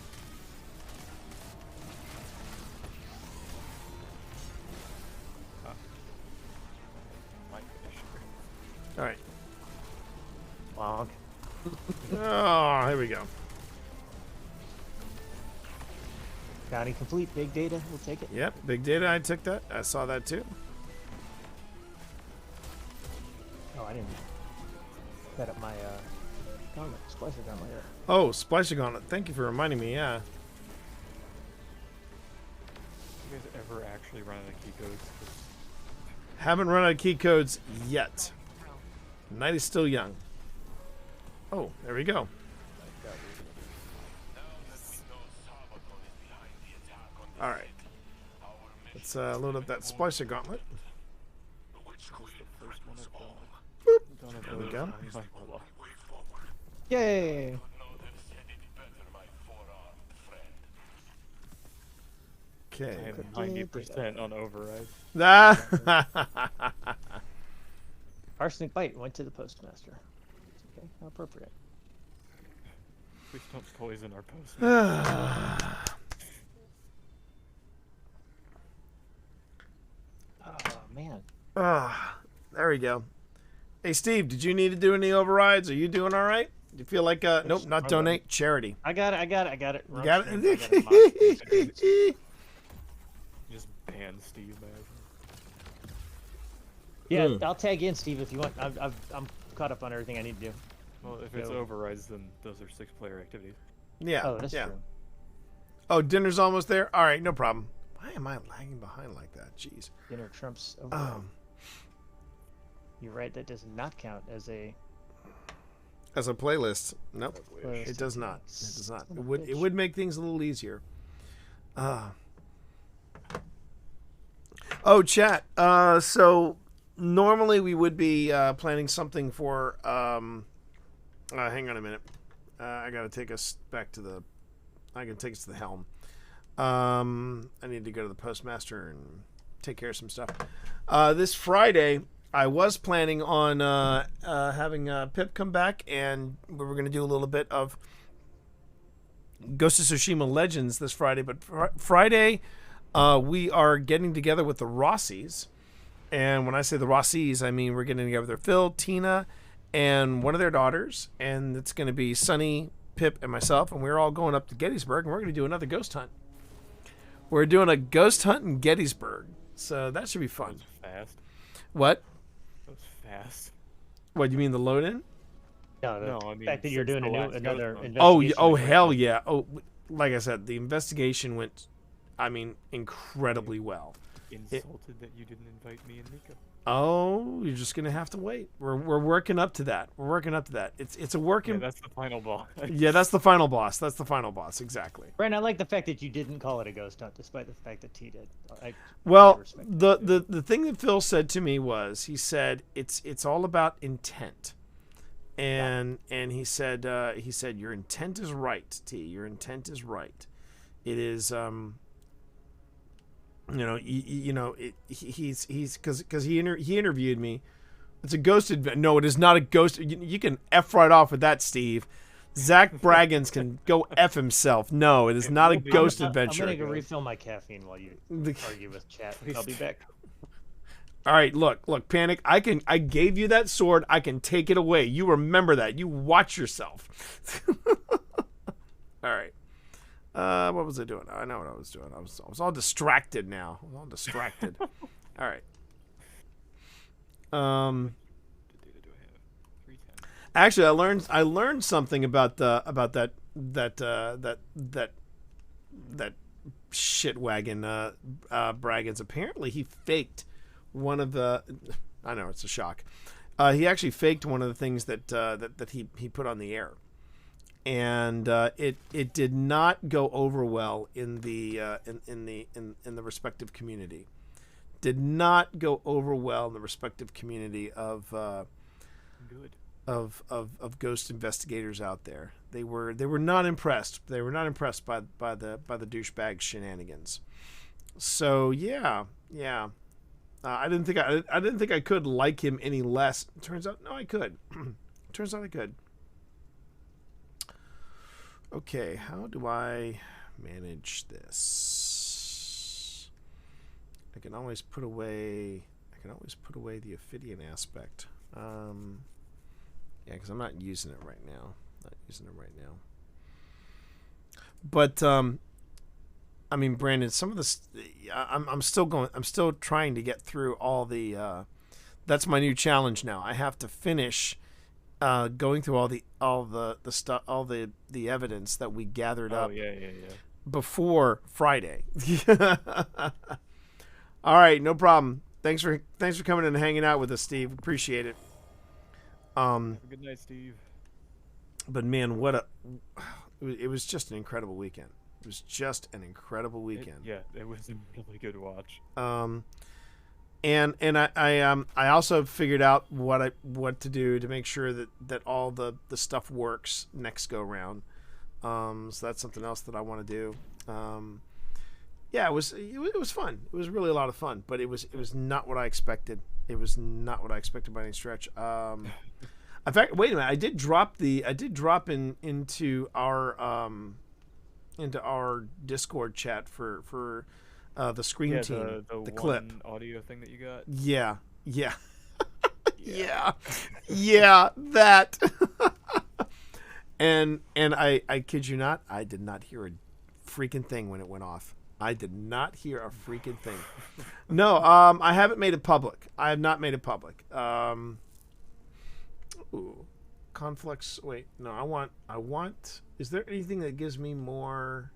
S5: My finisher.
S1: All right.
S4: Bonk.
S1: Oh, here we go.
S4: Bounty complete. Big data. We'll take it.
S1: Yep, big data. I took that. I saw that too.
S4: Oh, I didn't set up my gauntlet. Splicer gauntlet here.
S1: Oh, Splicer Gauntlet. Thank you for reminding me. Yeah.
S5: You guys ever actually run out of key codes? 'Cause
S1: Haven't run out of key codes yet. Night is still young. Oh, there we go. All right. Let's load up that Splicer Gauntlet.
S5: First one I've done. Done of
S1: There we
S5: those,
S1: go.
S5: I'm like, well,
S4: Yay!
S5: I
S1: Okay.
S5: am 90% on override.
S1: Ah.
S4: Arsenic bite went to the postmaster. Okay, how appropriate.
S5: Please don't poison our post.
S4: Oh man.
S1: There we go. Hey, Steve, did you need to do any overrides? Are you doing all right? Do you feel like nope, not donate, charity.
S4: I got it.
S1: You got
S4: it.
S1: it?
S5: Just ban Steve, man.
S4: Yeah,
S1: Mm.
S4: I'll tag in, Steve, if you want. I'm caught up on everything I need to do.
S5: Well, if it's
S4: Go.
S5: overrides, then those are 6-player activities.
S1: Yeah.
S4: Oh, that's
S1: yeah.
S4: true.
S1: Oh, dinner's almost there? All right, no problem. Why am I lagging behind like that? Jeez.
S4: Dinner trumps over. You're right. That does not count as a.
S1: As a playlist, nope,
S4: playlist.
S1: it does not. It does not.
S4: Son
S1: It
S4: of a
S1: would. It
S4: bitch.
S1: would make things a little easier. Oh, chat. So normally we would be planning something for. Hang on a minute. I got to take us back to the. I can take us to the helm. I need to go to the postmaster and take care of some stuff. This Friday, I was planning on having Pip come back, and we were going to do a little bit of Ghost of Tsushima Legends this Friday. But Friday, we are getting together with the Rossies. And when I say the Rossies, I mean we're getting together with Phil, Tina, and one of their daughters. And it's going to be Sunny, Pip, and myself. And we're all going up to Gettysburg, and we're going to do another ghost hunt. We're doing a ghost hunt in Gettysburg. So that should be
S5: That
S1: fun.
S5: was fast.
S1: What?
S5: That was fast.
S1: What, you mean the load-in?
S4: No, the
S5: No, I mean,
S4: fact that you're
S5: since
S4: doing
S5: the
S4: a new
S5: last
S4: another
S5: Ghost Hunt.
S4: investigation.
S1: Oh,
S4: is
S1: hell
S4: right.
S1: yeah. Oh, like I said, the investigation went, I mean, incredibly well.
S5: Insulted that you didn't invite me and Nico.
S1: Oh, you're just gonna have to wait. We're working up to that. We're working up to that. It's a work
S5: Yeah,
S1: in.
S5: that's the final boss.
S1: Yeah, that's the final boss. That's the final boss. Exactly.
S4: Brent, I like the fact that you didn't call it a ghost hunt, despite the fact that T did. I
S1: Well,
S4: respect
S1: the thing that Phil said to me was, he said it's all about intent, and he said your intent is right, T. Your intent is right. It is he's because he interviewed me. It's a ghost no, it is not a ghost. You can F right off with that, Steve. Zach Braggins can go F himself. No, it is not a ghost adventure.
S4: I'm gonna go refill my caffeine while you argue with chat. I'll be back.
S1: All right, look, Panic. I gave you that sword. I can take it away. You remember that. You watch yourself. All right. was I doing? I know what I was doing. I was all distracted now. I was all distracted. All right.
S5: What data do I have? 310.
S1: Actually, I learned something about that shit wagon Braggins. Apparently, he faked one of the. I know it's a shock. He actually faked one of the things that he put on the air, and it did not go over well in the respective community. Did not go over well in the respective community of
S5: Good.
S1: of ghost investigators out there. They were not impressed. They were not impressed by the douchebag shenanigans. So yeah. I didn't think I could like him any less. Turns out, no, I could. Turns out I could. Okay, how do I manage this? I can always put away the Ophidian aspect. Yeah, because I'm not using it right now. But I mean, Brandon, some of this, I'm still trying to get through all the. That's my new challenge now. I have to finish going through all the stuff, all the evidence that we gathered up.
S5: Yeah.
S1: Before Friday. All right, no problem. Thanks for coming in and hanging out with us, Steve. Appreciate it.
S5: Have a good night, Steve.
S1: But man, it was just an incredible weekend. It was just an incredible weekend.
S5: It was a really good watch.
S1: And I also figured out what to do to make sure that all the stuff works next go round. So that's something else that I want to do. Yeah, it was fun. It was really a lot of fun, but it was not what I expected. It was not what I expected by any stretch. In fact, wait a minute. I did drop into our Discord chat for the Scream Team, the clip
S5: one audio thing that you got.
S1: Yeah. That. and I kid you not, I did not hear a freaking thing when it went off. I did not hear a freaking thing. No, I haven't made it public. I have not made it public. Ooh, Conflux. Wait, no, I want. Is there anything that gives me more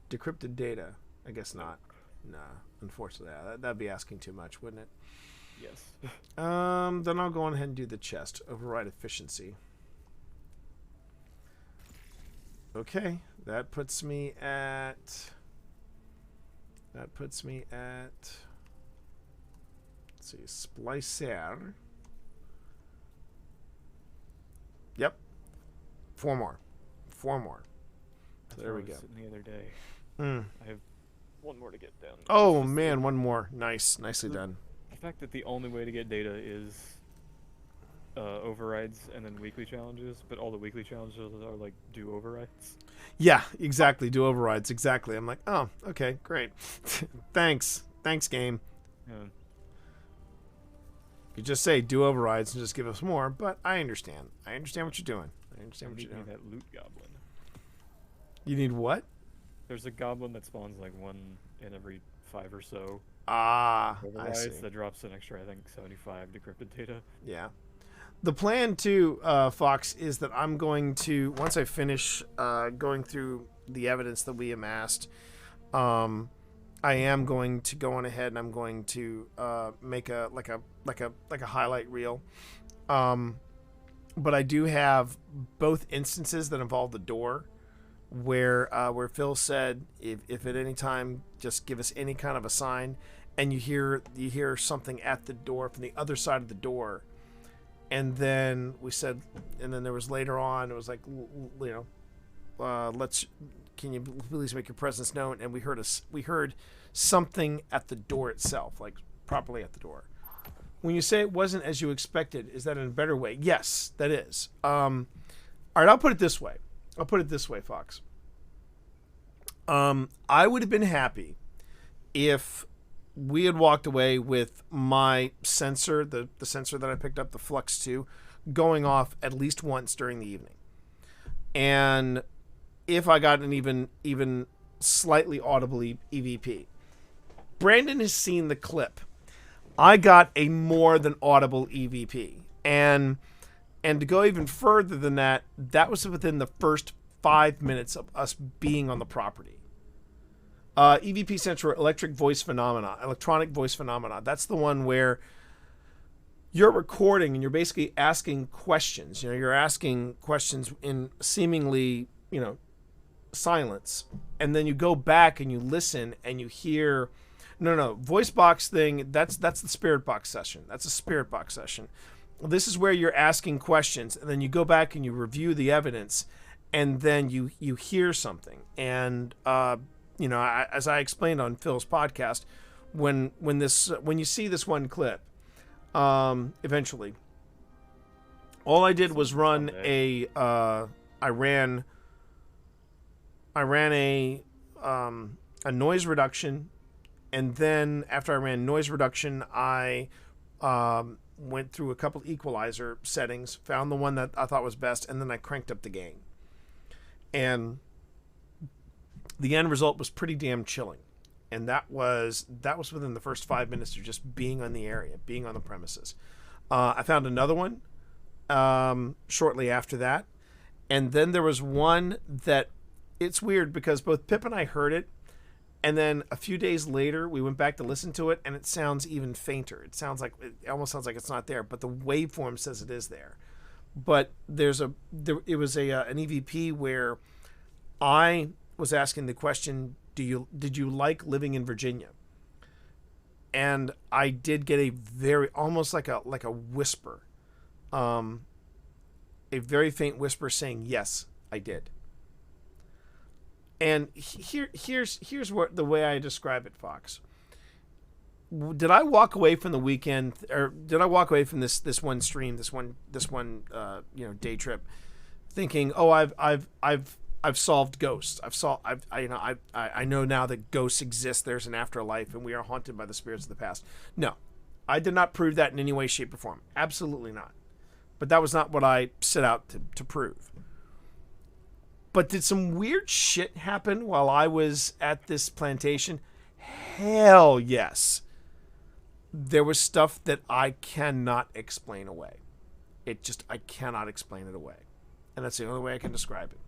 S1: decrypted data? I guess not. Nah, unfortunately, that'd be asking too much, wouldn't it?
S5: Yes.
S1: Then I'll go on ahead and do the chest. Override efficiency. Okay, that puts me at. Let's see, Splicer. Yep. Four more.
S5: That's
S1: There
S5: where
S1: we
S5: I was
S1: go.
S5: sitting the other day.
S1: Mm.
S5: I have one more to get down.
S1: Oh
S5: It's just
S1: man, one more. Nicely
S5: the-
S1: done.
S5: The fact that the only way to get data is overrides and then weekly challenges, but all the weekly challenges are like do overrides.
S1: Yeah, exactly. Do overrides. Exactly. I'm like, oh, okay, great. Thanks, game.
S5: Yeah.
S1: You just say do overrides and just give us more, but I understand. I understand what you're doing. I understand what
S5: need
S1: you're doing.
S5: that loot goblin.
S1: You need what?
S5: There's a goblin that spawns like one in every 5 or so
S1: Ah, I
S5: overrides
S1: see.
S5: that drops an extra, I think, 75 decrypted data.
S1: Yeah. The plan too, Fox, is that I'm going to, once I finish going through the evidence that we amassed, I am going to go on ahead and I'm going to make a highlight reel. But I do have both instances that involve the door, where Phil said if at any time just give us any kind of a sign, and you hear something at the door from the other side of the door. And then we said, and then there was later on, it was like, can you please make your presence known? And we heard something at the door itself, like properly at the door. When you say it wasn't as you expected, is that in a better way? Yes, that is. All right, I'll put it this way, Fox. I would have been happy if we had walked away with my sensor, the sensor that I picked up, the Flux 2, going off at least once during the evening. And if I got an even slightly audible EVP. Brandon has seen the clip. I got a more than audible EVP. And to go even further than that, that was within the first 5 minutes of us being on the property. EVP stands for electronic voice phenomena. That's the one where you're recording and you're basically asking questions. You're asking questions in seemingly, silence. And then you go back and you listen and you hear, no, voice box thing, that's the spirit box session. That's a spirit box session. This is where you're asking questions and then you go back and you review the evidence and then you hear something. And, as I explained on Phil's podcast, when you see this one clip, eventually, all I did was run I ran a noise reduction, and then after I ran noise reduction, I went through a couple equalizer settings, found the one that I thought was best, and then I cranked up the gain. And the end result was pretty damn chilling. And that was within the first 5 minutes of just being on the area, being on the premises. I found another one shortly after that. And then there was one that, it's weird because both Pip and I heard it. And then a few days later, we went back to listen to it, and it sounds even fainter. It almost sounds like it's not there, but the waveform says it is there. But it was an EVP where I was asking the question, did you like living in Virginia? And I did get a very, almost like a whisper, a very faint whisper saying, yes, I did. And here's what the way I describe it, Fox. Did I walk away from the weekend, or did I walk away from this one stream, this one day trip, thinking, oh, I've solved ghosts. I know now that ghosts exist. There's an afterlife, and we are haunted by the spirits of the past. No, I did not prove that in any way, shape, or form. Absolutely not. But that was not what I set out to prove. But did some weird shit happen while I was at this plantation? Hell yes. There was stuff that I cannot explain away. I cannot explain it away. And that's the only way I can describe it.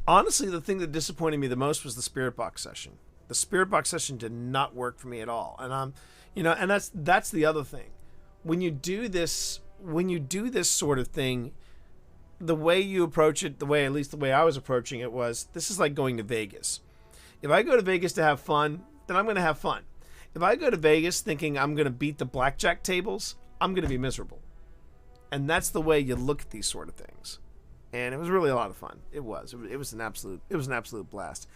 S1: Honestly, the thing that disappointed me the most was the spirit box session. The spirit box session did not work for me at all. And and that's the other thing. When you do this sort of thing, the way you approach it, at least the way I was approaching it was, this is like going to Vegas. If I go to Vegas to have fun, then I'm going to have fun. If I go to Vegas thinking I'm going to beat the blackjack tables, I'm going to be miserable. And that's the way you look at these sort of things. And it was really a lot of fun. It was an absolute blast.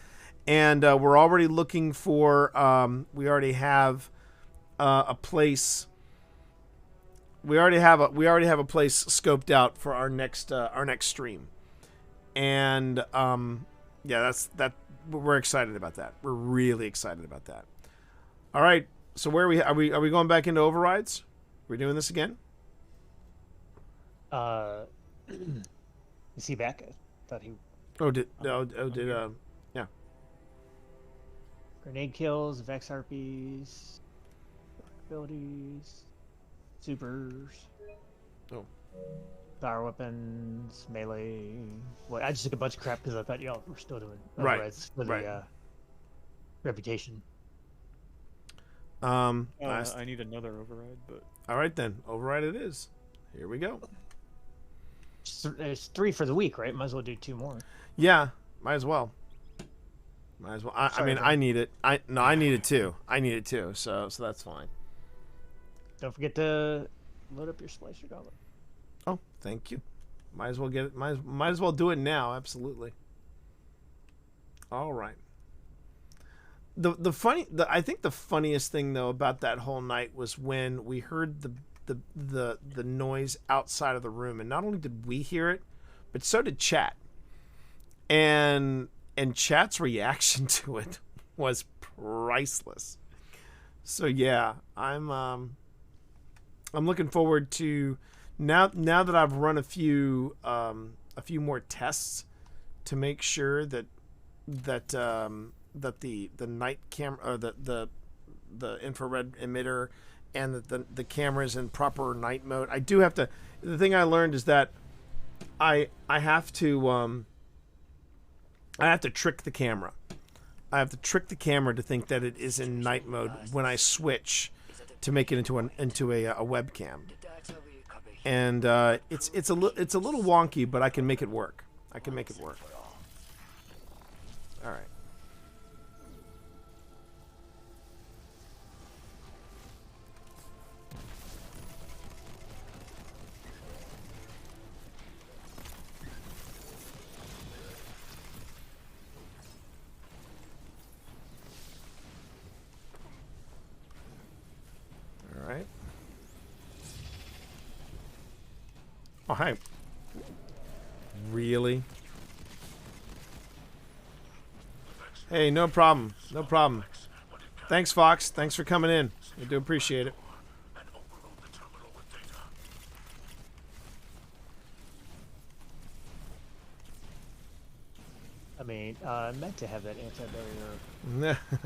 S1: And we're already looking for, we already have a place. We already have a place scoped out for our next stream. And we're excited about that. We're really excited about that. All right. So where are we going back into overrides? We're doing this again?
S4: Is he back? I thought he.
S1: Yeah.
S4: Grenade kills, Vex harpies, abilities, supers.
S1: Oh.
S4: Power weapons, melee. Well, I just took a bunch of crap because I thought y'all were still doing
S1: Right.
S4: overrides for the reputation.
S5: I need another override, but
S1: All right then, override it is. Here we go.
S4: There's 3 for the week, right? Might as well do 2 more.
S1: Yeah, might as well. I mean, I need it. I need it too. So that's fine.
S4: Don't forget to load up your Splicer Gauntlet.
S1: Oh, thank you. Might as well get it. Might as well do it now. Absolutely. All right. I think the funniest thing though about that whole night was when we heard the noise outside of the room, and not only did we hear it, but so did chat. And chat's reaction to it was priceless. So yeah, I'm looking forward to now that I've run a few more tests to make sure that that the night camera or the infrared emitter and the camera is in proper night mode. I do have to. The thing I learned is that I have to trick the camera. I have to trick the camera to think that it is in night mode when I switch to make it into a webcam.
S6: The data we copy
S1: And it's a little wonky, but I can make it work. I can make it work. All right. All right. Oh, hi. Really? Hey, no problem. No problem. Thanks, Fox. Thanks for coming in. I do appreciate it.
S2: And overload the terminal with data.
S4: I mean, I meant to have that anti-barrier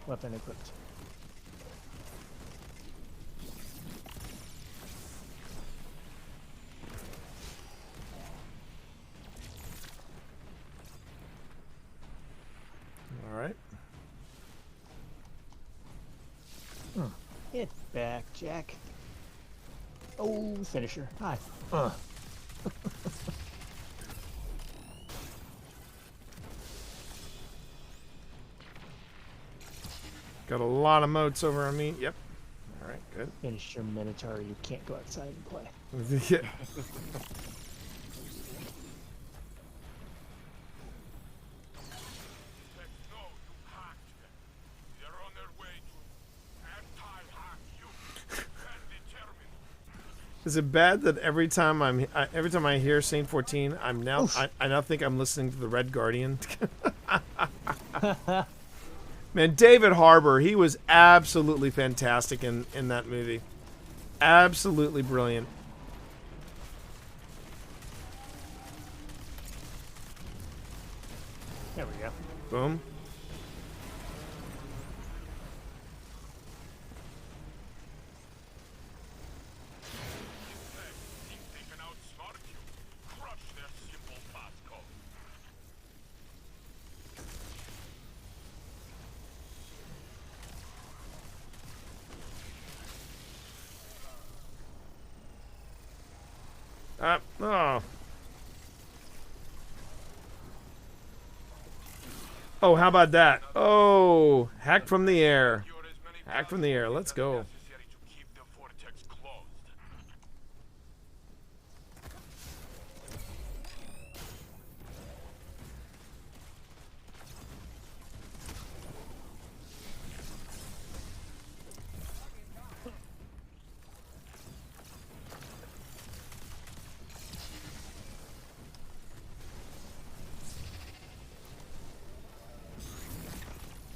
S4: weapon equipped.
S1: All right.
S4: Get back, Jack. Oh, finisher. Hi.
S1: Got a lot of motes over on me. Yep. All right, good.
S4: Finisher Minotaur. You can't go outside and play.
S1: Yeah.
S2: Vex know you hacked them. They're on their way to anti-hack you. And determined.
S1: Is it bad that every time I hear Saint 14, I now think I'm listening to the Red Guardian? Man, David Harbour, he was absolutely fantastic in that movie. Absolutely brilliant.
S4: There we go.
S1: Boom.
S2: Think they can outsmart you. Crush their simple passcode.
S1: Oh. Oh, how about that? Oh, hack from the air.
S2: Secure as many
S1: Hack from the air. Let's go.
S2: necessary to keep the vortex closed.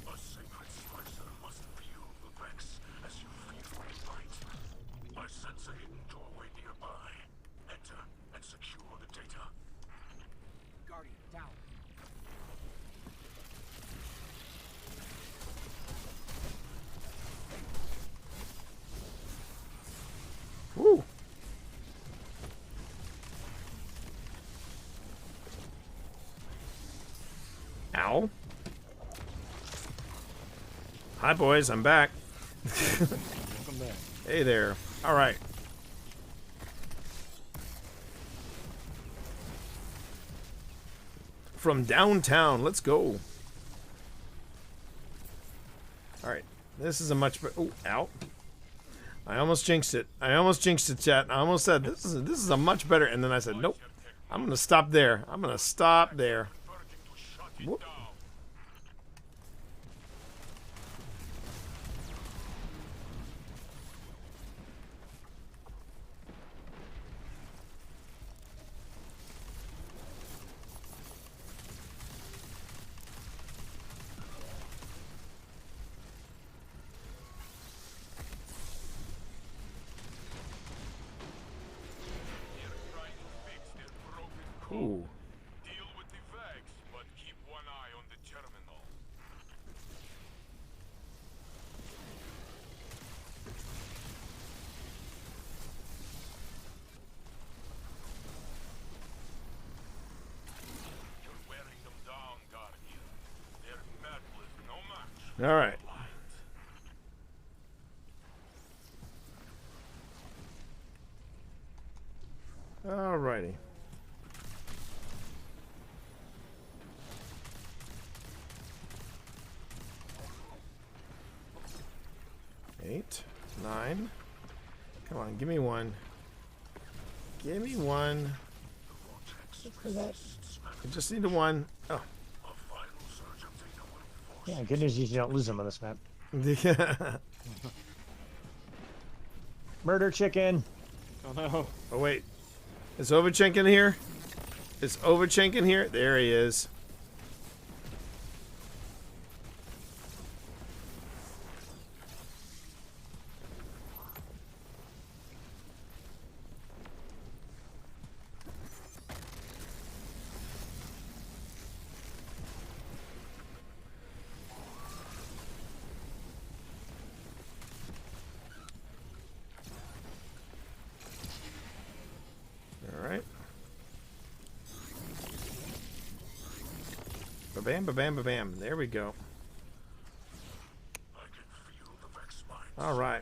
S2: A sacred slicer must view the Vex as you feed on its light. I sense a hidden doorway nearby. Enter and secure the data.
S7: Guardian down.
S1: Woo. Ow. Hi, boys. I'm back.
S5: Welcome back.
S1: Hey there. All right. From downtown. Let's go. All right. This is a much better. Oh, ow. I almost jinxed it. I almost jinxed it, chat. I almost said this is a much better, and then I said nope. I'm gonna stop there. I'm gonna stop there.
S2: Converting to shut it
S1: Whoop.
S2: down. They're trying to fix their broken code.
S1: Ooh. All right. All righty. Eight, 9. Come on, give me one. Give me one. I just need a one. Oh.
S4: Yeah, good news is you don't lose them on this map. Murder chicken.
S5: Oh no.
S1: Oh wait, is Ovachenkin here? Is Ovachenkin here? There he is. Ba-bam, ba-bam, ba-bam. There we go. All right.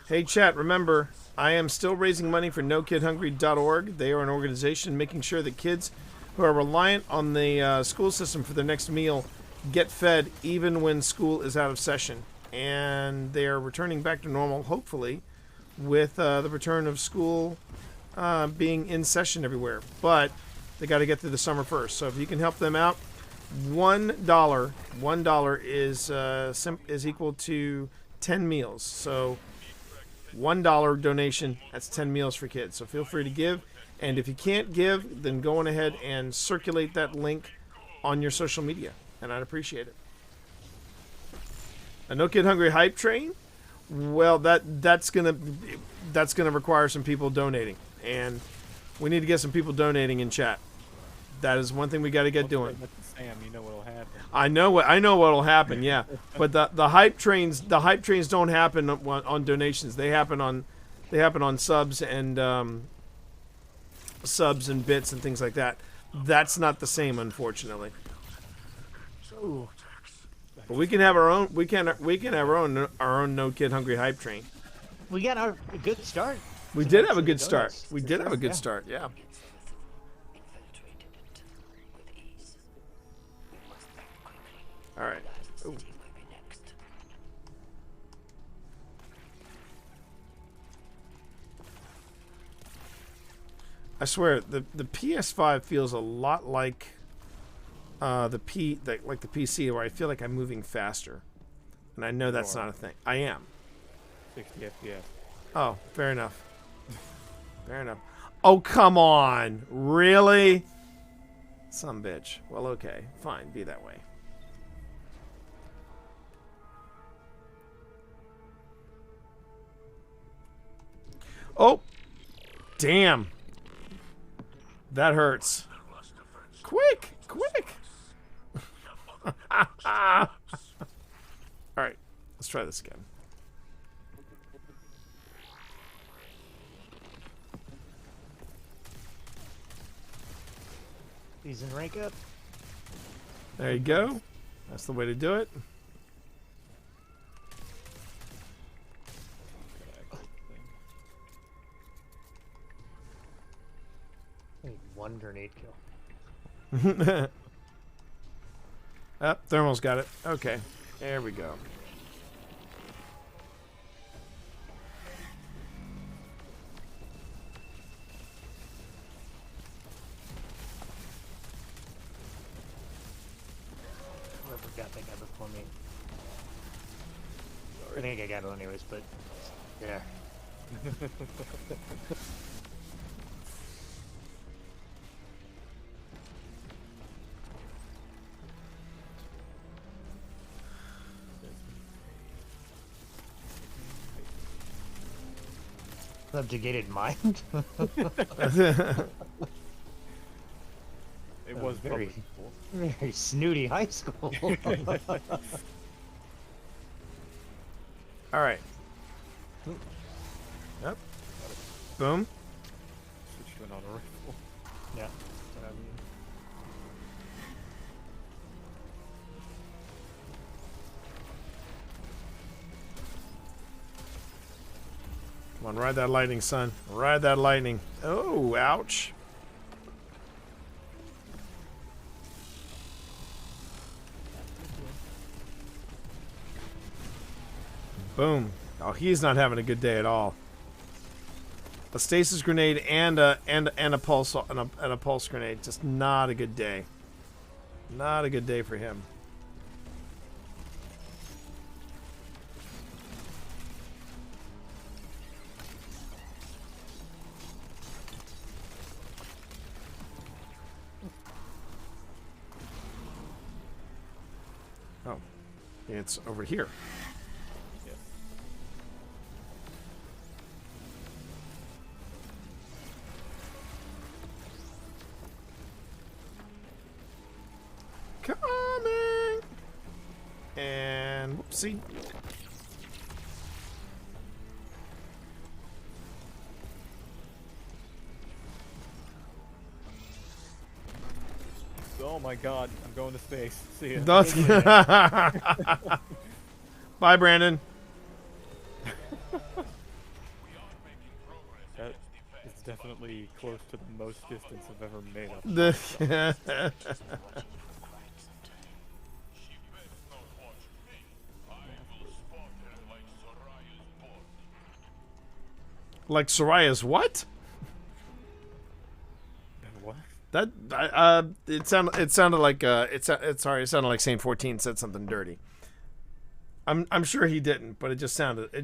S1: Hey, chat, remember, I am still raising money for NoKidHungry.org. They are an organization making sure that kids who are reliant on the school system for their next meal get fed even when school is out of session. And they are returning back to normal, hopefully, with the return of school being in session everywhere. But they got to get through the summer first. So if you can help them out, $1 is equal to 10 meals. So $1 donation, that's 10 meals for kids. So feel free to give. And if you can't give, then go on ahead and circulate that link on your social media, and I'd appreciate it. A No Kid Hungry hype train? Well, that's gonna require some people donating, and we need to get some people donating in chat. That is one thing we got to get doing.
S5: Sam, you know what'll happen.
S1: I know what'll happen. Yeah, but the hype trains don't happen on donations. They happen on subs and bits and things like that. That's not the same, unfortunately.
S4: Ooh.
S1: But we can have our own. We can have our own No Kid Hungry hype train.
S4: We got a good start.
S1: We did have a good start. We did have a good start. Yeah. All right. Ooh. I swear the PS5 feels a lot like the PC, where I feel like I'm moving faster, and I know that's not a thing. I am.
S5: 60 FPS.
S1: Oh, fair enough. Fair enough. Oh, come on, really? Some bitch. Well, okay, fine, be that way. Oh, damn. That hurts. Quick, quick. All right, let's try this again.
S4: Season rank up.
S1: There you go. That's the way to do it.
S4: One grenade kill.
S1: Thermal's got it. Okay, there we go.
S4: Whoever got that guy before me. I think I got it anyways, but yeah. Subjugated mind.
S5: It was
S4: very,
S5: very
S4: very snooty high school.
S1: All right. Yep. Boom.
S5: switched to an auto rifle.
S4: Yeah.
S5: That's what I mean.
S1: Come on, ride that lightning, son. Ride that lightning. Oh, ouch. Boom. Oh, he's not having a good day at all. A stasis grenade and a pulse and a pulse grenade. Just not a good day. Not a good day for him. Oh, it's over here.
S5: Yeah.
S1: Coming. And whoopsie.
S5: Oh my god, I'm going to space. See ya.
S1: That's Bye, Brandon.
S5: That is definitely close to the most distance I've ever made up.
S2: She best not watch me. I will spot her like Soraya's board.
S1: Like Soraya's what?
S5: What?
S1: That it sounded like it sounded like Saint 14 said something dirty. I'm sure he didn't, but it just sounded a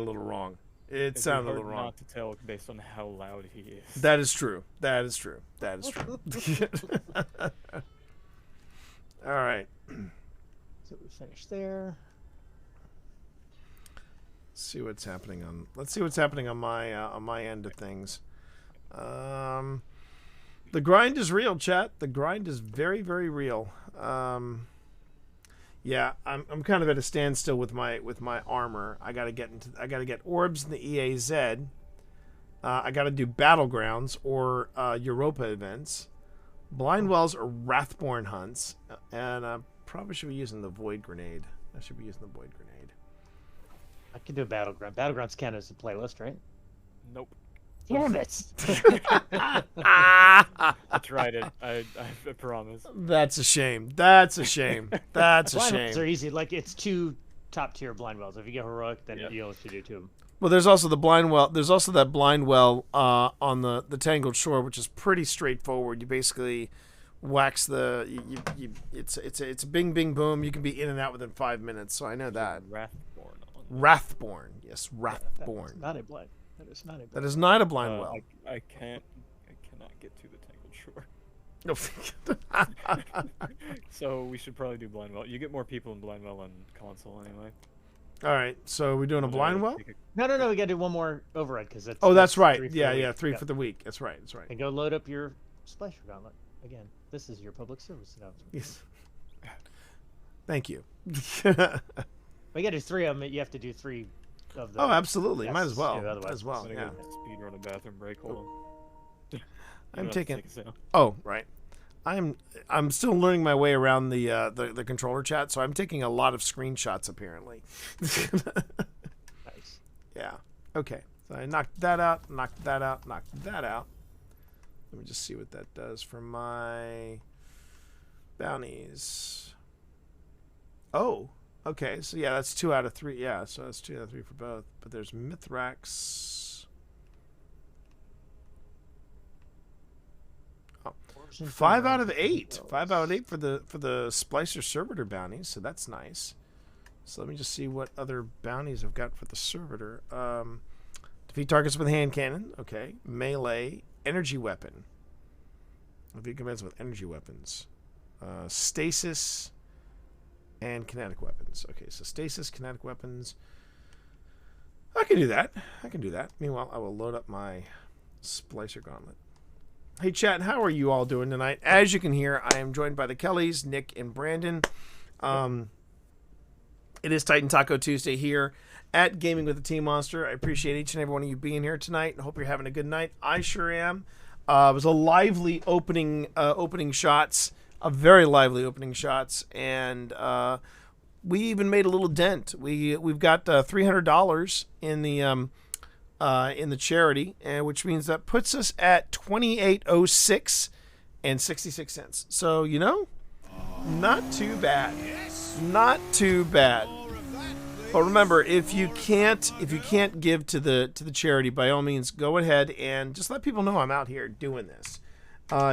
S1: little wrong. It sounded a little wrong.
S5: Not to tell based on how loud he is.
S1: That is true. That is true. That is true. All right.
S4: So we finished there.
S1: Let's see what's happening on my end of things. The grind is real, chat. The grind is very, very real. Yeah, I'm kind of at a standstill with my armor. I gotta get orbs in the EAZ. I gotta do battlegrounds or Europa events, blind wells or Wrathborn hunts, and probably should be using the void grenade. I should be using the void grenade.
S4: I can do a battleground. Battlegrounds count as a playlist, right?
S5: Nope.
S4: Damn it!
S5: I tried it. I promise.
S1: That's a shame. That's a shame. That's a
S4: Blind wells
S1: shame.
S4: are easy. Like, it's 2 top-tier blind wells. If you get heroic, then
S5: Yep.
S4: you only should do 2 of them.
S1: Well, there's also the blind well. There's also that blind well on the Tangled Shore, which is pretty straightforward. You basically wax the it's a bing bing boom. You can be in and out within 5 minutes. So I know that.
S5: Wrathborn.
S1: Wrathborn, yes,
S4: That's
S1: Wrathborn.
S4: not a blind. That is not a blind.
S1: That is not a blind well.
S5: I cannot get to the Tangled Shore. So we should probably do blind well. You get more people in blind well on console anyway.
S1: All right, so we're doing a blind well.
S4: No, we gotta do one more override because that's.
S1: Oh, that's right.
S4: 3 for
S1: Yeah,
S4: the
S1: yeah,
S4: week.
S1: 3 for the week. That's right. That's right.
S4: And go load up your Splasher Gauntlet. Again, this is your public service announcement.
S1: Yes. Thank you.
S4: But you gotta do 3 of them. You have to do 3 of them.
S1: Oh, absolutely. Might as
S4: Yes,
S1: well.
S4: yeah,
S1: Might
S4: otherwise
S1: as well.
S5: I'm
S1: Yeah.
S5: gonna go speed run a bathroom break. Hold on. You
S1: I'm
S5: don't have to
S1: taking.
S5: take us out.
S1: Oh, right. I'm still learning my way around the controller chat, so I'm taking a lot of screenshots apparently.
S4: Nice.
S1: Yeah. Okay. So I knocked that out, knocked that out, knocked that out. Let me just see what that does for my bounties. Oh, okay. So yeah, that's 2 out of 3. Yeah, so that's 2 out of 3 for both. But there's Mithrax. Oh. 5 out of 8. 5 out of 8 for the Splicer Servitor bounties. So that's nice. So let me just see what other bounties I've got for the Servitor. Defeat targets with hand cannon. Okay. Melee. Energy weapon. Defeat commands with energy weapons. Stasis. And kinetic weapons. Okay, so stasis, kinetic weapons. I can do that. Meanwhile, I will load up my Splicer Gauntlet. Hey, chat, how are you all doing tonight? As you can hear, I am joined by the Kellys, Nick, and Brandon. It is Titan Taco Tuesday here at Gaming with the Team Monster. I appreciate each and every one of you being here tonight, and hope you're having a good night. I sure am. It was a lively opening shots, a very lively opening shots, and we even made a little dent. We've got $300 in the in the charity, and which means that puts us at 2806 and 66 cents. So, you know, not too bad. Not too bad. But remember, if you can't give to the charity, by all means, go ahead and just let people know I'm out here doing this.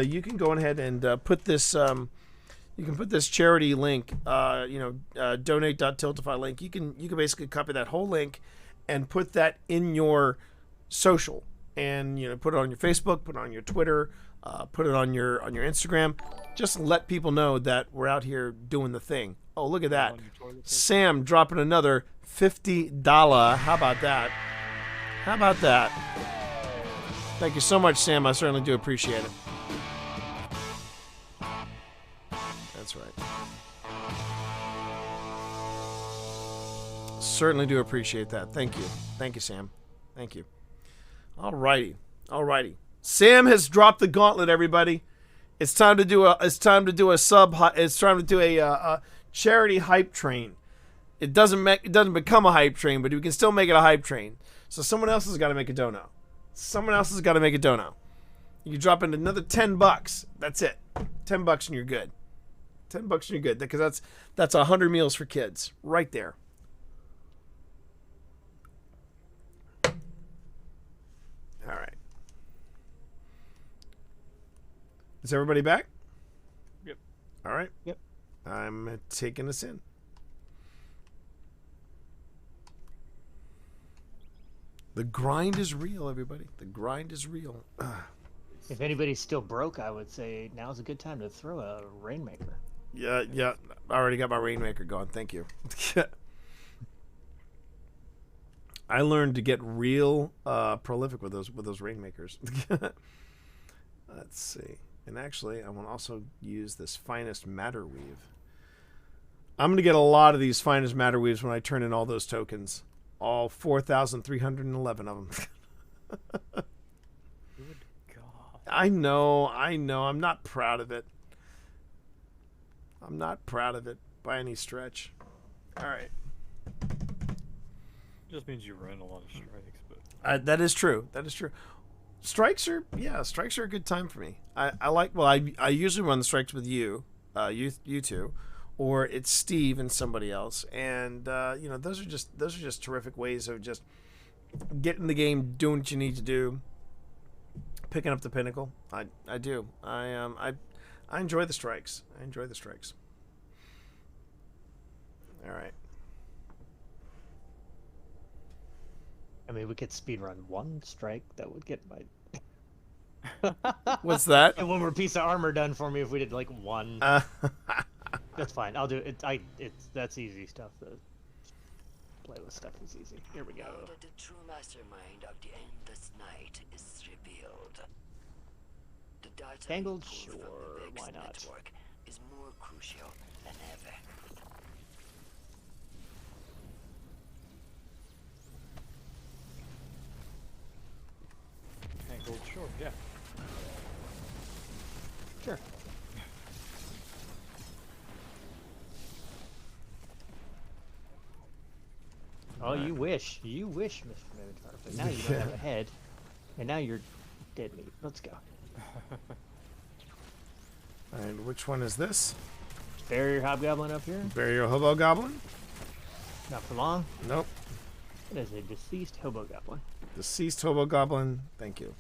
S1: You can go ahead and put this. You can put this charity link. Donate.tiltify link. You can basically copy that whole link and put that in your social, and put it on your Facebook, put it on your Twitter, put it on your Instagram. Just let people know that we're out here doing the thing. Oh, look at that. Sam dropping another $50. How about that? How about that? Thank you so much, Sam. I certainly do appreciate it. That's right. Certainly do appreciate that. Thank you. Thank you, Sam. Thank you. Alrighty. Alrighty. Sam has dropped the gauntlet, everybody. It's time to do a charity hype train. It doesn't become a hype train, but we can still make it a hype train. So someone else has got to make a dono. Someone else has got to make a dono. You drop in another $10. That's it. $10 and you're good. $10 and you're good, because that's 100 meals for kids right there. All right. Is everybody back?
S5: Yep.
S1: All right.
S4: Yep.
S1: I'm taking us in. The grind is real, everybody. The grind is real.
S4: If anybody's still broke, I would say now's a good time to throw a Rainmaker.
S1: Yeah. I already got my Rainmaker going. Thank you. I learned to get real prolific with those Rainmakers. Let's see. And actually, I will also use this Finest Matter Weave. I'm going to get a lot of these Finest Matter Weaves when I turn in all those tokens. All 4,311 of them.
S5: Good God.
S1: I know. I'm not proud of it. I'm not proud of it by any stretch. All right.
S5: Just means you run a lot of strikes, but
S1: That is true. That is true. Strikes are a good time for me. I usually run the strikes with you two, or it's Steve and somebody else, and those are just terrific ways of just getting the game, doing what you need to do, picking up the pinnacle. I do. I enjoy the strikes. All right.
S4: I mean, we could speedrun one strike. That would get my.
S1: What's that?
S4: And one more piece of armor done for me if we did like one. That's fine. I'll do it. That's easy stuff. The playlist stuff is easy. Here we go.
S6: Now that the true mastermind of the endless night is revealed, the data
S4: Tangled
S6: pulled from the
S4: Shore,
S6: Vex
S4: why not?
S6: network is more crucial than ever.
S5: Tangled Shore, yeah.
S4: Sure. Oh, you wish, Mr. Minotaur. But now you don't have a head, and now you're dead meat. Let's go.
S1: And which one is this?
S4: Barrier Hobgoblin up here.
S1: Barrier Hobo Goblin?
S4: Not for long.
S1: Nope.
S4: It is a deceased Hobo Goblin.
S1: Deceased Hobo Goblin. Thank you.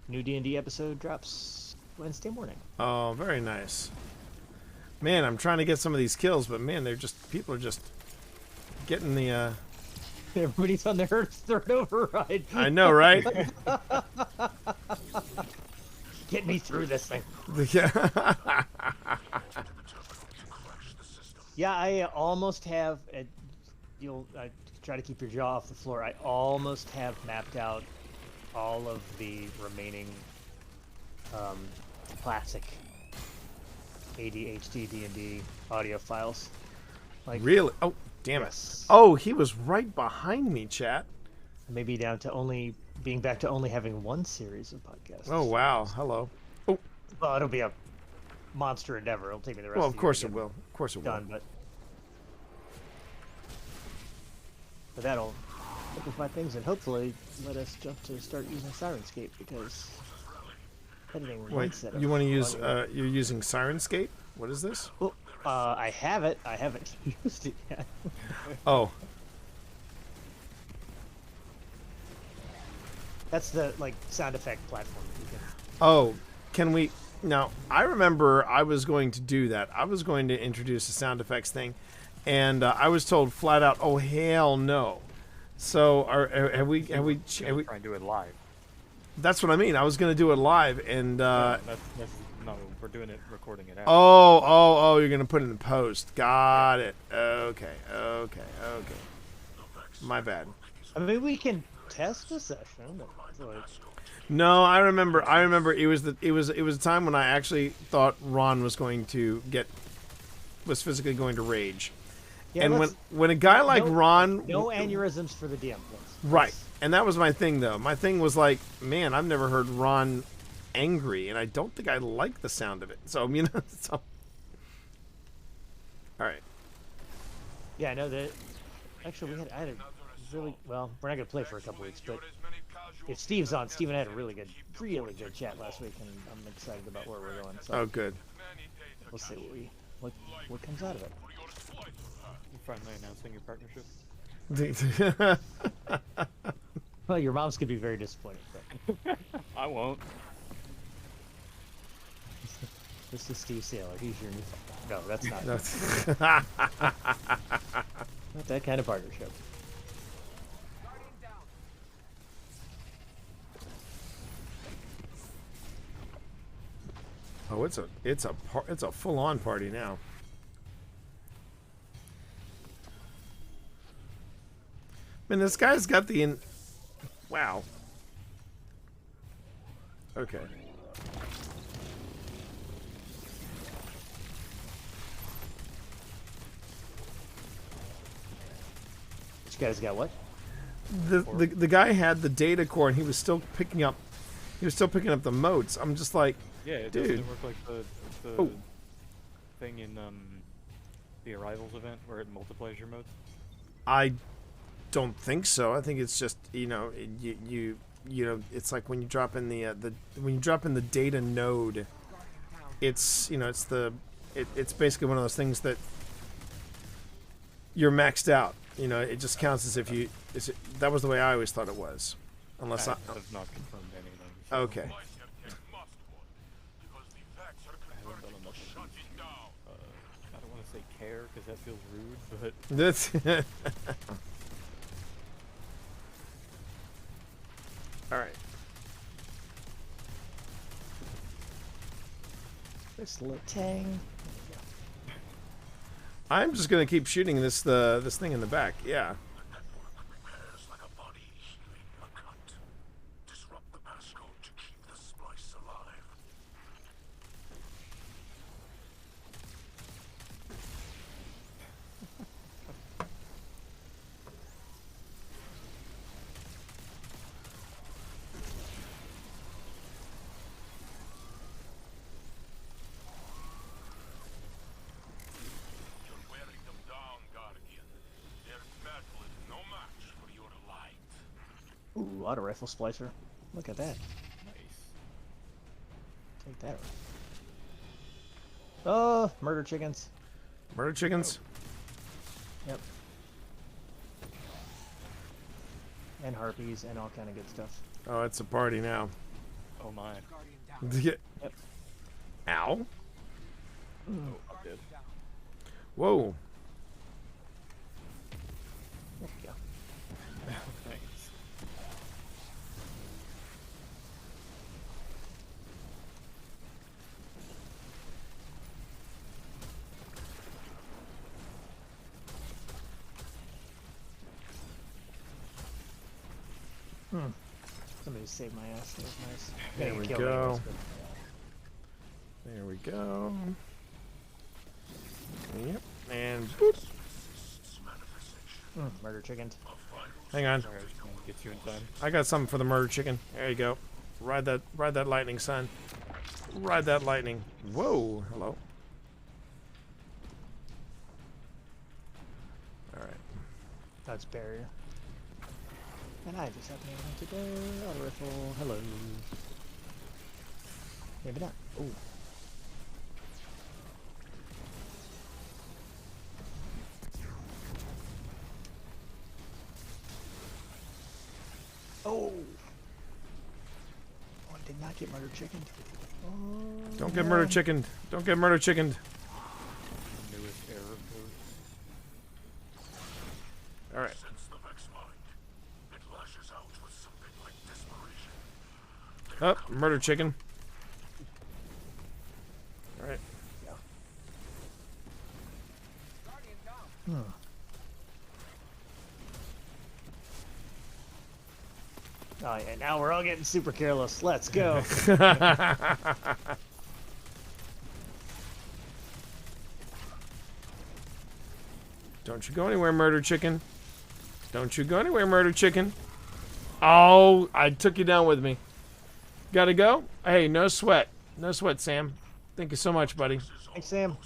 S4: New D&D episode drops Wednesday morning.
S1: Oh, very nice. Man, I'm trying to get some of these kills, but man, people are just getting the.
S4: Everybody's on their third override.
S1: I know, right?
S4: Get me through this thing. Yeah, I almost have. You'll try to keep your jaw off the floor. I almost have mapped out all of the remaining classic ADHD D&D audio files. Like
S1: Really? Oh, damn it.
S4: Yes.
S1: Oh, he was right behind me, chat.
S4: maybe down to being back to only having one series of podcasts.
S1: Oh, wow. Hello. Oh,
S4: Well, it'll be a monster endeavor. It'll take me the rest
S1: well,
S4: of
S1: of
S4: the
S1: course
S4: year
S1: it
S4: to get
S1: will. Of course it will.
S4: done, but that'll simplify things and hopefully let us jump to start using Sirenscape because editing
S1: Wait,
S4: reminds set
S1: you want to
S4: of
S1: use?
S4: audio-
S1: You're using Sirenscape. What is this?
S4: Well, I have it. I haven't used it yet.
S1: Oh,
S4: That's the like sound effect platform. You can...
S1: oh, can we? Now I remember I was going to do that. I was going to introduce a sound effects thing, and I was told flat out, "Oh hell no!" So have we?
S5: Try and do it live.
S1: That's what I mean. I was going to do it live, and
S5: That's no, we're doing it, recording it out.
S1: oh, you're going to put it in post. Got it. Okay. My bad.
S4: I mean, we can test the session. But, like,
S1: No, I remember it was a time when I actually thought Ron was physically going to rage.
S4: yeah,
S1: And
S4: let's-
S1: when a guy like
S4: no-
S1: Ron
S4: no aneurysms for the DM, please.
S1: right. And that was my thing though. My thing was like, man, I've never heard Ron angry and I don't think I like the sound of it. So, you know, so all right.
S4: Yeah, I know that. Actually, I had a really well. We're not gonna play for a couple weeks, but if Steve's on, Steve and I had a really good chat last week, and I'm excited about where we're going. So
S1: Oh, good.
S4: we'll see what comes out of it.
S5: You finally announcing your partnership.
S4: Well, your mom's could be very disappointed. But
S5: I won't.
S4: this is Steve Saylor. He's your new. No, that's not.
S1: That's-
S4: Not that kind of partnership.
S7: Guardian down.
S1: Oh, it's a full-on party now. Man, this guy's got the wow. Okay.
S4: You guys got what?
S1: The guy had the data core and he was still picking up the motes. I'm just like,
S5: Yeah, it
S1: Dude.
S5: doesn't work like the
S1: Oh.
S5: thing in the Arrivals event where it multiplies your modes.
S1: I don't think so. I think it's just, you know, you know, it's like when you drop in the when you drop in the data node,
S7: Guardian down.
S1: it's, you know, it's basically one of those things that you're maxed out. You know, it just counts as if that was the way I always thought it was. Unless
S5: I
S1: I
S5: have not confirmed anything. so
S1: okay.
S2: My captain must one, because the facts are
S5: I haven't done
S2: converted
S5: enough
S2: to
S5: of
S2: shut
S5: these.
S2: it down.
S5: I don't want to say care because that feels rude, but
S1: That's all right.
S4: This Latang.
S1: I'm just gonna keep shooting this thing in the back. Yeah.
S2: The network repairs like a body healing a cut. Disrupt the passcode to keep the splice alive. You're wearing them down, Guardian. Their metal is no match for your light.
S4: Ooh, auto rifle splicer. Look at that.
S5: nice.
S4: Take that. Oh, murder chickens.
S1: Murder chickens.
S4: Yep. And harpies and all kind of good stuff.
S1: Oh, it's a party now.
S5: Oh my.
S7: Guardian down.
S4: Yep.
S1: Ow.
S5: I'm dead.
S7: Guardian down.
S1: Whoa.
S4: There we go.
S5: Thanks.
S4: Somebody saved my ass. That was nice.
S1: There
S4: Gonna
S1: we
S4: get killed anyways,
S1: go. There we go. Yep. And boop.
S4: murder chickens.
S1: Hang on.
S5: Alright, get you in time.
S1: I got something for the murder chicken. There you go. Ride that lightning, son. Ride that lightning. Whoa. Hello. All right.
S4: That's barrier. And I just happen to go auto rifle. Hello. Maybe not. Oh. Oh. Oh, I did not get murder chicken. Oh,
S1: Don't get murder chickened. Don't get murder chickened.
S5: The newest error code.
S1: All right.
S2: Sense the Vex mind. It lashes out with something like desperation.
S1: Up, murder chicken. All right.
S7: Guardian down.
S4: Oh yeah, now we're all getting super careless. Let's go.
S1: Don't you go anywhere, murder chicken. Don't you go anywhere, murder chicken. Oh, I took you down with me. Gotta go? Hey, no sweat. No sweat, Sam. Thank you so much, buddy.
S4: Thanks, Sam.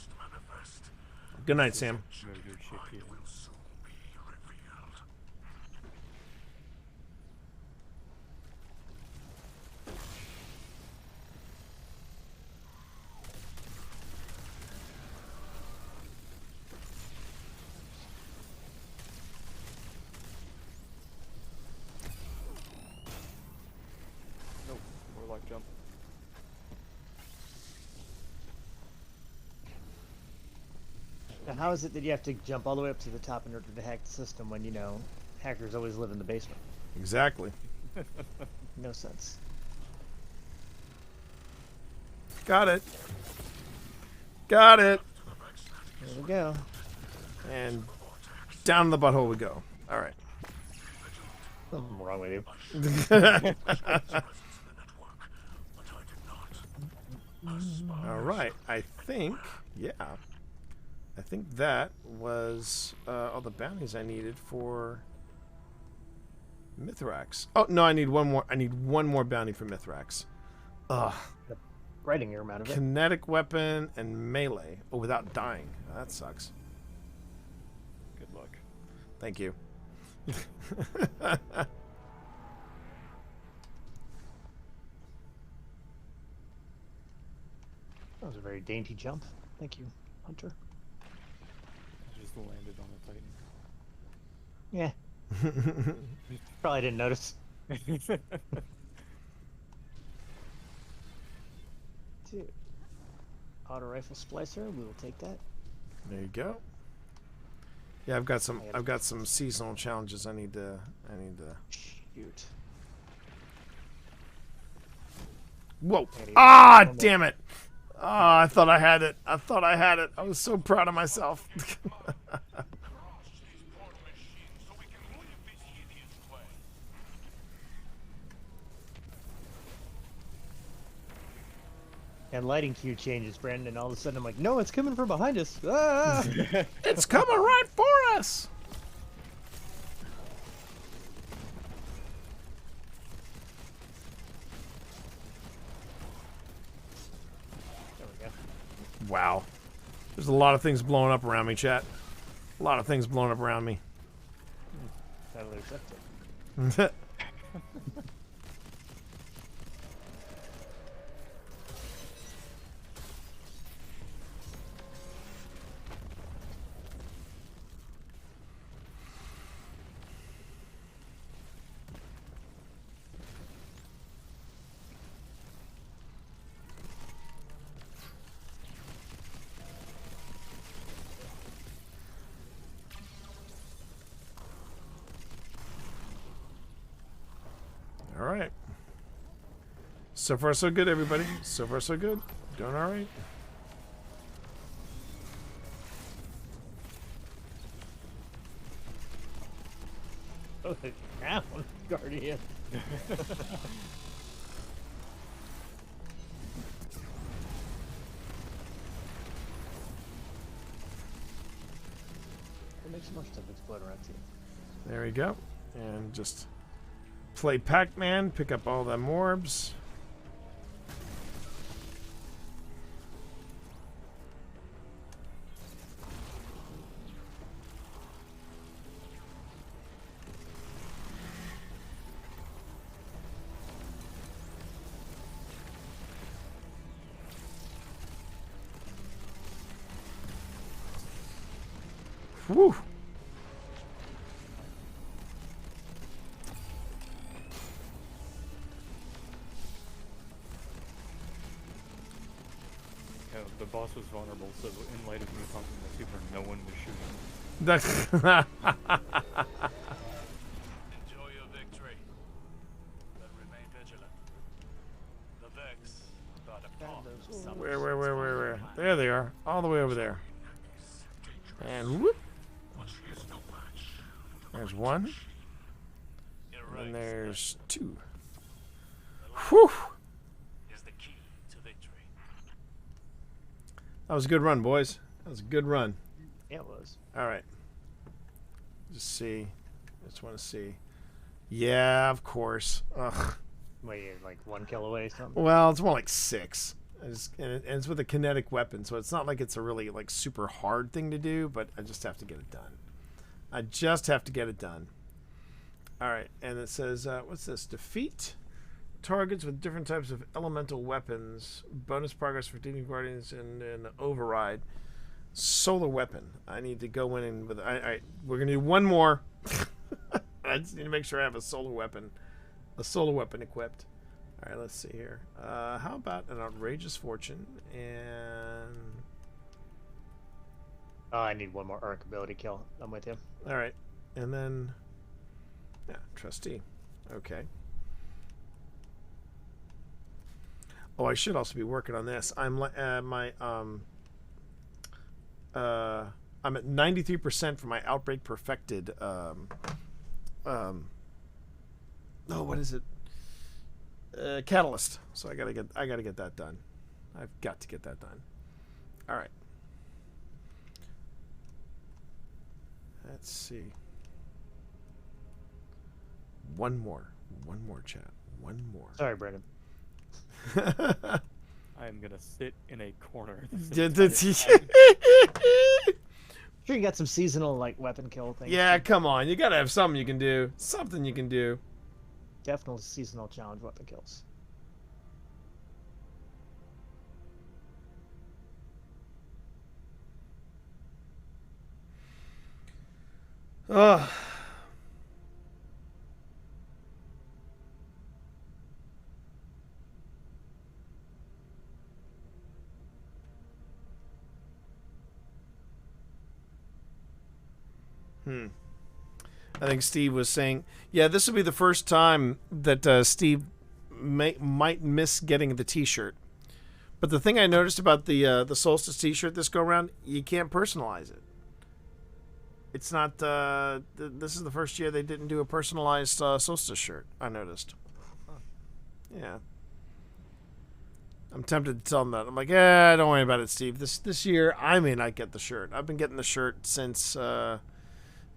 S1: Good night, Sam.
S5: Murder chicken.
S2: Will soon be revealed.
S5: Nope. Warlock jump.
S4: Now, how is it that you have to jump all the way up to the top in order to hack the system when, you know, hackers always live in the basement?
S1: Exactly.
S4: No sense.
S1: Got it. Got it.
S4: There we go.
S1: And down the butthole we go. All right.
S4: Something wrong with you.
S1: All right. I think, yeah. I think that was all the bounties I needed for Mithrax. Oh no, I need one more. I need one more bounty for Mithrax. Ugh.
S4: Writing your amount of it.
S1: Kinetic weapon and melee. Oh, without dying. That sucks.
S5: Good luck.
S1: Thank you.
S4: That was a very dainty jump. Thank you, Hunter.
S5: I just landed on the Titan.
S4: Yeah. Probably didn't notice. Dude. Auto rifle splicer, we will take that.
S1: There you go. Yeah, I've got some seasonal challenges I need to
S4: Shoot.
S1: Whoa.
S4: Any-
S1: Ah,
S4: one more.
S1: damn it. Ah, I thought I had it. I thought I had it. I was so proud of myself.
S4: And lighting cue changes, Brandon, and all of a sudden I'm like, no, it's coming from behind us. Ah!
S1: It's coming right for us.
S4: There we go.
S1: Wow. There's a lot of things blowing up around me, chat. A lot of things blowing up around me.
S4: Totally accept it.
S1: All right. So far, so good, everybody. So far, so good. Doing all right.
S4: Oh, down, Guardian. It makes more stuff explode around you.
S1: There we go. And just play Pac-Man, pick up all them orbs. Whew.
S5: Yeah, the boss was vulnerable, so in light of me pumping the super, no one was shooting.
S1: That's
S2: Enjoy your victory. But remain vigilant. The Vex got a bomb.
S1: where? There they are. All the way over there. And whoop. There's one. And there's two. Whew.
S2: Is the key to victory.
S1: That was a good run, boys. That was a good run.
S4: Yeah, it was.
S1: All right. Just see. Just want to see. Yeah, of course. Ugh.
S4: Wait, you're like 1 kill away or something?
S1: Well, it's more like 6. And it's with a kinetic weapon, so it's not like it's a really like super hard thing to do, but I just have to get it done. I just have to get it done. All right, and it says, what's this? Defeat targets with different types of elemental weapons. Bonus progress for defeating guardians and override. Solar weapon. I need to go in and with. All right, we're gonna do one more. I just need to make sure I have a solar weapon equipped. All right, let's see here. How about an outrageous fortune and?
S4: Oh, I need one more arc ability kill. I'm with you.
S1: All right, and then, yeah, trustee. Okay. Oh, I should also be working on this. I'm I'm at 93% for my outbreak perfected. Oh, what is it? Catalyst. So I gotta get that done. I've got to get that done. All right. Let's see. One more, chat. One more.
S4: Sorry, Brandon.
S5: I am gonna sit in a corner.
S4: Sure, you got some seasonal like weapon kill things.
S1: Yeah, come on. You gotta have something you can do. Something you can do.
S4: Definitely seasonal challenge weapon kills.
S1: Ugh. I think Steve was saying, yeah, this will be the first time that Steve might miss getting the T-shirt. But the thing I noticed about the Solstice T-shirt this go around, you can't personalize it. It's not. This is the first year they didn't do a personalized Solstice shirt. I noticed. Yeah. I'm tempted to tell them that. I'm like, don't worry about it, Steve. This year I may not get the shirt. I've been getting the shirt since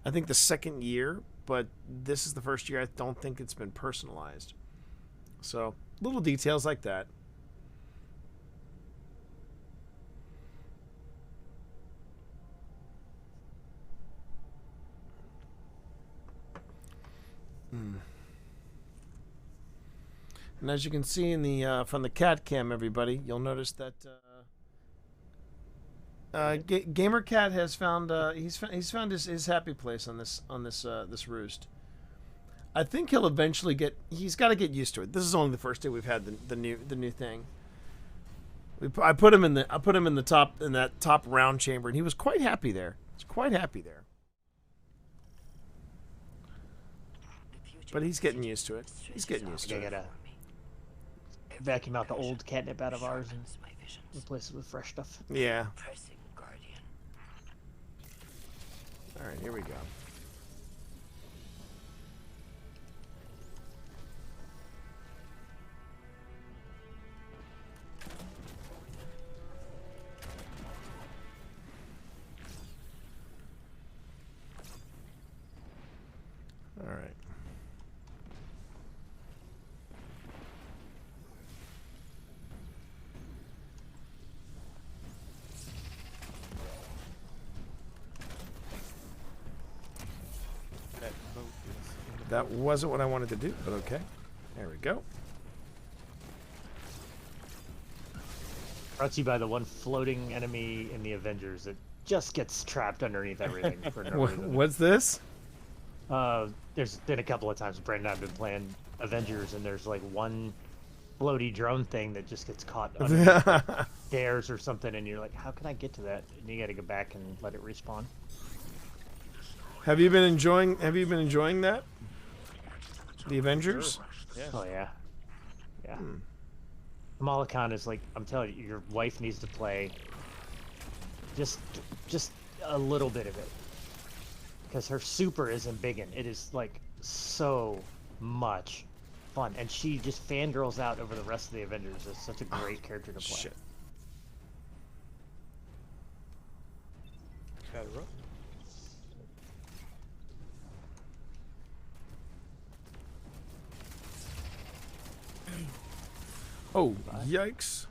S1: I think the second year, but this is the first year I don't think it's been personalized. So little details like that. And as you can see in the from the cat cam, everybody, you'll notice that Gamer Cat has found he's found his happy place on this roost. I think he'll eventually get. He's got to get used to it. This is only the first day we've had the new thing. I put him in that top round chamber, and he was quite happy there. He's quite happy there. But he's getting used to it. He's getting used to it.
S4: I gotta vacuum out the old catnip out of ours and replace it with fresh stuff.
S1: Yeah. All right, here we go. All right. That wasn't what I wanted to do, but okay. There we go.
S4: Brought to you by the one floating enemy in the Avengers that just gets trapped underneath everything for no reason.
S1: What's this?
S4: There's been a couple of times Brandon and I've been playing Avengers, and there's like one floaty drone thing that just gets caught underneath stairs or something, and you're like, how can I get to that? And you got to go back and let it respawn.
S1: Have you been enjoying that? The Avengers?
S5: Yeah.
S4: Oh yeah, yeah. Kamala Khan is like, I'm telling you, your wife needs to play just a little bit of it, because her super isn't big, and it is like so much fun, and she just fangirls out over the rest of the Avengers. It's such a great character to play.
S1: Shit.
S5: Got it, bro.
S1: Oh, yikes.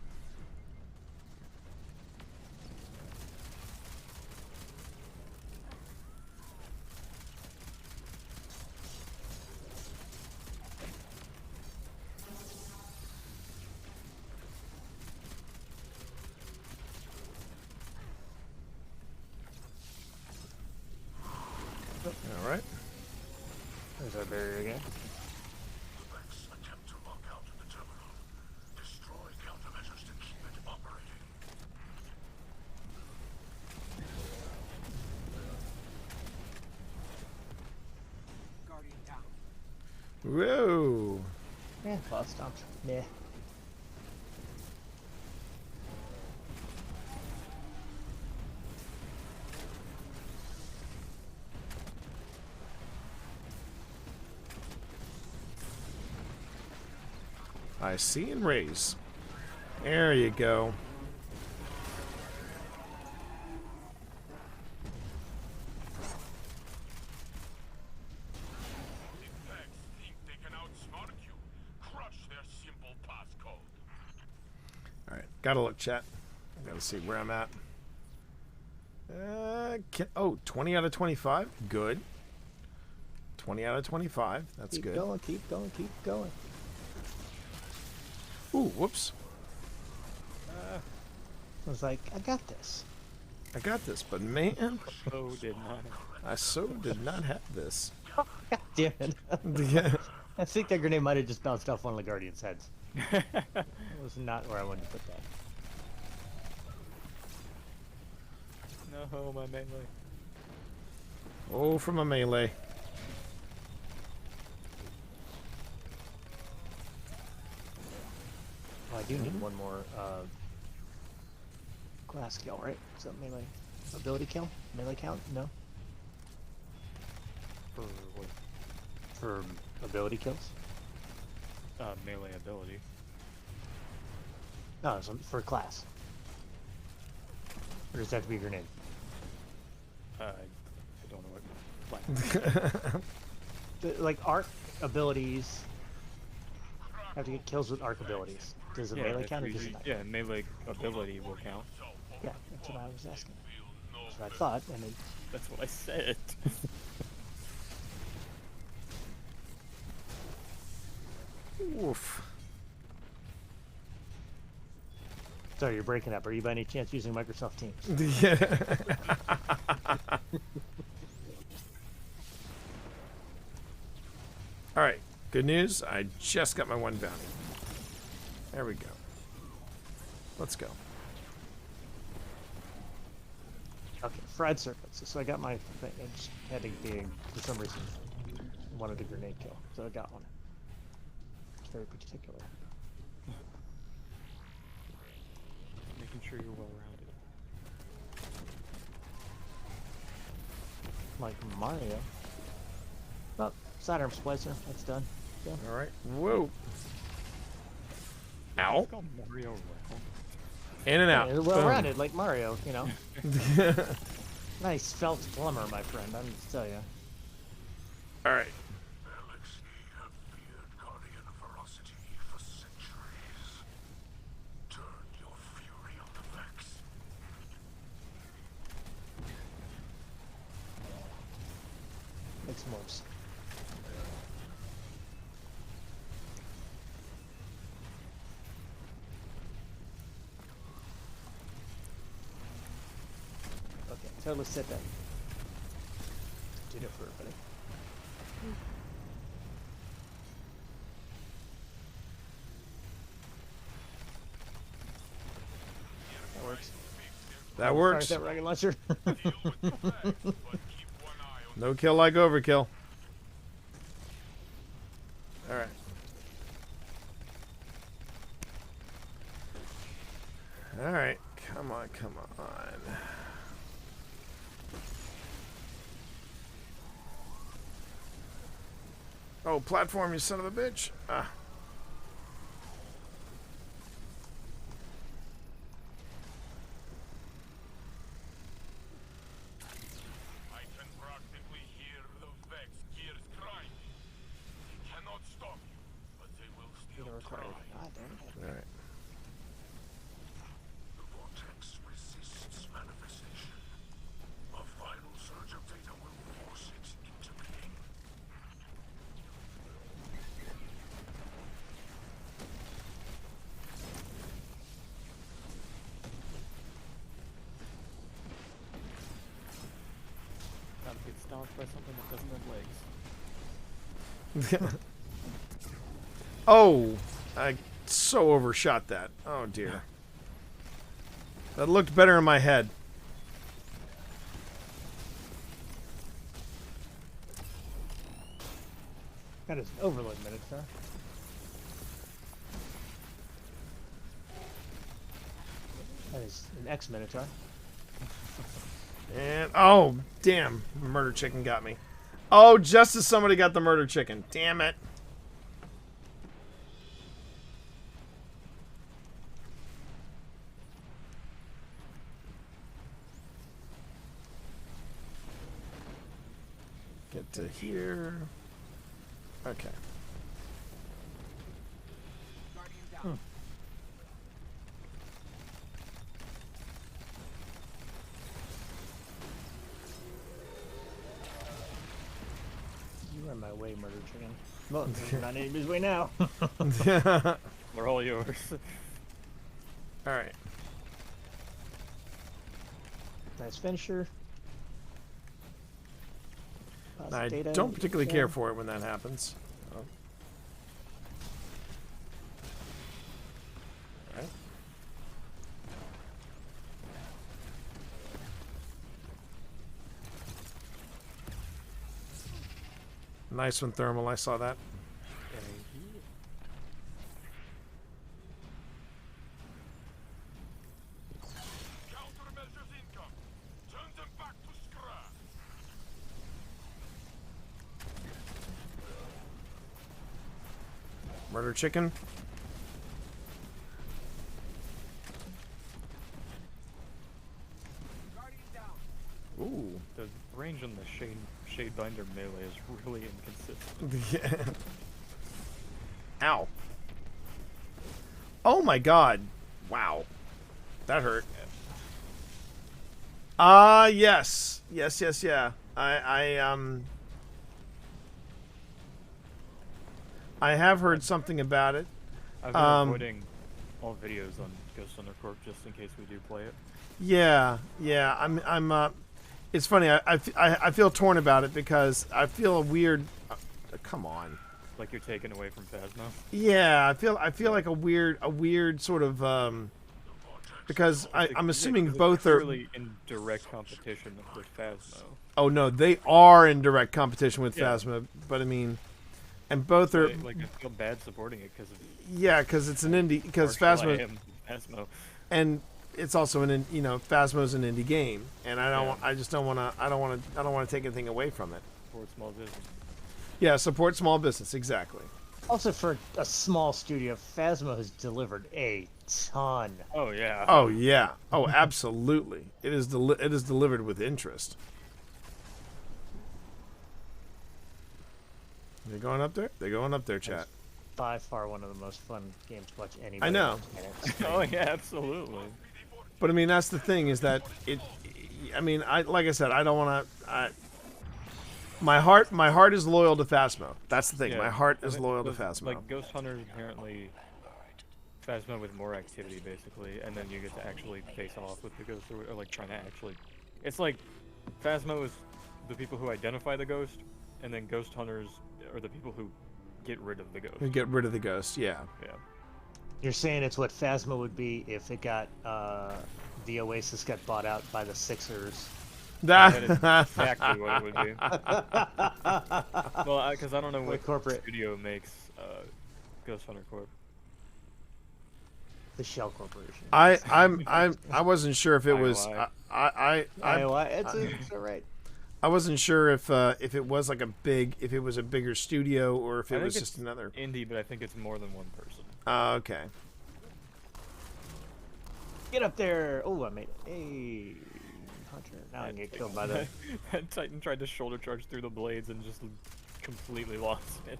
S1: All right.
S4: There's our barrier again.
S2: The Vex attempt to lock out the terminal. Destroy countermeasures to keep it operating.
S7: Guardian down.
S1: Whoa.
S4: Yeah, boss stomped. Yeah.
S1: I see and raise. There you go.
S2: The Vex think they can outsmart you. Crush their simple passcode.
S1: All right, gotta look, chat. Gotta see where I'm at. Oh, 20 out of 25. Good. 20 out of 25. That's
S4: Keep
S1: good.
S4: going, keep going, keep going.
S1: Ooh, whoops.
S4: I was like, I got this.
S1: I got this, but man,
S5: Oh, did not.
S1: I so did not have this.
S4: God damn it.
S1: Yeah.
S4: I think that grenade might have just bounced off one of the Guardians' heads. That was not where I wanted to put that.
S5: No, my melee.
S1: Oh, from a melee.
S4: Oh, I do need one more glass kill, right? Is that melee ability kill? Melee count? No?
S5: For what?
S4: For ability kills?
S5: Melee ability.
S4: No, it's for class. Or does that have to be a grenade?
S5: I don't know what.
S4: Like arc abilities have to get kills with arc abilities. Does the melee
S5: if
S4: count or
S5: you-
S4: does it not?
S5: yeah, melee ability will count.
S4: Yeah, that's what I was asking. That's what I thought, and it,
S5: That's what I said.
S1: Oof.
S4: sorry, you're breaking up. Are you by any chance using Microsoft Teams?
S1: All right. Good news. I just got my one bounty. There we go. Let's go.
S4: Okay, fried circuits. So I got my thing. I just had to be, for some reason, wanted a grenade kill. So I got one. It's very particular.
S5: Making sure you're well rounded.
S4: Like Mario. Well, sidearm splicer. That's done. Yeah.
S1: All right. Whoa. Ow.
S5: Go Mario round.
S1: In and out.
S4: Yeah, well
S1: Boom.
S4: rounded, like Mario, you know. Nice felt plumber, my friend. I'm just tell you.
S1: All right.
S2: Alexei have feared Guardian ferocity for centuries. Turn your fury on the Vex.
S4: Make some moves. Okay. Totally set that. Did it for everybody. That works.
S1: That works.
S4: Start that rocket launcher.
S1: No kill like overkill. All right. All right. Come on, come on. Oh, platform, you son of a bitch. Ah.
S2: I can practically hear the Vex gears grinding. They cannot stop you, but they will still try.
S4: God damn it.
S1: All right.
S2: The vortex resists manifestation. A final surge of data will force it into being.
S5: Gotta get stomped by something that doesn't have legs.
S1: Oh, I so overshot that. Oh dear. That looked better in my head.
S4: That is Overlord Minotaur. That is an X-Minotaur.
S1: And oh, damn, murder chicken got me. Oh, just as somebody got the murder chicken. Damn it. Get to here. Okay.
S7: Guardian down.
S4: You are in my way, murder chicken. Well, you're not anybody's way now.
S5: We're all yours.
S1: All right.
S4: Nice finisher.
S1: I
S4: Data,
S1: don't particularly care
S4: yeah.
S1: for it when that happens. Oh. All right. Nice one, Thermal. I saw that.
S2: Countermeasures income. Turn them back to scrap.
S1: Murder chicken.
S7: Guardian down.
S1: Ooh.
S5: The range on the Shade Binder melee is really inconsistent.
S1: Yeah. Ow. Oh my god. Wow. That hurt. Yes. Yes, yeah. I have heard something about it.
S5: I've been avoiding all videos on Ghost Undercorp just in case we do play it.
S1: Yeah. It's funny. I feel torn about it because I feel a weird. Come on.
S5: Like you're taken away from Phasma.
S1: Yeah, I feel like a weird sort of because I'm assuming both are.
S5: Really in direct competition with Phasmo.
S1: Oh no, they are in direct competition with
S5: Yeah.
S1: Phasma, but I mean, and both are.
S5: Like I feel bad supporting it because of
S1: Yeah, because it's an indie. Because
S5: partial I
S1: Phasma,
S5: am Phasmo.
S1: and it's also Phasmo's an indie game, and I don't.
S5: Yeah.
S1: I just don't want to. I don't want to take anything away from it.
S5: For small business.
S1: Yeah, support small business exactly.
S4: Also, for a small studio, Phasmo has delivered a ton.
S5: Oh yeah.
S1: Oh yeah. Oh, absolutely. It is delivered with interest. They're going up there. They're going up there, chat.
S4: By far one of the most fun games to watch anybody.
S1: I know.
S4: on the planet.
S5: Oh yeah, absolutely.
S1: But I mean, that's the thing is that it. I mean, like I said, I don't want to. My heart is loyal to Phasmo. That's the thing.
S5: Yeah.
S1: My heart
S5: I
S1: is
S5: mean,
S1: loyal to
S5: with,
S1: Phasmo.
S5: Like Ghost Hunter is inherently Phasma with more activity, basically, and then you get to actually face off with the Ghost, or like trying to actually It's like Phasmo is the people who identify the ghost, and then ghost hunters are the people who get rid of the ghost.
S1: We get rid of the ghost. Yeah.
S5: Yeah.
S4: You're saying it's what Phasma would be if it got the Oasis got bought out by the Sixers.
S5: That is exactly what it would be. Well, because I don't know
S4: The
S5: what
S4: corporate-
S5: studio makes Ghost Hunter Corp.
S4: The Shell Corporation.
S1: I wasn't sure if it was
S5: IOI.
S4: It's all right.
S1: I wasn't sure if it was like if it was a bigger studio or if
S5: I
S1: it
S5: think
S1: was
S5: it's
S1: just another.
S5: indie, but I think it's more than one person.
S1: Okay.
S4: Get up there! Oh, I made a Hunter. Now I can get killed by the.
S5: That Titan tried to shoulder charge through the blades and just completely lost it.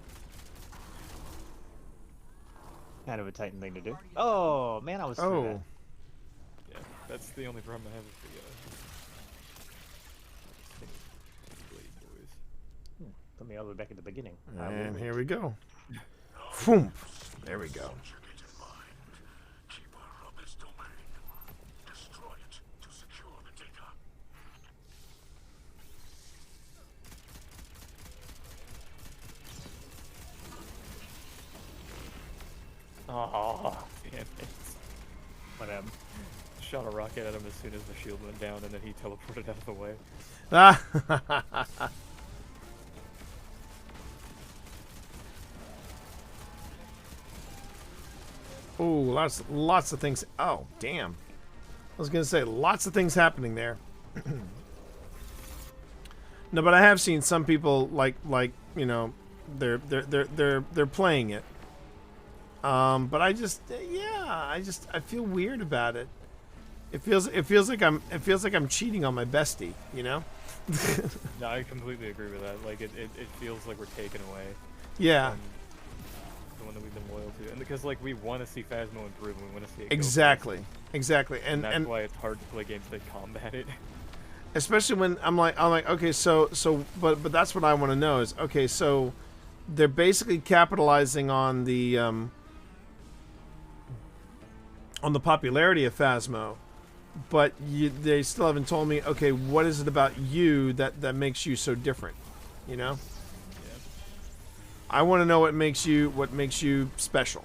S4: Kind of a Titan thing to do. Oh man, I was. through that.
S1: Oh.
S5: Yeah, that's the only problem I have with the blade boys.
S4: Put me all the way back at the beginning.
S1: And here we go. Boom. There we go.
S2: Subject it in mind. Keeper of this domain. Destroy it to secure the data.
S5: Oh, damn it.
S4: Whatever.
S5: Shot a rocket at him as soon as the shield went down, and then he teleported out of the way.
S1: Ah. Oh, lots of things. Oh, damn. I was gonna say lots of things happening there. No, but I have seen some people like you know, they're playing it. But I just I feel weird about it. It feels like I'm cheating on my bestie, you know?
S5: No, I completely agree with that. Like, it feels like we're taken away
S1: Yeah.
S5: from the one that we've been loyal to. And because, like, we want to see Phasmo improve, and we want to see it go
S1: Exactly.
S5: faster.
S1: Exactly.
S5: And that's
S1: And
S5: why it's hard to play games that combat it.
S1: especially when I'm like okay, so but that's what I want to know is, okay, so they're basically capitalizing on the popularity of Phasmo, but they still haven't told me, okay, what is it about you that makes you so different, you know?
S5: Yeah.
S1: I want to know what makes you special.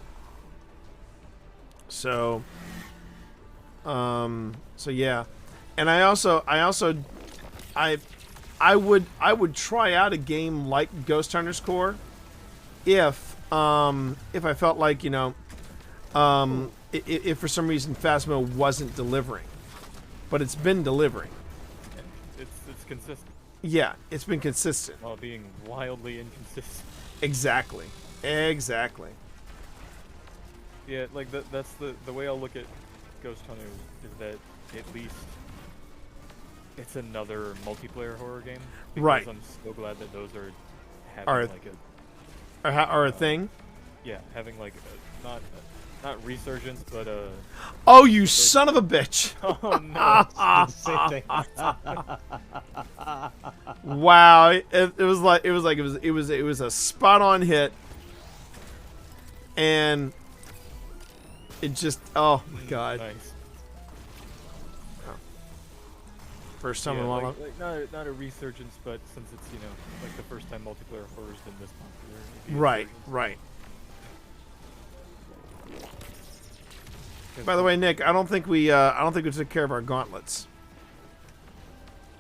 S1: So so yeah. And I would try out a game like Ghost Hunters Core if I felt like, you know, if for some reason Phasmo wasn't delivering. But it's been delivering.
S5: And it's consistent
S1: Yeah, it's been consistent.
S5: while being wildly inconsistent.
S1: Exactly. Exactly.
S5: Yeah, like that's the way I'll look at Ghost Hunters is that at least it's another multiplayer horror game. Because
S1: Right.
S5: I'm so glad that those are having
S1: Are-
S5: like a
S1: Or a thing.
S5: yeah, having like not resurgence, but
S1: Oh, you son of a bitch!
S5: oh no,
S4: Same thing.
S1: Wow, it was a spot on hit, and it just, oh my god,
S5: nice.
S1: first time
S5: Yeah,
S1: in a while.
S5: like not a resurgence, but since it's like the first time multiplayer horror's been this popular. it'd be a
S1: Right,
S5: resurgence.
S1: right.
S5: 'Cause
S1: By the way, Nick, I don't think we took care of our gauntlets.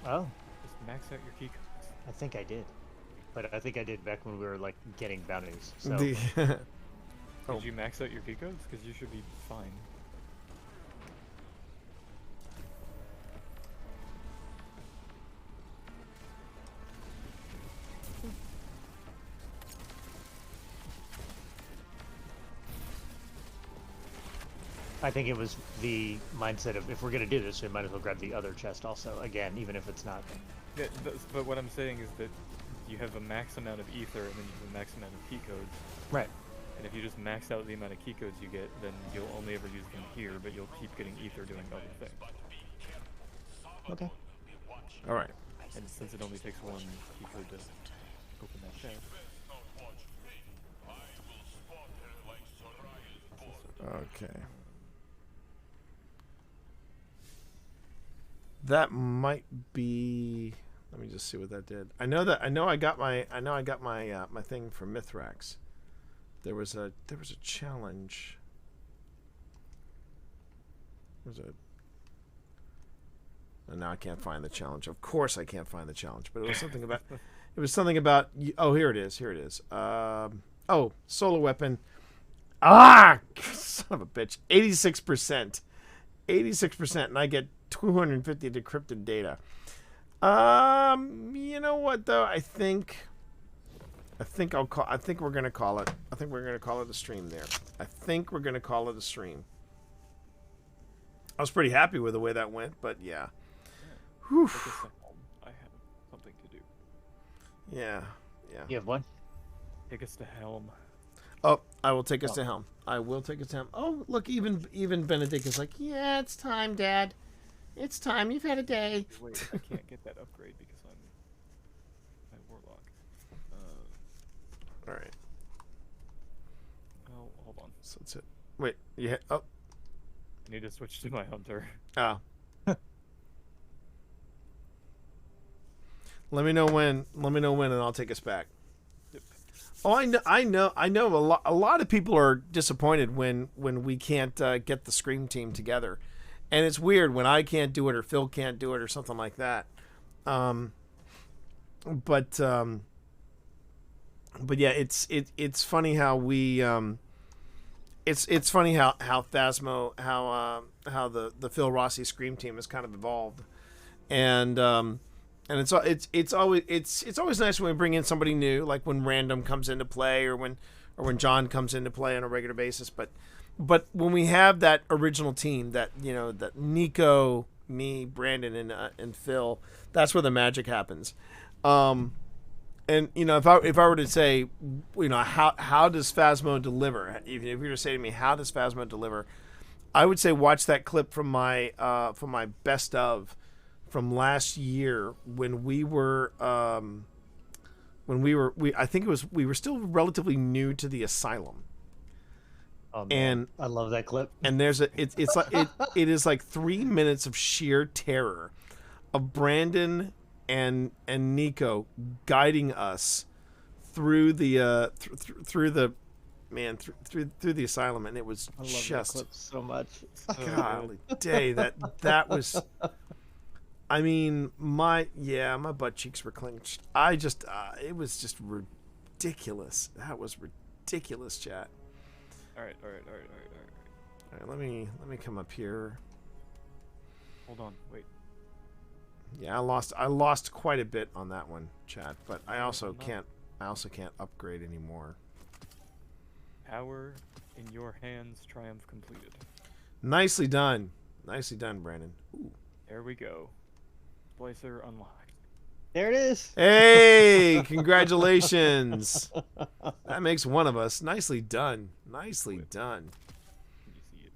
S4: Oh,
S5: just max out your key codes.
S4: I think I did, but I think I did back when we were like getting bounties. So
S1: Oh.
S5: Did you max out your key codes? Because you should be fine.
S4: I think it was the mindset of if we're gonna do this, we might as well grab the other chest also. Again, even if it's not.
S5: Yeah, but what I'm saying is that you have a max amount of ether and then you have a max amount of key codes.
S4: Right.
S5: And if you just max out the amount of key codes you get, then you'll only ever use them here, but you'll keep getting ether doing other things.
S4: Okay.
S1: All right.
S5: And since it only takes one key code to open that chest.
S1: Okay. That might be. Let me just see what that did. I know I got my my thing from Mithrax. There was a challenge. Was it? And now I can't find the challenge. Of course I can't find the challenge, but it was something about. It was something about. Oh, here it is. Here it is. Oh, solar weapon. Ah, son of a bitch. 86%. 86%, and I get 250 decrypted data. You know what though? I think we're gonna call it. I think we're gonna call it a stream there. I think we're gonna call it a stream. I was pretty happy with the way that went, but yeah. Whew.
S5: I have something to do.
S1: Yeah, yeah.
S4: You have one?
S5: Take us to Helm.
S1: Oh, I will take us to Helm. I will take us to Helm. Oh, look, even Benedict is like, yeah, it's time, Dad. It's time. You've had a day.
S5: Wait, I can't get that upgrade because I'm Warlock.
S1: All right.
S5: Oh, hold on.
S1: So that's it. Wait, you oh.
S5: I need to switch to my hunter.
S1: Oh. Let me know when, and I'll take us back.
S5: Yep.
S1: Oh, I know. A lot of people are disappointed when we can't get the Scream team together, and it's weird when I can't do it or Phil can't do it or something like that. But yeah, it's funny how we it's funny how Phasmo how the Phil Rossi Scream team has kind of evolved, and it's always nice when we bring in somebody new, like when Random comes into play or when John comes into play on a regular basis. But when we have that original team, that that Nico, me, Brandon, and Phil, that's where the magic happens. And if I were to say, how does Phasmo deliver? If you were to say to me, how does Phasmo deliver? I would say watch that clip from my best of from last year when we were I think we were still relatively new to the asylum.
S4: Oh, man.
S1: And
S4: I love that clip.
S1: And there's it's like it is like 3 minutes of sheer terror of Brandon and Nico guiding us through the through the asylum, and it was
S4: I love
S1: just
S4: that clip so much.
S1: golly day that was. I mean, my butt cheeks were clenched. It was just ridiculous. That was ridiculous, chat.
S5: All right.
S1: All right, let me come up here.
S5: Hold on, wait.
S1: Yeah, I lost quite a bit on that one, chat, but I also can't upgrade anymore.
S5: Power in your hands, triumph completed.
S1: Nicely done, Brandon. Ooh.
S5: There we go. Splicer unlocked.
S4: There it is.
S1: Hey, congratulations. That makes one of us. Nicely done. Nicely done.
S5: Can you see it?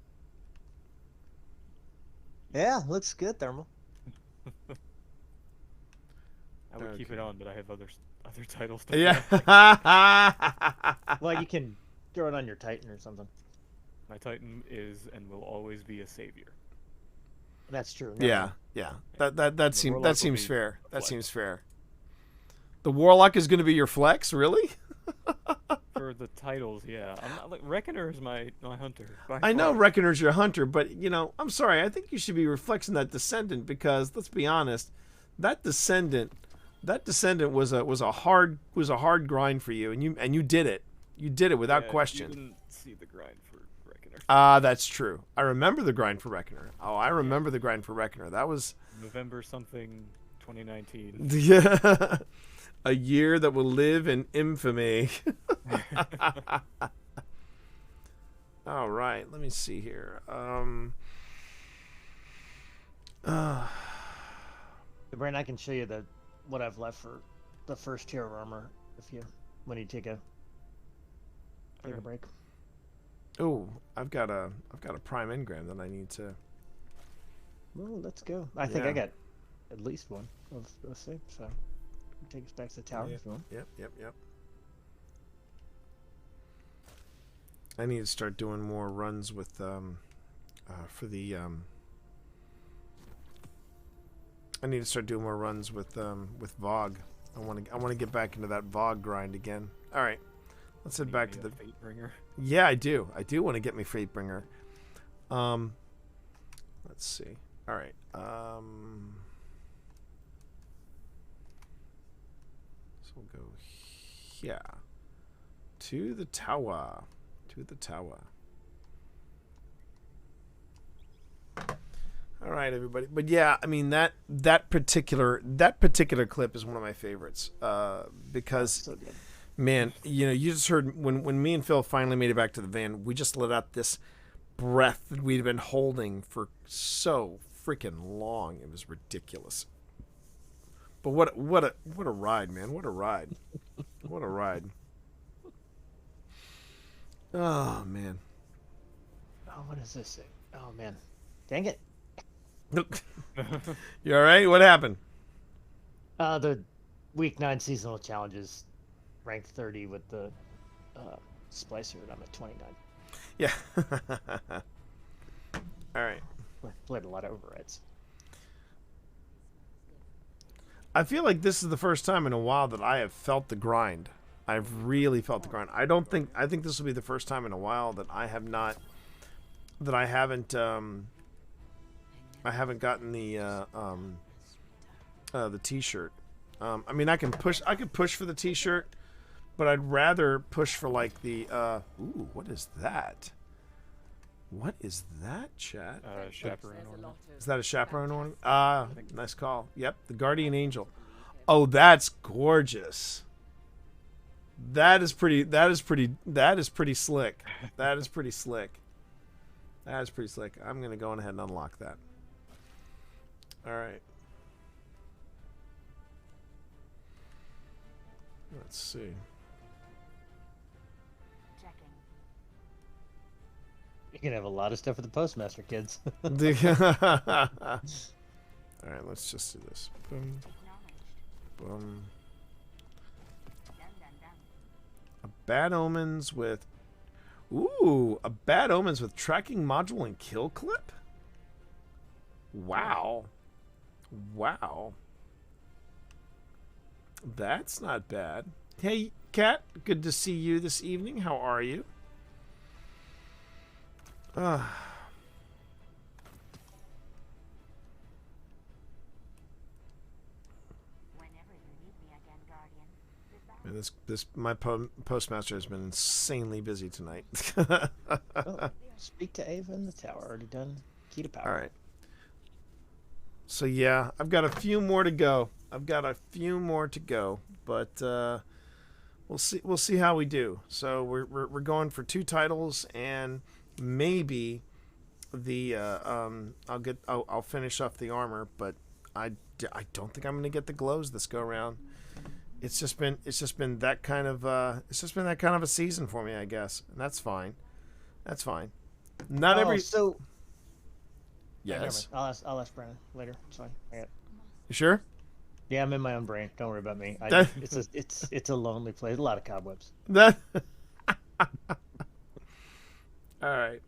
S4: Yeah, looks good, Thermal.
S5: I would keep it on, but I have other titles.
S1: Yeah.
S4: Well, you can throw it on your Titan or something.
S5: My Titan is and will always be a savior.
S4: That's true.
S1: Yeah. That seems fair. That
S5: flex.
S1: seems fair. The Warlock is going to be your flex, really?
S5: For the titles, yeah. I'm not like Reckoner is my hunter.
S1: I know Reckoner's your hunter, but I'm sorry. I think you should be reflexing that Descendant because let's be honest, that Descendant was a hard grind for you, and you did it. You did it without question.
S5: You didn't see the grind for Reckoner.
S1: That's true. I remember the grind for Reckoner. Oh, I remember the grind for Reckoner. That was
S5: November something 2019.
S1: Yeah. A year that will live in infamy. All right, let me see here.
S4: Brandon, I can show you what I've left for the first tier of armor when you take a break.
S1: Oh, I've got a prime engram that I need to.
S4: Well, let's go. I think I got at least one of those things, so take us back to the tower if you want.
S1: Yep. I need to start doing more runs with for the I need to start doing more runs with Vogue. I want to get back into that Vogue grind again. All right, let's head back to the
S5: Fatebringer.
S1: Yeah, I do. I do want to get me Fatebringer. Let's see. All right. So we'll go here to the tower. To the tower. All right, everybody. But yeah, I mean that particular clip is one of my favorites because.
S4: So good.
S1: Man, you just heard when me and Phil finally made it back to the van, we just let out this breath that we'd been holding for so freaking long. It was ridiculous. But what a ride, man. What a ride. What a ride. Oh, man.
S4: Oh, what is this thing? Oh, man. Dang it.
S1: You all right? What happened?
S4: The week 9 seasonal challenges. Ranked 30 with the splicer, and I'm at 29.
S1: Yeah. All right.
S4: Played a lot of overrides.
S1: I feel like this is the first time in a while that I have felt the grind. I've really felt the grind. I think this will be the first time in a while that I haven't gotten the t-shirt. I mean, I could push for the t-shirt, but I'd rather push for like the ooh, what is that? What is that, chat?
S5: Chaperone ornament.
S1: Is that a chaperone ornament? Nice call. Yep, the guardian angel. Oh, that's gorgeous. That is pretty slick. That is pretty slick. That is pretty slick. I'm gonna go ahead and unlock that. All right. Let's see.
S4: You can have a lot of stuff with the postmaster, kids.
S1: All right, let's just do this. Boom. Boom. A Bad Omens with... Ooh, a Bad Omens with tracking module and kill clip? Wow. Wow. That's not bad. Hey, Kat, good to see you this evening. How are you? Man, my postmaster has been insanely busy tonight.
S4: Oh, speak to Ava in the tower. Already done. Key to power.
S1: All right. So yeah, I've got a few more to go. But we'll see. We'll see how we do. So we're going for 2 titles, and maybe the I'll finish off the armor, but I don't think I'm gonna get the glows this go around. It's just been that kind of a season for me, I guess, and that's fine. That's fine. Not every.
S4: So.
S1: Yes.
S4: I'll ask Brandon later. It's fine.
S1: You sure?
S4: Yeah, I'm in my own brain. Don't worry about me. It's a lonely place. A lot of cobwebs.
S1: That. All right.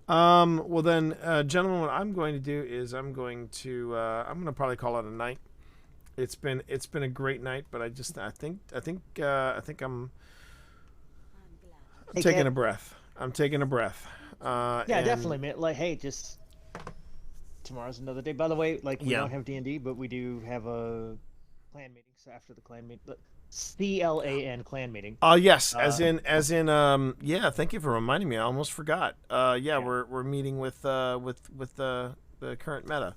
S1: Well then, gentlemen, what I'm going to do is I'm going to probably call it a night. It's been a great night, but I think I'm taking a breath. I'm taking a breath.
S4: Yeah, definitely, man. Like, hey, just tomorrow's another day. By the way, like we don't have D&D, but we do have a clan meeting. So after the clan meeting, CLAN clan meeting.
S1: Yes, as in yeah. Thank you for reminding me. I almost forgot. Yeah. We're meeting with the current meta,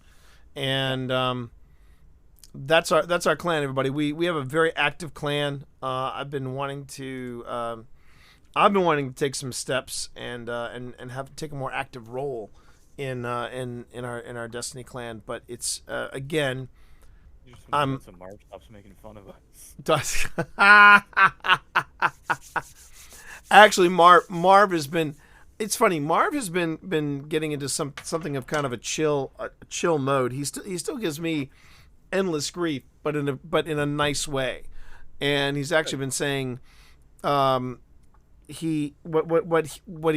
S1: and that's our clan, everybody. We have a very active clan. I've been wanting to take some steps and take a more active role in our Destiny clan, but it's again.
S5: Marv stops making fun of us.
S1: Actually, Marv has been. It's funny. Marv has been getting into something of kind of a chill mode. He still gives me endless grief, but in a nice way. And he's actually been saying, what he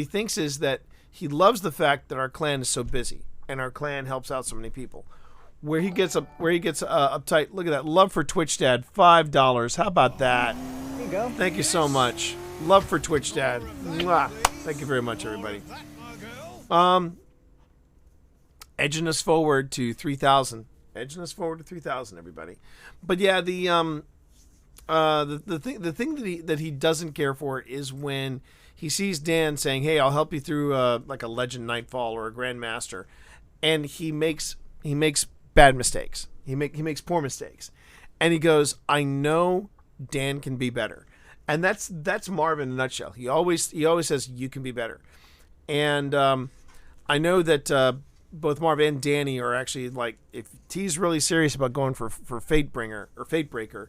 S1: thinks is that he loves the fact that our clan is so busy and our clan helps out so many people. where he gets uptight. Look at that. Love for Twitch Dad, $5. How about that?
S4: There you go.
S1: Thank you so much. Love for Twitch Dad. Mwah. Thank you very much, everybody. Edging us forward to 3,000. Edging us forward to 3,000, everybody. But yeah, the thing that he doesn't care for is when he sees Dan saying, "Hey, I'll help you through like a Legend Nightfall or a Grandmaster," and he makes bad mistakes. He makes poor mistakes, and he goes, "I know Dan can be better," and that's Marv in a nutshell. He always says you can be better, and I know that both Marv and Danny are actually like, if T's really serious about going for Fatebringer or Fatebreaker,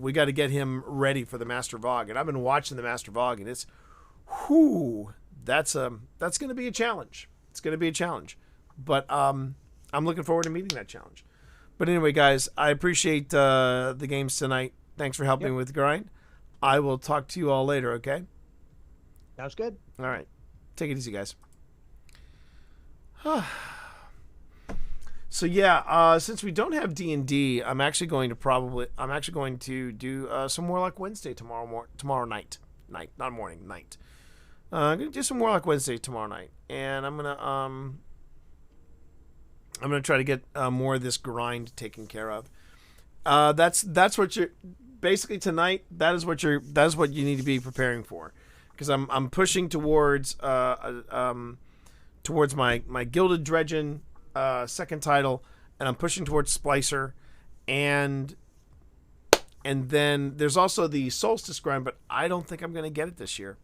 S1: we got to get him ready for the Master Vogue. And I've been watching the Master Vogue, and it's, that's going to be a challenge. It's going to be a challenge, but I'm looking forward to meeting that challenge. But anyway, guys, I appreciate the games tonight. Thanks for helping me with the grind. I will talk to you all later. Okay.
S4: Sounds good.
S1: All right. Take it easy, guys. So yeah, since we don't have D&D, I'm actually going to do some Warlock Wednesday tomorrow night, not morning, night. I'm gonna do some Warlock Wednesday tomorrow night, and I'm gonna try to get more of this grind taken care of. That's what you're basically tonight. That is what you need to be preparing for, because I'm pushing towards my Gilded Dredgen second title, and I'm pushing towards Splicer, and then there's also the Solstice grind, but I don't think I'm going to get it this year.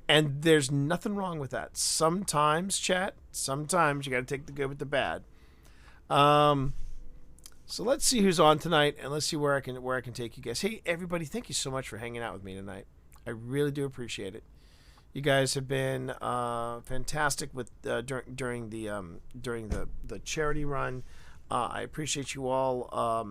S1: And there's nothing wrong with that. Sometimes, chat, you got to take the good with the bad. So let's see who's on tonight, and let's see where I can take you guys. Hey, everybody, thank you so much for hanging out with me tonight. I really do appreciate it. You guys have been fantastic with during the charity run. I appreciate you all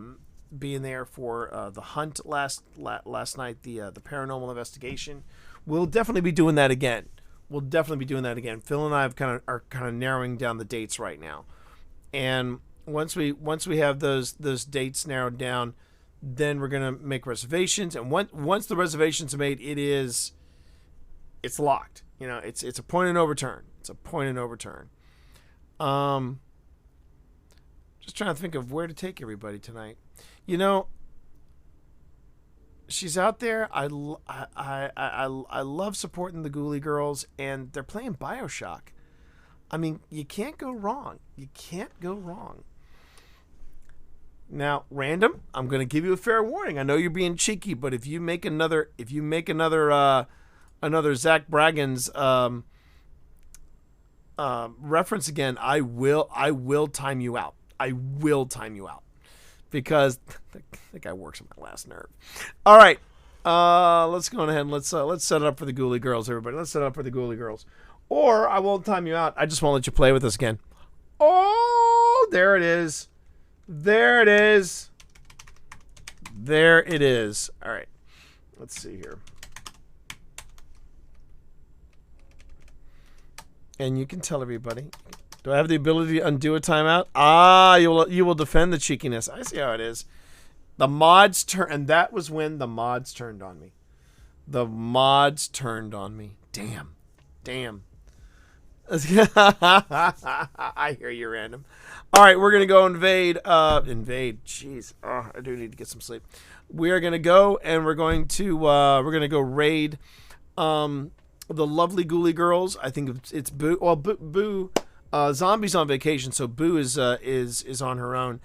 S1: being there for the hunt last night, the paranormal investigation. We'll definitely be doing that again. Phil and I are kind of narrowing down the dates right now, and once we have those dates narrowed down, then we're gonna make reservations. And once the reservations are made, it's locked. You know, it's a point of no return. Just trying to think of where to take everybody tonight. You know, she's out there. I love supporting the Ghoulie Girls, and they're playing BioShock. I mean, you can't go wrong. Now, Random, I'm going to give you a fair warning. I know you're being cheeky, but if you make another Zach Braggins reference again, I will time you out. Because that guy works on my last nerve. All right, let's go ahead and let's set it up for the Ghoulie Girls, everybody. Let's set it up for the Ghoulie Girls. Or I won't time you out. I just won't let you play with us again. Oh, there it is. There it is. All right, let's see here. And you can tell everybody. Do I have the ability to undo a timeout? Ah, you will defend the cheekiness. I see how it is. The mods and that was when the mods turned on me. Damn. I hear you, Random. All right, we're gonna go invade. Jeez, I do need to get some sleep. We are gonna go and we're going to raid the lovely Ghoulie Girls. I think it's Boo. Well, Boo. Zombie's on vacation, so Boo is on her own,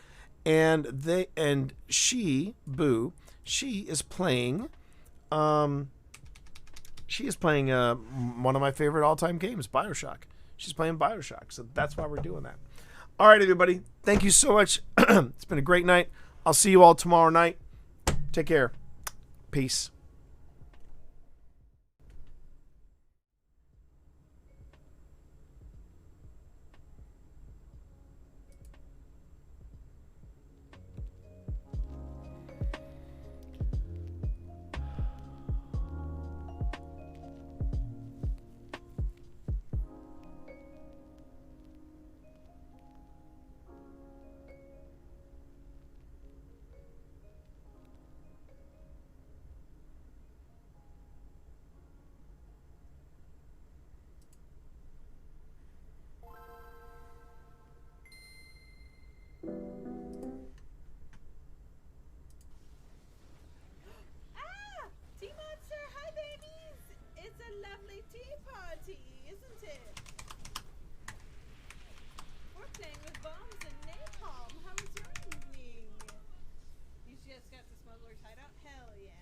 S1: and she is playing. She is playing one of my favorite all-time games, BioShock. She's playing BioShock, so that's why we're doing that. All right, everybody. Thank you so much. It's been a great night. I'll see you all tomorrow night. Take care. Peace.
S8: Playing with bombs and napalm. How was your evening? You just got the smuggler's hideout? Hell yeah.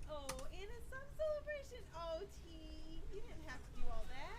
S8: Oh, and a sun celebration. Oh, T, you didn't have to do all that.